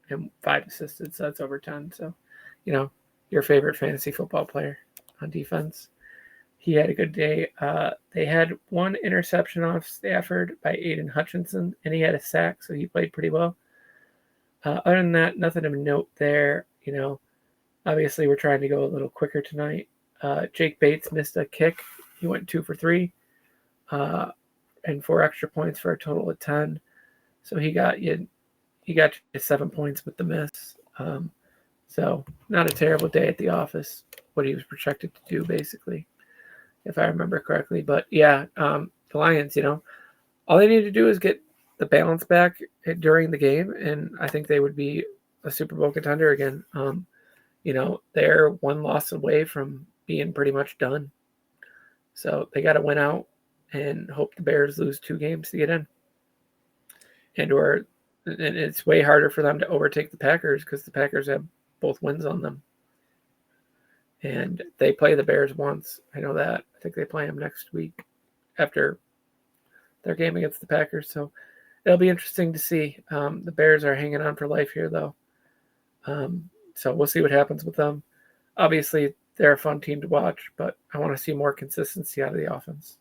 and 5 assisted, so that's over 10. So, your favorite fantasy football player on defense. He had a good day. They had 1 interception off Stafford by Aiden Hutchinson, and he had a sack, so he played pretty well. Other than that, nothing of note there. Obviously we're trying to go a little quicker tonight. Jake Bates missed a kick. He went 2 for 3, and 4 extra points for a total of 10. So he got you 7 points with the miss. So not a terrible day at the office. What he was projected to do, basically, if I remember correctly. But yeah, the Lions, all they need to do is get the balance back during the game, and I think they would be a Super Bowl contender again. They're 1 loss away from being pretty much done. So they got to win out and hope the Bears lose 2 games to get in. And it's way harder for them to overtake the Packers because the Packers have both wins on them. And they play the Bears once. I know that. I think they play them next week after their game against the Packers. So it'll be interesting to see. The Bears are hanging on for life here, though. So we'll see what happens with them. Obviously, they're a fun team to watch, but I want to see more consistency out of the offense.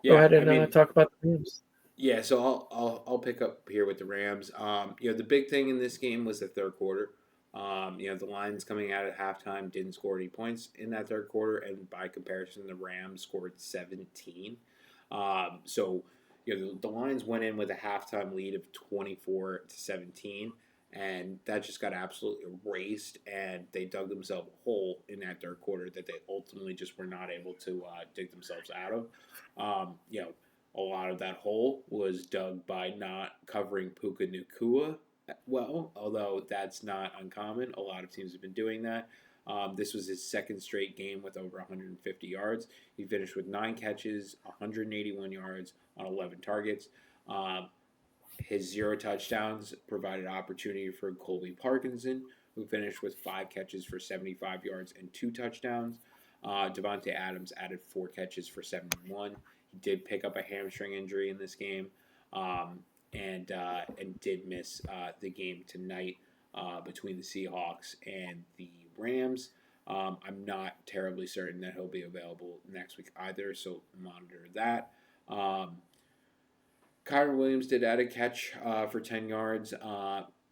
Go ahead and talk about the Rams. Yeah, so I'll pick up here with the Rams. The big thing in this game was the third quarter. The Lions coming out at halftime didn't score any points in that third quarter, and by comparison, the Rams scored 17. So the Lions went in with a halftime lead of 24-17, and that just got absolutely erased, and they dug themselves a hole in that third quarter that they ultimately just were not able to dig themselves out of. A lot of that hole was dug by not covering Puka Nacua well, although that's not uncommon. A lot of teams have been doing that. This was his second straight game with over 150 yards. He finished with 9 catches, 181 yards on 11 targets. Um, his 0 touchdowns provided opportunity for Colby Parkinson, who finished with 5 catches for 75 yards and 2 touchdowns. Devontae Adams added 4 catches for 71. He did pick up a hamstring injury in this game, um, and did miss the game tonight between the Seahawks and the Rams. I'm not terribly certain that he'll be available next week either, so monitor that. Kyron Williams did add a catch for 10 yards.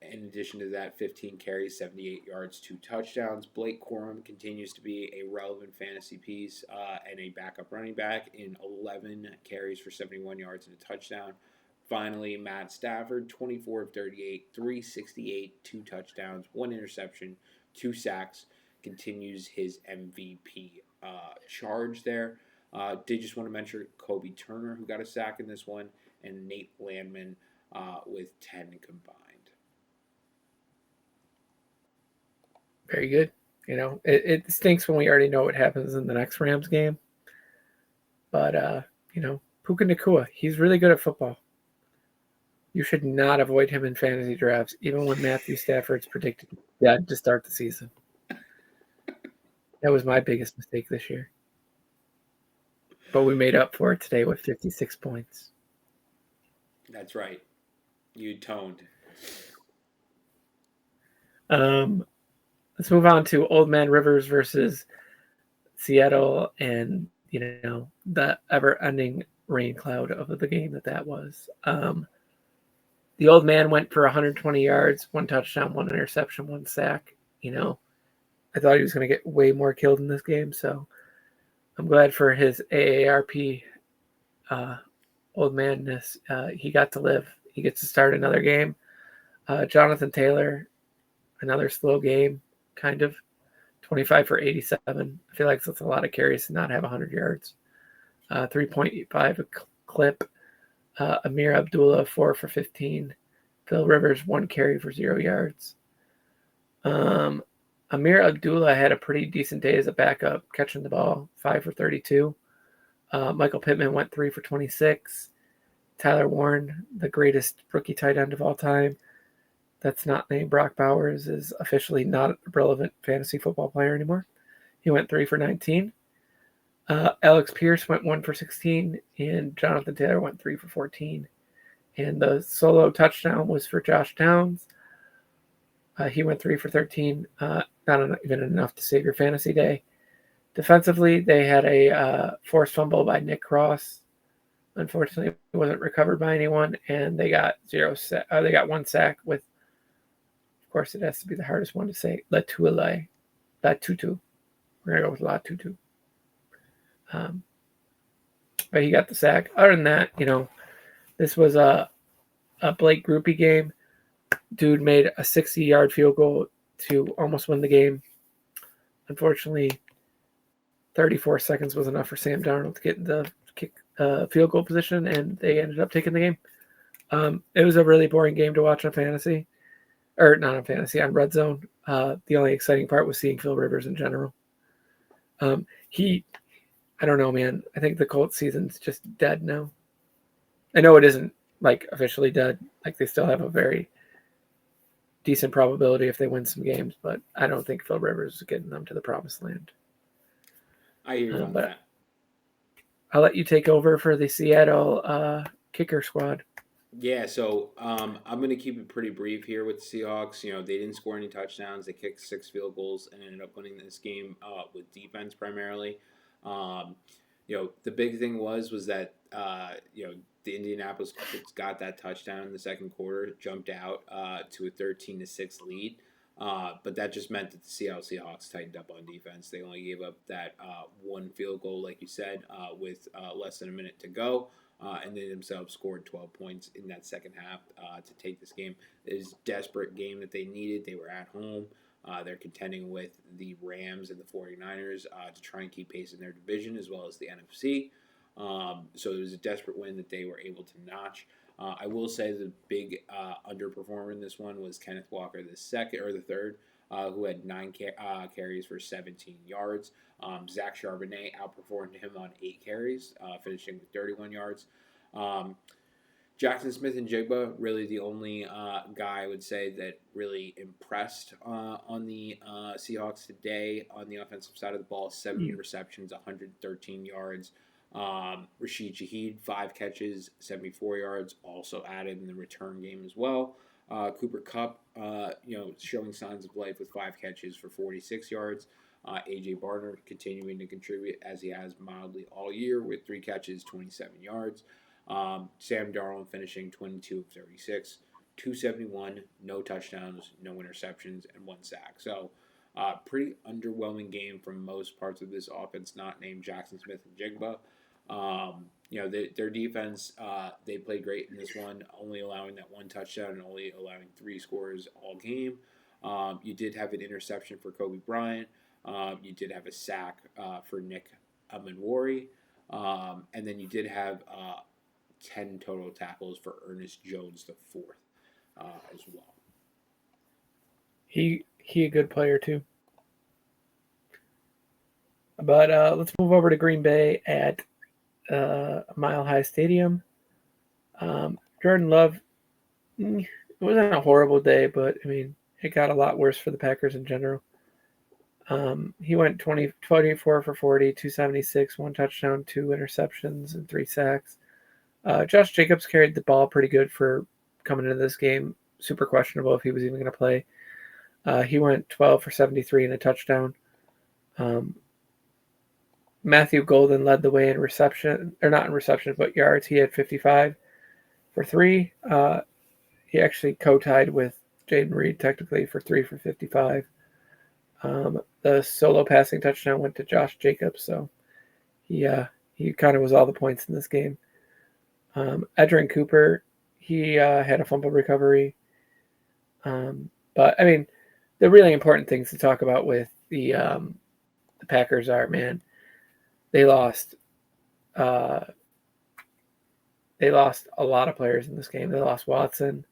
In addition to that, 15 carries, 78 yards, 2 touchdowns. Blake Corum continues to be a relevant fantasy piece and a backup running back in 11 carries for 71 yards and a touchdown. Finally, Matt Stafford, 24 of 38, 368, 2 touchdowns, 1 interception, 2 sacks. Continues his MVP charge there. Did just want to mention Kobe Turner, who got a sack in this one, and Nate Landman with 10 combined. Very good. It stinks when we already know what happens in the next Rams game. But, Puka Nacua, he's really good at football. You should not avoid him in fantasy drafts, even when Matthew Stafford's predicted dead to start the season. That was my biggest mistake this year. But we made up for it today with 56 points. That's right. You toned. Let's move on to Old Man Rivers versus Seattle and, the ever-ending rain cloud of the game that was. The old man went for 120 yards, 1 touchdown, 1 interception, 1 sack. I thought he was going to get way more killed in this game, so I'm glad for his AARP old manness. He got to live. He gets to start another game. Jonathan Taylor, another slow game, kind of. 25 for 87. I feel like that's a lot of carries to not have 100 yards. 3.85 a clip. Amir Abdullah, 4 for 15. Phil Rivers, 1 carry for 0 yards. Amir Abdullah had a pretty decent day as a backup, catching the ball, 5 for 32. Michael Pittman went 3 for 26. Tyler Warren, the greatest rookie tight end of all time, that's not named Brock Bowers, is officially not a relevant fantasy football player anymore. He went 3 for 19. Alex Pierce went 1 for 16, and Jonathan Taylor went 3 for 14. And the solo touchdown was for Josh Downs. He went 3 for 13, not even enough to save your fantasy day. Defensively, they had a forced fumble by Nick Cross. Unfortunately, it wasn't recovered by anyone, and they got 1 sack with, of course, it has to be the hardest one to say, Latutu. We're going to go with Latutu. But he got the sack. Other than that, this was a Blake Groupie game. Dude made a 60-yard field goal to almost win the game. Unfortunately, 34 seconds was enough for Sam Darnold to get in the field goal position, and they ended up taking the game. It was a really boring game to watch on fantasy. Or not on fantasy, on Red Zone. The only exciting part was seeing Phil Rivers in general. I don't know, man. I think the Colts season's just dead now. I know it isn't, officially dead. They still have a very decent probability if they win some games, but I don't think Phil Rivers is getting them to the promised land. I hear you on that. I'll let you take over for the Seattle kicker squad. Yeah, so I'm going to keep it pretty brief here with the Seahawks. They didn't score any touchdowns. They kicked 6 field goals and ended up winning this game with defense primarily. The big thing was that the Indianapolis Colts got that touchdown in the second quarter, jumped out to a 13-6 lead. But that just meant that the Seattle Seahawks tightened up on defense. They only gave up that 1 field goal, like you said, with less than a minute to go. And they themselves scored 12 points in that second half to take this game. It is a desperate game that they needed. They were at home. They're contending with the Rams and the 49ers to try and keep pace in their division as well as the NFC. So it was a desperate win that they were able to notch. I will say the big underperformer in this one was Kenneth Walker, the third. who had carries for 17 yards. Zach Charbonnet outperformed him on 8 carries, finishing with 31 yards. Um, Jackson Smith and Jigba, really the only guy I would say that really impressed on the Seahawks today on the offensive side of the ball. 7 receptions, 113 yards. Rashid Shaheed, 5 catches, 74 yards, also added in the return game as well. Cooper Cup, showing signs of life with 5 catches for 46 yards. AJ Barner continuing to contribute as he has mildly all year with 3 catches, 27 yards. Sam Darnold finishing 22 of 36, 271, no touchdowns, no interceptions, and 1 sack. So, pretty underwhelming game from most parts of this offense, not named Jackson Smith and Jigba. Their defense, they played great in this one, only allowing that 1 touchdown and only allowing 3 scores all game. You did have an interception for Kobe Bryant. You did have a sack for Nick Amenwari. And then you did have 10 total tackles for Ernest Jones the fourth as well. He a good player too. But let's move over to Green Bay at Mile High Stadium. Jordan Love, it wasn't a horrible day, but I mean, it got a lot worse for the Packers in general. He went 24 for 40, 276, 1 touchdown, 2 interceptions, and 3 sacks. Josh Jacobs carried the ball pretty good for coming into this game. Super questionable if he was even going to play. He went 12 for 73 and a touchdown. Matthew Golden led the way in reception, or not in reception, but yards. He had 55 for 3. He actually co-tied with Jaden Reed technically for 3 for 55. The solo passing touchdown went to Josh Jacobs, so he kind of was all the points in this game. Edgerrin Cooper, he had a fumble recovery. But I mean, the really important things to talk about with the Packers are, man, they lost a lot of players in this game. They lost Watson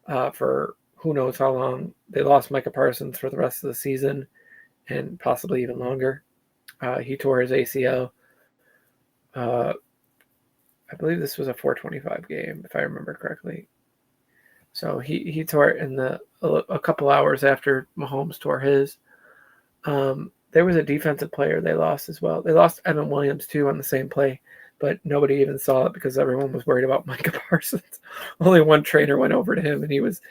for who knows how long. They lost Micah Parsons for the rest of the season and possibly even longer. He tore his ACL. I believe this was a 425 game, if I remember correctly. So he tore it in a couple hours after Mahomes tore his. There was a defensive player they lost as well. They lost Evan Williams too on the same play, but nobody even saw it because everyone was worried about Micah Parsons. Only one trainer went over to him and he was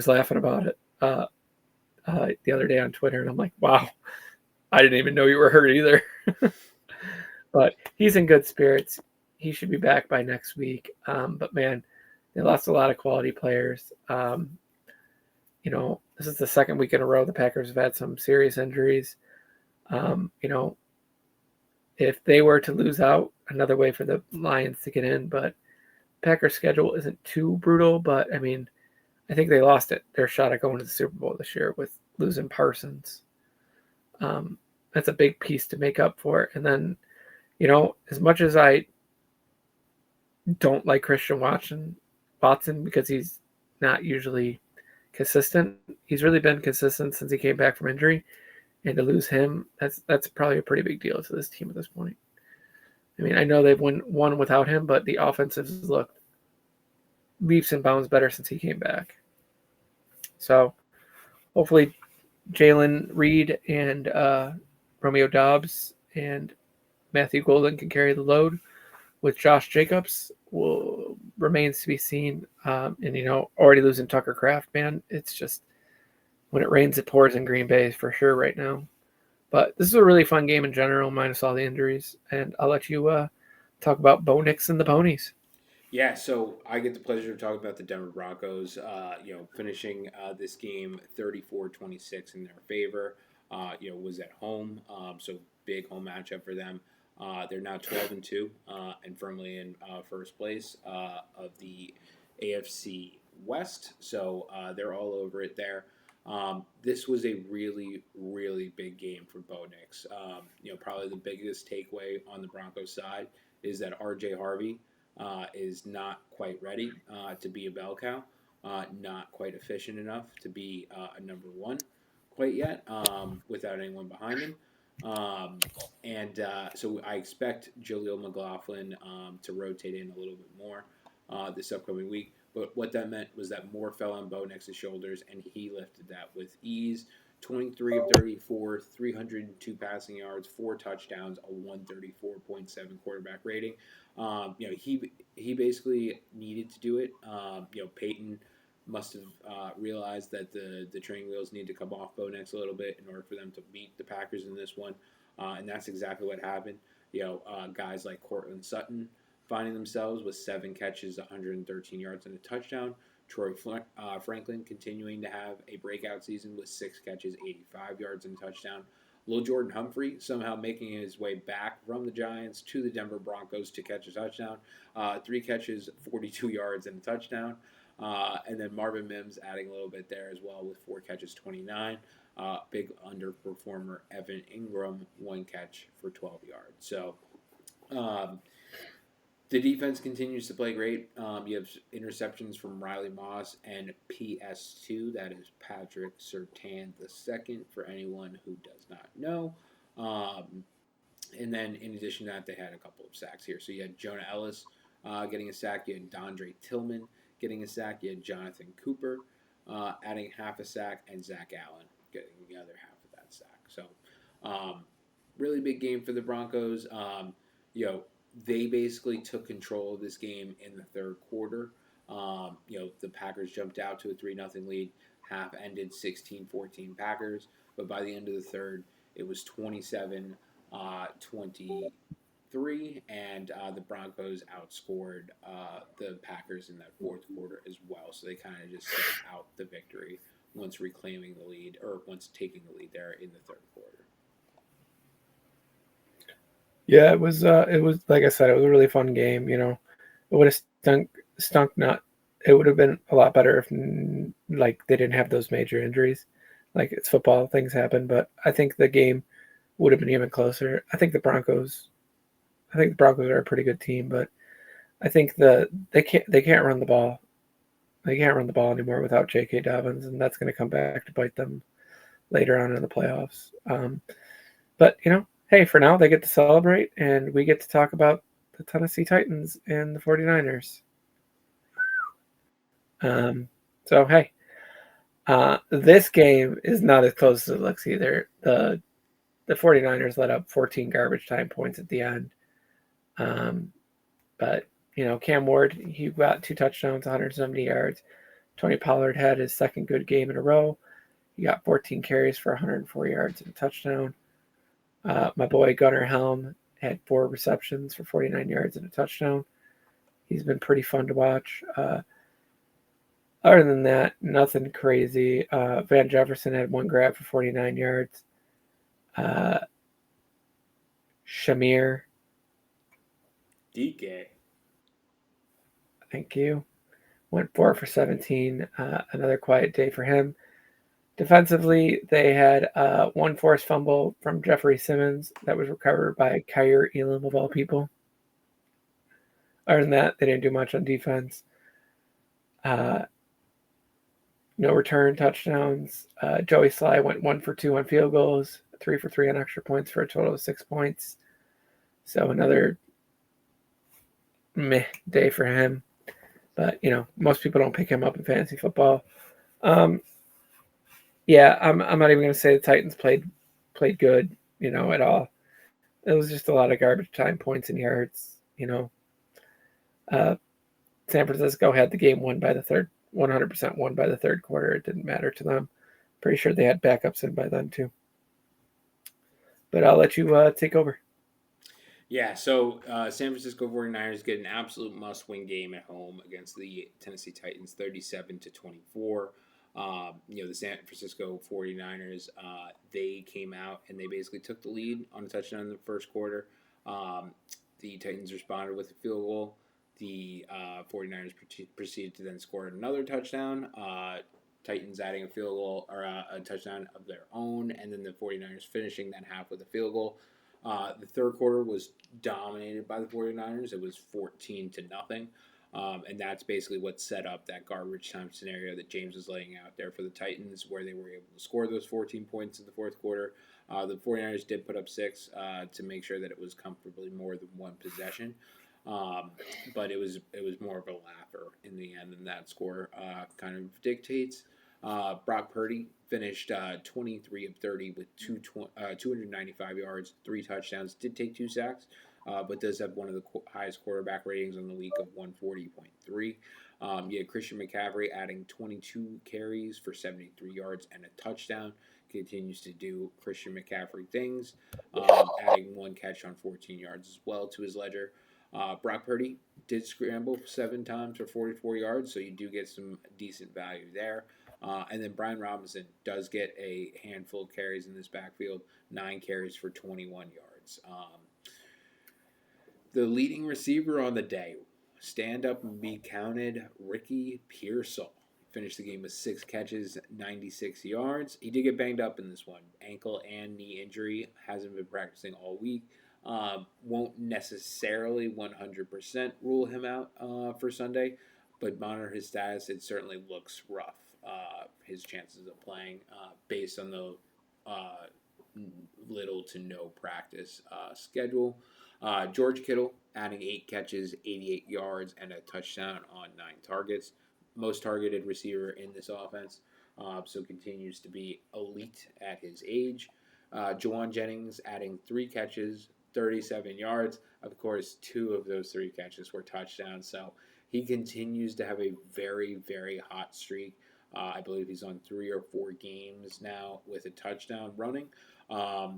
laughing about it the other day on Twitter, and I'm like, wow, I didn't even know you were hurt either. But he's in good spirits. He should be back by next week. But man, they lost a lot of quality players. This is the second week in a row the Packers have had some serious injuries. If they were to lose out, another way for the Lions to get in, but Packers' schedule isn't too brutal, but I mean, I think they lost their shot at going to the Super Bowl this year with losing Parsons. That's a big piece to make up for it. And then, as much as I don't like Christian Watson because he's not usually consistent, he's really been consistent since he came back from injury. And to lose him, that's probably a pretty big deal to this team at this point. I mean, I know they've won without him, but the offense has looked leaps and bounds better since he came back. So hopefully Jalen Reed and Romeo Doubs and Matthew Golden can carry the load. With Josh Jacobs, remains to be seen. Already losing Tucker Kraft, man, it's just when it rains, it pours in Green Bay for sure right now. But this is a really fun game in general, minus all the injuries. And I'll let you talk about Bo Nix and the Ponies. Yeah, so I get the pleasure of talking about the Denver Broncos, finishing this game 34-26 in their favor. Was at home, so big home matchup for them. They're now 12-2 and firmly in first place of the AFC West, so they're all over it there. This was a really, really big game for Bo Nix. Probably the biggest takeaway on the Broncos side is that R.J. Harvey is not quite ready to be a bell cow, not quite efficient enough to be a number one quite yet, without anyone behind him. Um, so I expect Jaleel McLaughlin to rotate in a little bit more this upcoming week. But what that meant was that Moore fell on Bo Nix's shoulders, and he lifted that with ease. 23 of 34, 302 passing yards, 4 touchdowns, a 134.7 quarterback rating. He basically needed to do it. Peyton must have realized that the training wheels need to come off Bo Nix a little bit in order for them to beat the Packers in this one, and that's exactly what happened. Guys like Cortland Sutton finding themselves with 7 catches, 113 yards, and a touchdown. Franklin continuing to have a breakout season with 6 catches, 85 yards, and a touchdown. Lil Jordan Humphrey somehow making his way back from the Giants to the Denver Broncos to catch a touchdown. 3 catches, 42 yards, and a touchdown. And then Marvin Mims adding a little bit there as well with 4 catches, 29. Big underperformer Evan Ingram, 1 catch for 12 yards. So um, the defense continues to play great. You have interceptions from Riley Moss and PS2. That is Patrick Surtain II, for anyone who does not know. Um, and then in addition to that, they had a couple of sacks here. So you had Jonah Ellis getting a sack. You had Dondre Tillman getting a sack. You had Jonathan Cooper adding half a sack, and Zach Allen getting the other half of that sack. So really big game for the Broncos. They basically took control of this game in the third quarter. The Packers jumped out to a 3-0 lead. Half ended 16-14 Packers. But by the end of the third, it was 27-23, and the Broncos outscored the Packers in that fourth quarter as well. So they kind of just set out the victory once reclaiming the lead, or once taking the lead there in the third quarter. Yeah, it was. It was like I said, it was a really fun game. It would have stunk not. It would have been a lot better if like they didn't have those major injuries. Like it's football, things happen, but I think the game would have been even closer. I think the Broncos are a pretty good team, but I think they can't run the ball. They can't run the ball anymore without J.K. Dobbins, and that's going to come back to bite them later on in the playoffs. But hey, for now they get to celebrate, and we get to talk about the Tennessee Titans and the 49ers. So hey, this game is not as close as it looks either. The 49ers let up 14 garbage time points at the end. But Cam Ward, he got 2 touchdowns, 170 yards. Tony Pollard had his second good game in a row. He got 14 carries for 104 yards and a touchdown. My boy Gunnar Helm had 4 receptions for 49 yards and a touchdown. He's been pretty fun to watch. Other than that, nothing crazy. Van Jefferson had 1 grab for 49 yards. Shamir. DK. Thank you. Went 4 for 17. Another quiet day for him. Defensively, they had 1 forced fumble from Jeffrey Simmons that was recovered by Kyer Elam, of all people. Other than that, they didn't do much on defense. No return touchdowns. Joey Sly went 1 for 2 on field goals, 3 for 3 on extra points for a total of 6 points. So another meh day for him. But, most people don't pick him up in fantasy football. Yeah, I'm not even going to say the Titans played good, at all. It was just a lot of garbage time points and yards, San Francisco had the game won by the third, 100% won by the third quarter. It didn't matter to them. Pretty sure they had backups in by then too. But I'll let you take over. Yeah, so San Francisco 49ers get an absolute must-win game at home against the Tennessee Titans, 37-24. The San Francisco 49ers, they came out and they basically took the lead on a touchdown in the first quarter. The Titans responded with a field goal. The 49ers proceeded to then score another touchdown. Titans adding a field goal or a touchdown of their own, and then the 49ers finishing that half with a field goal. The third quarter was dominated by the 49ers. It was 14-0. And that's basically what set up that garbage time scenario that James was laying out there for the Titans, where they were able to score those 14 points in the fourth quarter. The 49ers did put up 6 to make sure that it was comfortably more than one possession. Um, but it was more of a laugher in the end, and that score kind of dictates. Brock Purdy finished 23 of 30 with 295 yards, 3 touchdowns. Did take 2 sacks, but does have one of the highest quarterback ratings on the week of 140.3. You had Christian McCaffrey adding 22 carries for 73 yards and a touchdown. Continues to do Christian McCaffrey things, adding 1 catch on 14 yards as well to his ledger. Brock Purdy did scramble 7 times for 44 yards, so you do get some decent value there. And then Brian Robinson does get a handful of carries in this backfield, 9 carries for 21 yards. The leading receiver on the day, stand up and be counted, Ricky Pearsall. Finished the game with 6 catches, 96 yards. He did get banged up in this one. Ankle and knee injury. Hasn't been practicing all week. Won't necessarily 100% rule him out for Sunday, but monitor his status. It certainly looks rough, his chances of playing, based on the uh, little to no practice schedule. George Kittle adding 8 catches, 88 yards, and a touchdown on 9 targets. Most targeted receiver in this offense, so continues to be elite at his age. Jawan Jennings adding 3 catches, 37 yards. Of course, 2 of those 3 catches were touchdowns, so he continues to have a very, very hot streak. I believe he's on 3 or 4 games now with a touchdown running.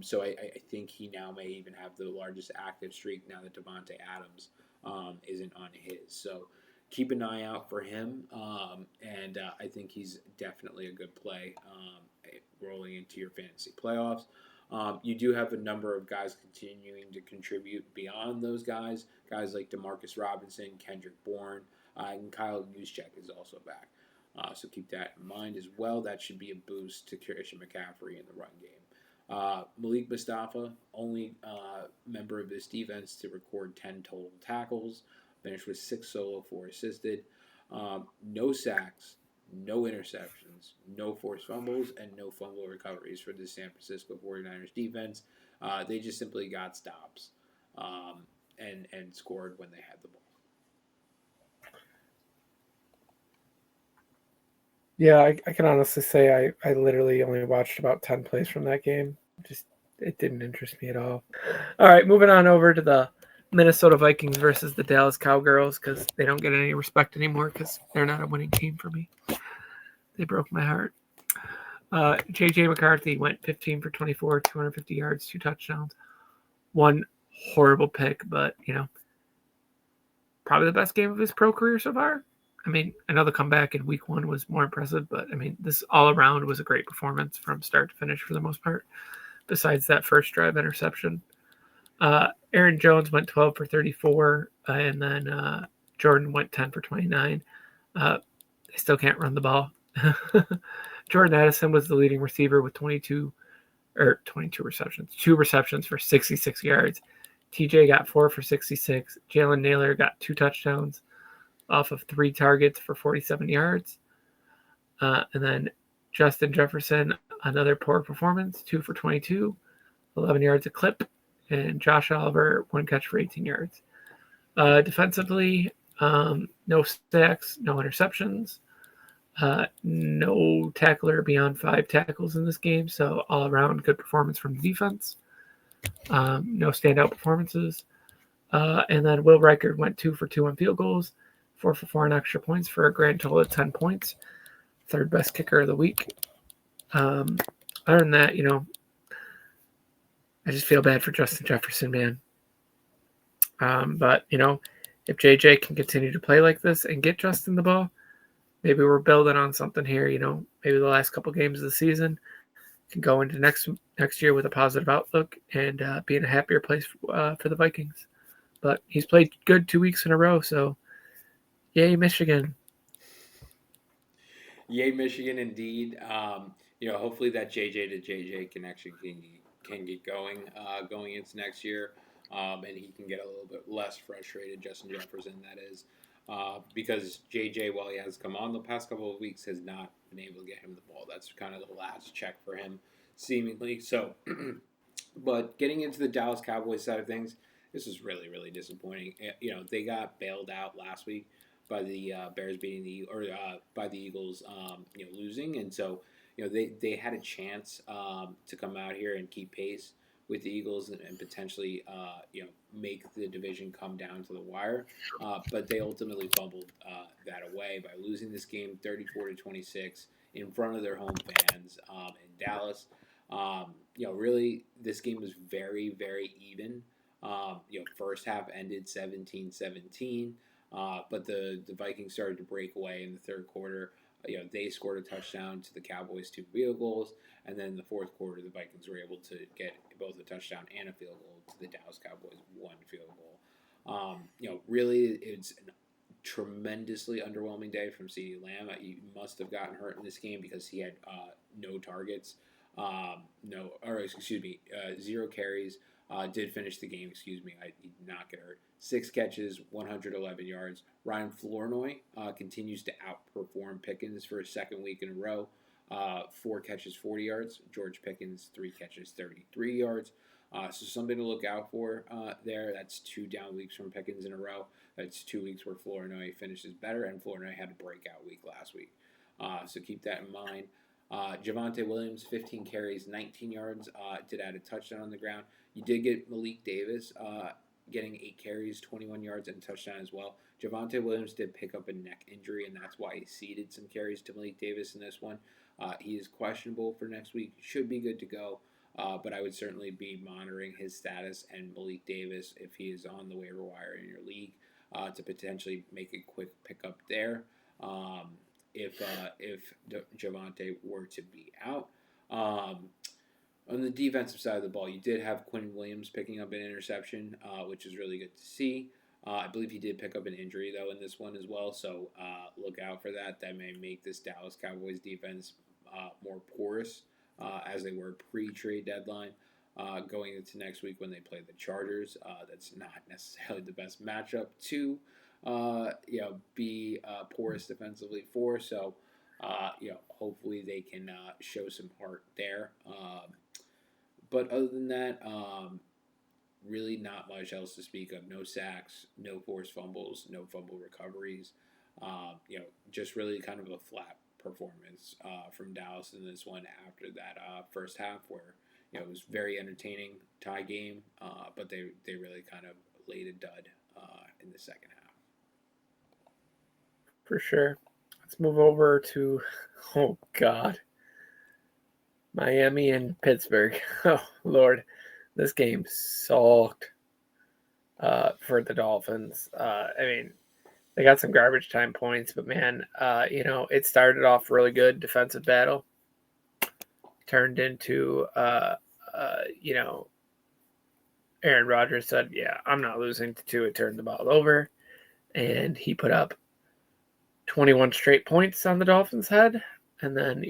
So I think he now may even have the largest active streak now that Devontae Adams isn't on his. So keep an eye out for him. And I think he's definitely a good play rolling into your fantasy playoffs. You do have a number of guys continuing to contribute beyond those guys. Guys like Demarcus Robinson, Kendrick Bourne, and Kyle Juszczyk is also back. So keep that in mind as well. That should be a boost to Christian McCaffrey in the run game. Malik Mustafa, only member of this defense to record 10 total tackles, finished with 6 solo, 4 assisted. No sacks, no interceptions, no forced fumbles, and no fumble recoveries for the San Francisco 49ers defense. They just simply got stops and scored when they had the ball. Yeah, I can honestly say I literally only watched about 10 plays from that game. Just it didn't interest me at all. All right, moving on over to the Minnesota Vikings versus the Dallas Cowgirls because they don't get any respect anymore because they're not a winning team for me. They broke my heart. J.J. McCarthy went 15 for 24, 250 yards, 2 touchdowns. One horrible pick, but, probably the best game of his pro career so far. I mean, I know the comeback in week 1 was more impressive, but, I mean, this all around was a great performance from start to finish for the most part, besides that first drive interception. Aaron Jones went 12 for 34, and then Jordan went 10 for 29. They still can't run the ball. Jordan Addison was the leading receiver with 22 receptions, 2 receptions for 66 yards. TJ got 4 for 66. Jalen Naylor got 2 touchdowns off of 3 targets for 47 yards. And then Justin Jefferson, another poor performance, 2 for 22, 11 yards a clip. And Josh Oliver, 1 catch for 18 yards. Defensively, no sacks, no interceptions. No tackler beyond 5 tackles in this game, so all around good performance from the defense. No standout performances. And then Will Reichard went 2 for 2 on field goals, 4 for 4 on extra points for a grand total of 10 points. Third best kicker of the week. Other than that, I just feel bad for Justin Jefferson, man. But, if JJ can continue to play like this and get Justin the ball, maybe we're building on something here. Maybe the last couple games of the season can go into next year with a positive outlook and be in a happier place for the Vikings. But he's played good 2 weeks in a row, so yay, Michigan. Yay, Michigan, indeed. Hopefully that JJ to JJ connection can get going into next year, and he can get a little bit less frustrated. Justin Jefferson, that is. because JJ, while he has come on the past couple of weeks, has not been able to get him the ball. That's kind of the last check for him, seemingly. So, but getting into the Dallas Cowboys side of things, this is really, really disappointing. They got bailed out last week by the Bears beating by the Eagles, losing, and so they had a chance to come out here and keep pace with the Eagles and potentially make the division come down to the wire. But they ultimately fumbled that away by losing this game 34-26 in front of their home fans in Dallas. Really, this game was very, very even. First half ended 17-17, but the Vikings started to break away in the third quarter. They scored a touchdown to the Cowboys' 2 field goals, and then in the fourth quarter, the Vikings were able to get both a touchdown and a field goal to the Dallas Cowboys' 1 field goal. Really, it's a tremendously underwhelming day from CeeDee Lamb. He must have gotten hurt in this game because he had no targets, zero carries. Did finish the game. Excuse me, I did not get hurt. 6 catches, 111 yards. Ryan Flournoy continues to outperform Pickens for a second week in a row. 4 catches, 40 yards. George Pickens, 3 catches, 33 yards. So something to look out for there. That's 2 down weeks from Pickens in a row. That's 2 weeks where Flournoy finishes better, and Flournoy had a breakout week last week. So keep that in mind. Javonte Williams, 15 carries, 19 yards. Did add a touchdown on the ground. You did get Malik Davis getting 8 carries, 21 yards, and a touchdown as well. Javonte Williams did pick up a neck injury, and that's why he ceded some carries to Malik Davis in this one. He is questionable for next week. Should be good to go, but I would certainly be monitoring his status and Malik Davis if he is on the waiver wire in your league to potentially make a quick pickup there. If Javonte were to be out. On the defensive side of the ball, you did have Quinn Williams picking up an interception, which is really good to see. I believe he did pick up an injury, though, in this one as well, so look out for that. That may make this Dallas Cowboys defense more porous as they were pre-trade deadline. Going into next week when they play the Chargers, that's not necessarily the best matchup to be porous defensively for. So, hopefully they can show some heart there. But other than that, really not much else to speak of. No sacks, no forced fumbles, no fumble recoveries. Just really kind of a flat performance from Dallas in this one after that first half where it was very entertaining tie game, but they really kind of laid a dud in the second half. For sure. Let's move over to, oh God, Miami and Pittsburgh. Oh, Lord. This game sucked for the Dolphins. They got some garbage time points, but man, it started off really good defensive battle. Turned into, Aaron Rodgers said, yeah, I'm not losing to 2. It turned the ball over. And he put up 21 straight points on the Dolphins' head. And then,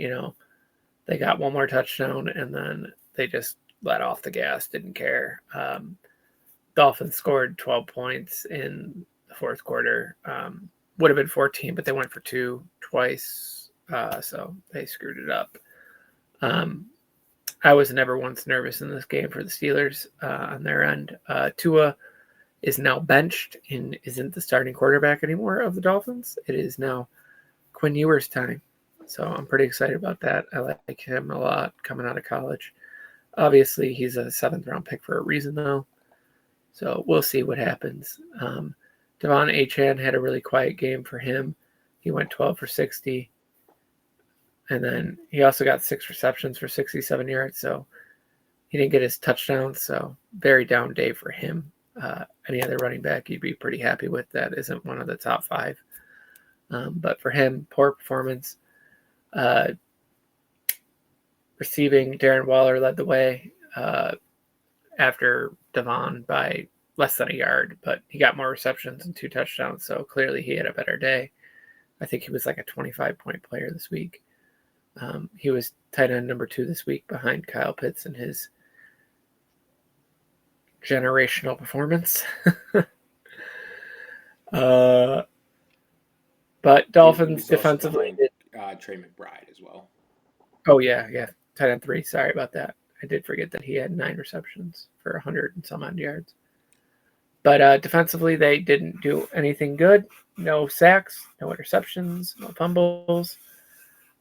they got one more touchdown, and then they just let off the gas, didn't care. Dolphins scored 12 points in the fourth quarter. Would have been 14, but they went for 2 twice, so they screwed it up. I was never once nervous in this game for the Steelers on their end. Tua is now benched and isn't the starting quarterback anymore of the Dolphins. It is now Quinn Ewers' time. So I'm pretty excited about that. I like him a lot coming out of college. Obviously, he's a 7th-round pick for a reason, though. So we'll see what happens. Devon Achane had a really quiet game for him. He went 12 for 60. And then he also got 6 receptions for 67 yards. So he didn't get his touchdown. So very down day for him. Any other running back you'd be pretty happy with that isn't one of the top 5. But for him, poor performance. Receiving, Darren Waller led the way after Devon by less than a yard, but he got more receptions and 2 touchdowns, so clearly he had a better day. I think he was like a 25-point player this week. He was tight end number 2 this week behind Kyle Pitts in his generational performance. But He Dolphins was also defensively behind did. Trey McBride as well. Oh yeah, tight end 3. Sorry about that. I did forget that he had 9 receptions for 100 and some odd yards. But defensively, they didn't do anything good. No sacks, no interceptions, no fumbles,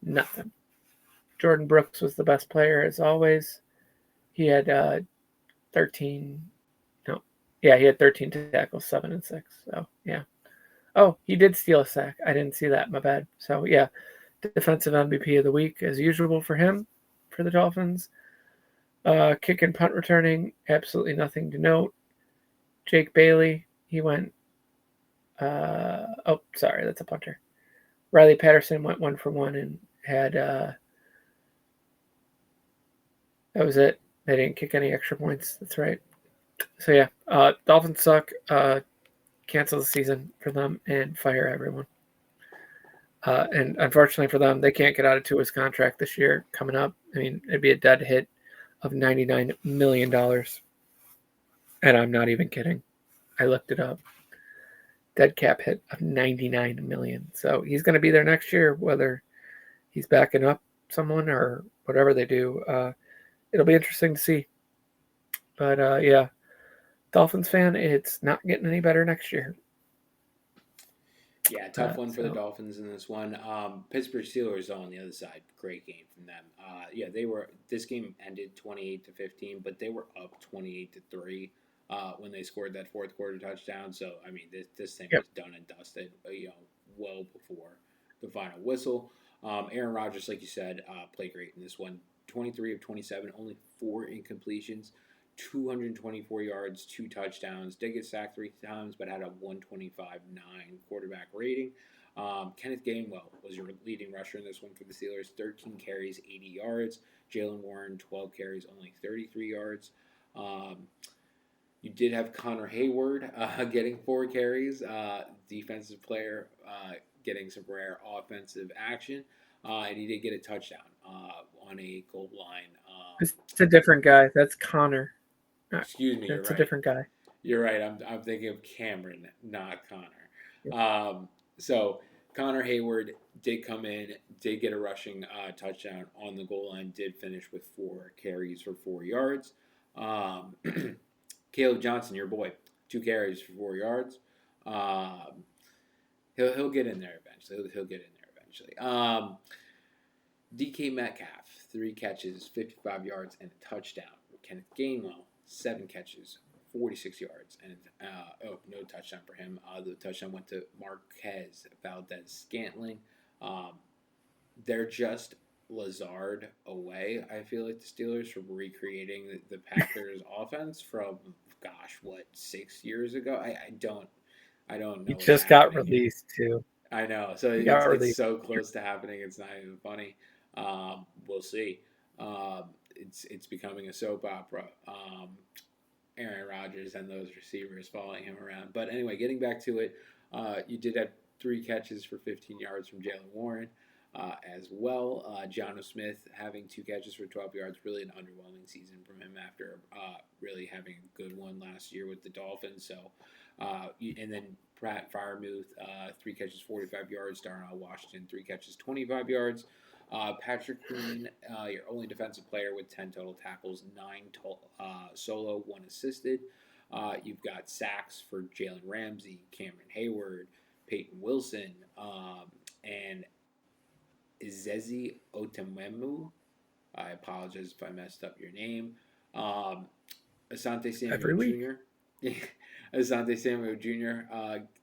nothing. Jordan Brooks was the best player as always. He had 13. No, yeah, he had 13 tackles, 7 and 6. So yeah. Oh, he did steal a sack. I didn't see that. My bad. So yeah, defensive MVP of the week as usual for him, for the Dolphins. Kick and punt returning, absolutely nothing to note. Jake Bailey, he went. Oh, sorry, that's a punter. Riley Patterson went 1 for 1 and had. That was it. They didn't kick any extra points. That's right. So yeah, Dolphins suck. Cancel the season for them and fire everyone. And unfortunately for them, they can't get out of Tua's contract this year coming up. I mean, it'd be a dead hit of $99 million. And I'm not even kidding. I looked it up. Dead cap hit of 99 million. So he's going to be there next year, whether he's backing up someone or whatever they do. It'll be interesting to see. But yeah, Dolphins fan, it's not getting any better next year. Yeah, tough one for the Dolphins in this one. Pittsburgh Steelers on the other side, great game from them. Yeah, they were. This game ended 28-15, but they were up 28-3 when they scored that fourth quarter touchdown. So I mean, this thing was done and dusted. Well before the final whistle. Aaron Rodgers, like you said, played great in this one. 23 of 27, only 4 incompletions. 224 yards, 2 touchdowns. Did get sacked 3 times, but had a 125.9 quarterback rating. Kenneth Gainwell was your leading rusher in this one for the Steelers. 13 carries, 80 yards. Jalen Warren, 12 carries, only 33 yards. You did have Connor Hayward getting 4 carries. Defensive player getting some rare offensive action. And he did get a touchdown on a goal line. It's a different guy. That's Connor. Excuse me, you're That's a right. different guy. You're right. I'm thinking of Cameron, not Connor. Yeah. So Connor Hayward did come in, did get a rushing touchdown on the goal line, did finish with 4 carries for 4 yards. Caleb Johnson, your boy, 2 carries for 4 yards. He'll get in there eventually. He'll get in there eventually. DK Metcalf, 3 catches, 55 yards, and a touchdown. Kenneth Gainwell, 7 catches, 46 yards, and no touchdown for him. The touchdown went to Marquez Valdez-Scantling. They're just Lazard away. I feel like the Steelers from recreating the Packers offense from 6 years ago. I don't know. He What's just got happening here. released too. I know. So He got it's released. so close to happening. It's not even funny. We'll see. It's becoming a soap opera. Aaron Rodgers and those receivers following him around. But anyway, getting back to it, you did have 3 catches for 15 yards from Jalen Warren as well. Jonnu Smith having 2 catches for 12 yards. Really an underwhelming season from him after really having a good one last year with the Dolphins. So, and then Pratt Firemuth, 3 catches, 45 yards. Darnell Washington, 3 catches, 25 yards. Patrick Queen, your only defensive player with 10 total tackles, 9 solo, 1 assisted. You've got sacks for Jalen Ramsey, Cameron Hayward, Peyton Wilson, and Izezi Otememu. I apologize if I messed up your name. Asante Samuel Jr. Asante Samuel Jr.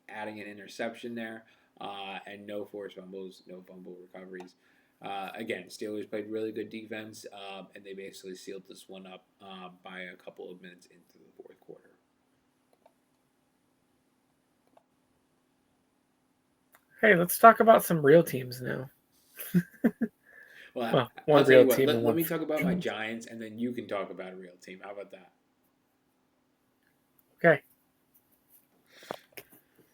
Adding an interception there, and no forced fumbles, no fumble recoveries. Again, Steelers played really good defense, and they basically sealed this one up by a couple of minutes into the fourth quarter. Hey, let's talk about some real teams now. Well, one I'll tell real you what. team. Let me talk about my Giants, and then you can talk about a real team. How about that? Okay.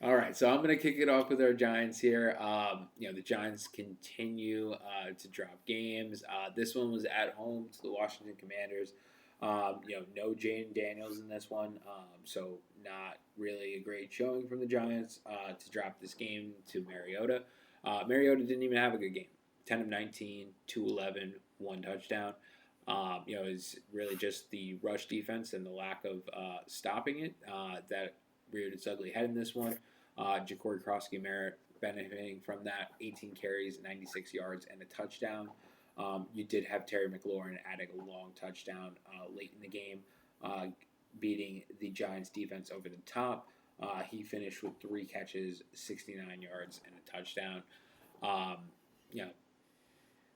All right, so I'm going to kick it off with our Giants here. The Giants continue to drop games. This one was at home to the Washington Commanders. No Jaden Daniels in this one, so not really a great showing from the Giants to drop this game to Mariota. Mariota didn't even have a good game. 10 of 19, 211, one touchdown. It's really just the rush defense and the lack of stopping it that reared its ugly head in this one. Ja'Cory Krosky-Merritt benefiting from that, 18 carries, 96 yards, and a touchdown. You did have Terry McLaurin adding a long touchdown late in the game, beating the Giants defense over the top. He finished with 3 catches, 69 yards, and a touchdown. Um, you know,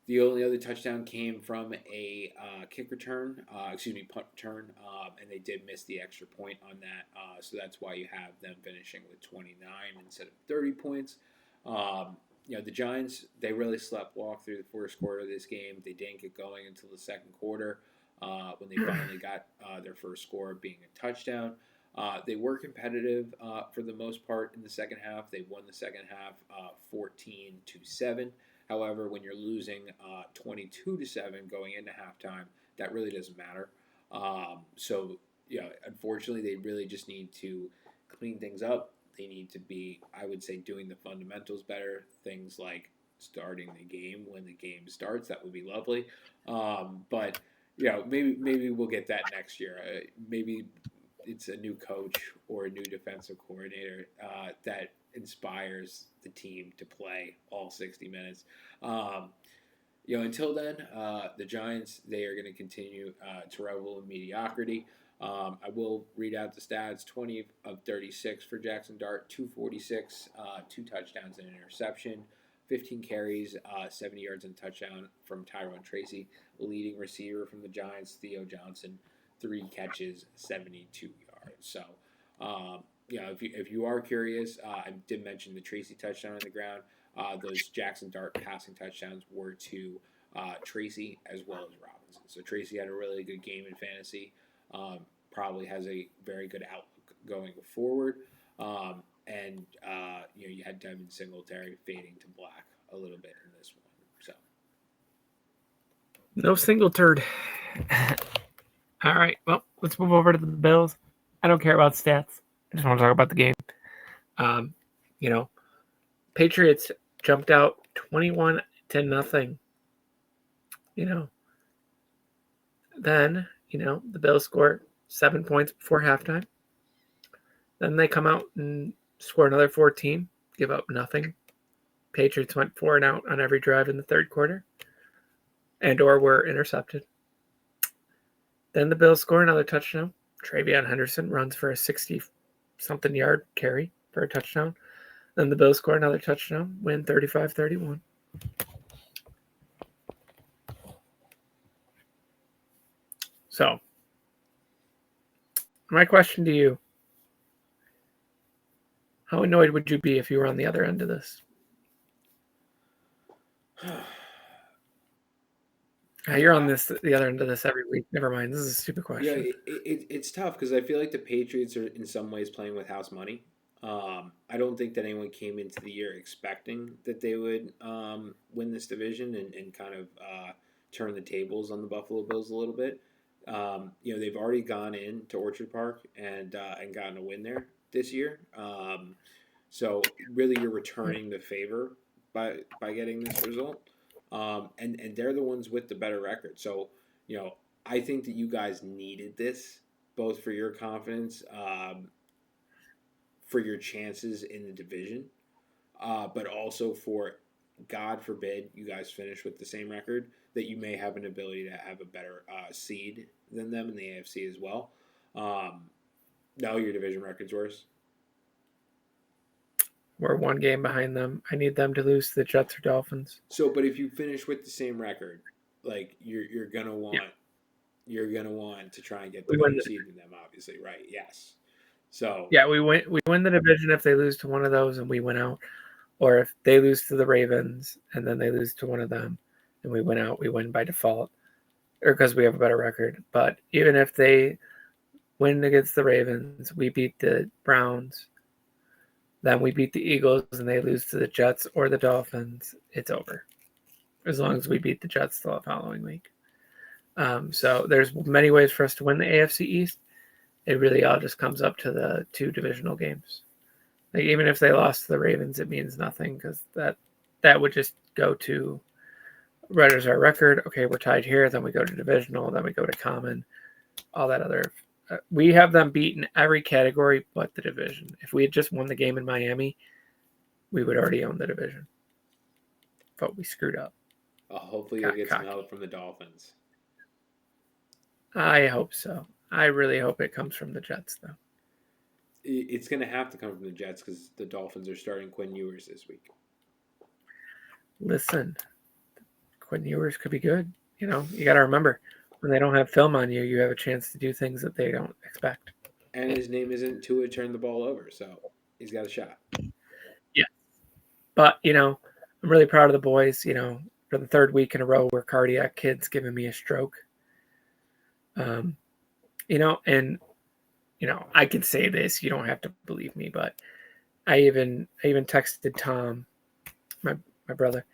the only other touchdown came from a punt return, and they did miss the extra point on that. So that's why you have them finishing with 29 instead of 30 points. The Giants, they really walk through the first quarter of this game. They didn't get going until the second quarter when they finally got their first score being a touchdown. They were competitive for the most part in the second half. They won the second half 14-7. However, when you're losing 22-7 going into halftime, that really doesn't matter. Unfortunately, they really just need to clean things up. They need to be, I would say, doing the fundamentals better. Things like starting the game when the game starts. That would be lovely. But maybe we'll get that next year. Maybe it's a new coach or a new defensive coordinator that inspires the team to play all 60 minutes. Until then, the Giants, they are going to continue to revel in mediocrity. I will read out the stats: 20 of 36 for Jackson Dart, 246, 2 touchdowns and an interception, 15 carries, 70 yards and a touchdown from Tyrone Tracy. Leading receiver from the Giants, Theo Johnson, 3 catches, 72 yards. So, if you are curious, I did mention the Tracy touchdown on the ground. Those Jackson Dart passing touchdowns were to Tracy as well as Robinson. So Tracy had a really good game in fantasy. Probably has a very good outlook going forward. You had Devin Singletary fading to black a little bit in this one. So no Singletary. All right, well, let's move over to the Bills. I don't care about stats. I just want to talk about the game. Patriots jumped out 21-0. Then, the Bills score 7 points before halftime. Then they come out and score another 14, give up nothing. Patriots went 4-and-out on every drive in the third quarter or were intercepted. Then the Bills score another touchdown. Travion Henderson runs for a 60-something yard carry for a touchdown. Then the Bills score another touchdown, win 35-31. So, my question to you, how annoyed would you be if you were on the other end of this? You're on the other end of this every week. Never mind. This is a stupid question. Yeah, it's tough because I feel like the Patriots are in some ways playing with house money. I don't think that anyone came into the year expecting that they would win this division and kind of turn the tables on the Buffalo Bills a little bit. They've already gone into Orchard Park and gotten a win there this year. So really, you're returning the favor by getting this result. And they're the ones with the better record. So, I think that you guys needed this both for your confidence, for your chances in the division, but also for, God forbid, you guys finish with the same record, that you may have an ability to have a better seed than them in the AFC as well. No, your division record's worse. We're 1 game behind them. I need them to lose to the Jets or Dolphins. So, but if you finish with the same record, like you're gonna want to try and get the better seed than them, obviously, right? Yes. So yeah, we win the division if they lose to one of those and we win out, or if they lose to the Ravens and then they lose to one of them and we win out, we win by default, or because we have a better record. But even if they win against the Ravens, we beat the Browns, then we beat the Eagles and they lose to the Jets or the Dolphins, it's over. As long as we beat the Jets the following week. So there's many ways for us to win the AFC East. It really all just comes up to the 2 divisional games. Like, even if they lost to the Ravens, it means nothing because that would just go to right as our record. Okay, we're tied here. Then we go to divisional. Then we go to common. All that other. We have them beat in every category but the division. If we had just won the game in Miami, we would already own the division. But we screwed up. Hopefully, you'll get some help from the Dolphins. I hope so. I really hope it comes from the Jets, though. It's going to have to come from the Jets because the Dolphins are starting Quinn Ewers this week. Listen, Quinn Ewers could be good. You got to remember, when they don't have film on you, you have a chance to do things that they don't expect. And his name isn't Tua turn the ball over, so he's got a shot. Yeah. But, I'm really proud of the boys, for the 3rd week in a row where Cardiac Kid's giving me a stroke. And, I can say this, you don't have to believe me, but I even texted Tom, my brother,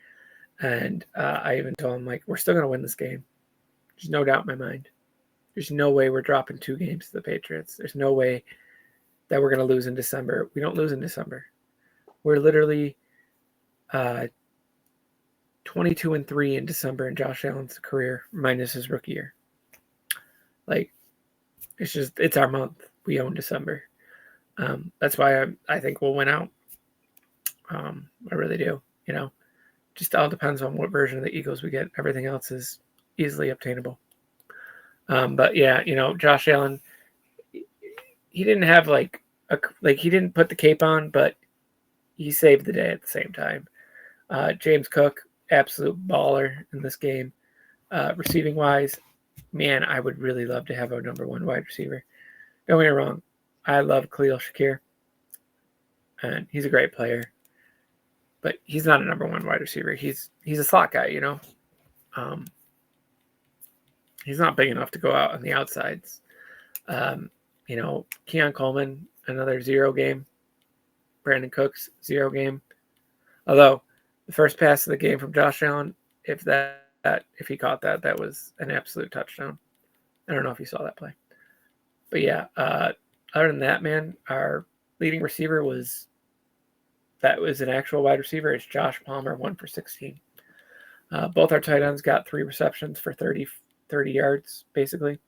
and I even told him, like, we're still going to win this game. There's no doubt in my mind. There's no way we're dropping 2 games to the Patriots. There's no way that we're going to lose in December. We don't lose in December. We're literally 22-3 in December in Josh Allen's career, minus his rookie year. Like, it's our month. We own December. That's why I think we'll win out. I really do. Just all depends on what version of the Eagles we get. Everything else is easily obtainable. But yeah, Josh Allen, he didn't have he didn't put the cape on, but he saved the day at the same time. James Cook, absolute baller in this game. Receiving wise, man, I would really love to have a number 1 wide receiver. Don't get me wrong, I love Khalil Shakir, and he's a great player, but he's not a number 1 wide receiver. He's a slot guy, He's not big enough to go out on the outsides. Keon Coleman, another 0 game. Brandon Cooks, 0 game. Although the first pass of the game from Josh Allen, if he caught that was an absolute touchdown. I don't know if you saw that play. But yeah, other than that, man, our leading receiver was an actual wide receiver. It's Josh Palmer, 1 for 16. Both our tight ends got 3 receptions for 30 yards, basically.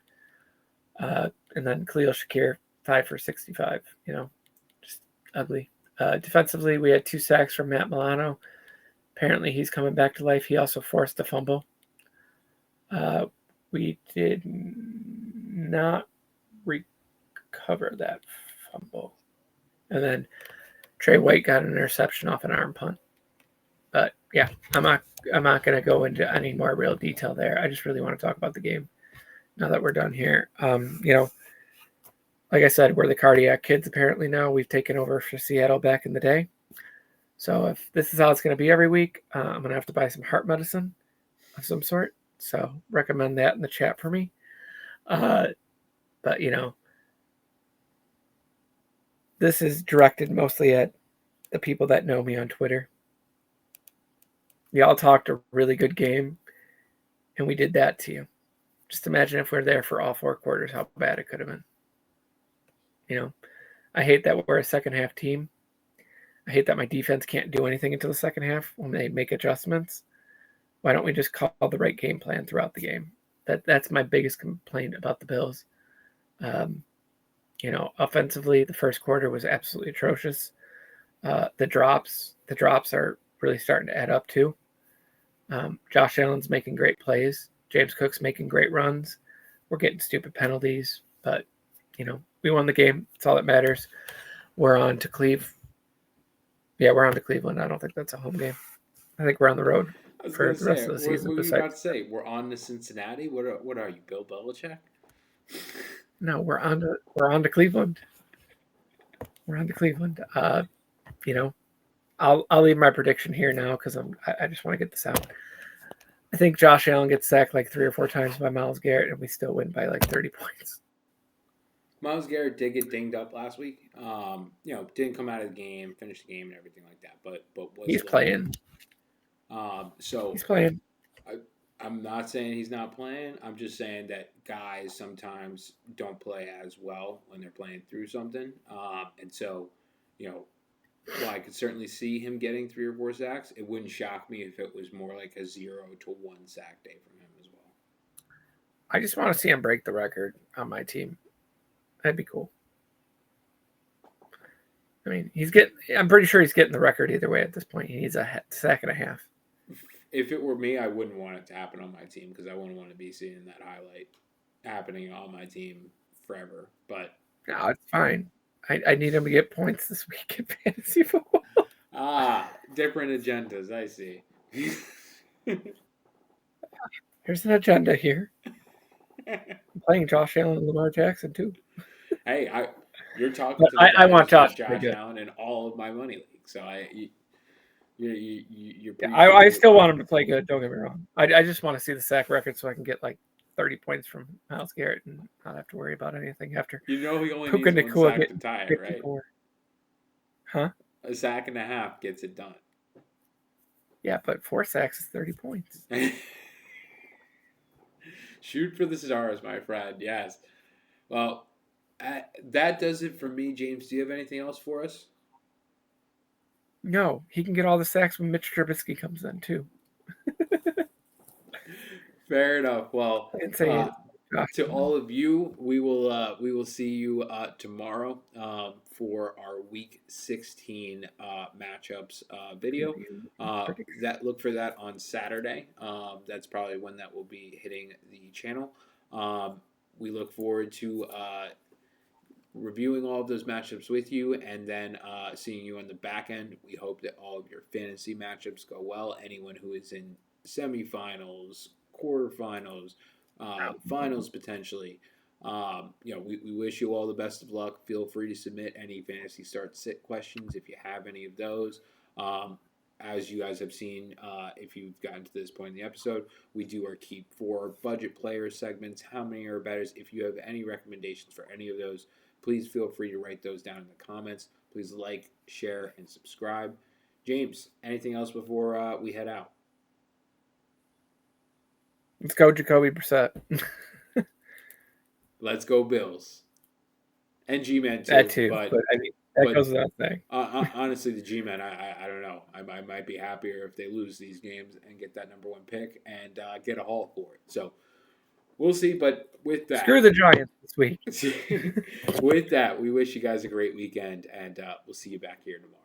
And then Khalil Shakir, 5 for 65. Just ugly. Defensively, we had 2 sacks from Matt Milano. Apparently, he's coming back to life. He also forced a fumble. We did not recover that fumble. And then Trey White got an interception off an arm punt. But yeah, I'm not going to go into any more real detail there. I just really want to talk about the game now that we're done here. Like I said, we're the Cardiac Kids apparently now. We've taken over for Seattle back in the day. So if this is how it's going to be every week, I'm going to have to buy some heart medicine of some sort. So recommend that in the chat for me. But, this is directed mostly at the people that know me on Twitter. Y'all talked a really good game, and we did that to you. Just imagine if we're there for all 4 quarters, how bad it could have been. I hate that we're a second half team. I hate that my defense can't do anything until the second half when they make adjustments. Why don't we just call the right game plan throughout the game? That's my biggest complaint about the Bills. Offensively, the first quarter was absolutely atrocious. The drops are really starting to add up too. Josh Allen's making great plays. James Cook's making great runs. We're getting stupid penalties, but we won the game. That's all that matters. We're on to Cleveland. Yeah, we're on to Cleveland. I don't think that's a home game. I think we're on the road for the rest of the season. What were you about to say? We're on to Cincinnati. What are you, Bill Belichick? No, we're on to Cleveland. We're on to Cleveland. I'll leave my prediction here now because I just want to get this out. I think Josh Allen gets sacked like 3 or 4 times by Myles Garrett, and we still win by like 30 points. Myles Garrett did get dinged up last week. Didn't come out of the game, finish the game, and everything like that. But was he's playing. So he's playing. I'm not saying he's not playing. I'm just saying that guys sometimes don't play as well when they're playing through something. And so, you know, while I could certainly see him getting 3 or 4 sacks, it wouldn't shock me if it was more like a 0 to 1 sack day from him as well. I just want to see him break the record on my team. That'd be cool. I mean, I'm pretty sure he's getting the record either way at this point. He needs a sack and a half. If it were me, I wouldn't want it to happen on my team because I wouldn't want to be seeing that highlight happening on my team forever. But No, it's fine. I need him to get points this week in fantasy football. different agendas. I see. There's an agenda here. I'm playing Josh Allen and Lamar Jackson too. Hey, you're talking to the guy I want who's Josh Josh Allen in all of my money leagues. So you're I still want him to play good. Don't get me wrong. I just want to see the sack record so I can get like 30 points from Myles Garrett and not have to worry about anything after. He only Puka needs Nacua 1 sack to tie it, right? 54. Huh? A sack and a half gets it done. Yeah, but 4 sacks is 30 points. Shoot for the stars, my friend. Yes. Well, that does it for me, James. Do you have anything else for us? No, he can get all the sacks when Mitch Trubisky comes in too. Fair enough. Well, I didn't say to all of you, we will see you tomorrow for our Week 16 matchups video. Look for that on Saturday. That's probably when that will be hitting the channel. We look forward to reviewing all of those matchups with you, and then seeing you on the back end. We hope that all of your fantasy matchups go well. Anyone who is in semifinals, quarterfinals, finals potentially. We wish you all the best of luck. Feel free to submit any fantasy start sit questions if you have any of those. As you guys have seen, if you've gotten to this point in the episode, we do our keep 4 budget player segments. How many are betters? If you have any recommendations for any of those, please feel free to write those down in the comments. Please like, share, and subscribe. James, anything else before we head out? Let's go, Jacoby Brissett. Let's go, Bills. And G-Man too. That too, but I mean, that goes without saying. Honestly, the G-Men, I don't know. I might be happier if they lose these games and get that number 1 pick and get a haul for it. So we'll see. But with that, screw the Giants this week. With that, we wish you guys a great weekend, and we'll see you back here tomorrow.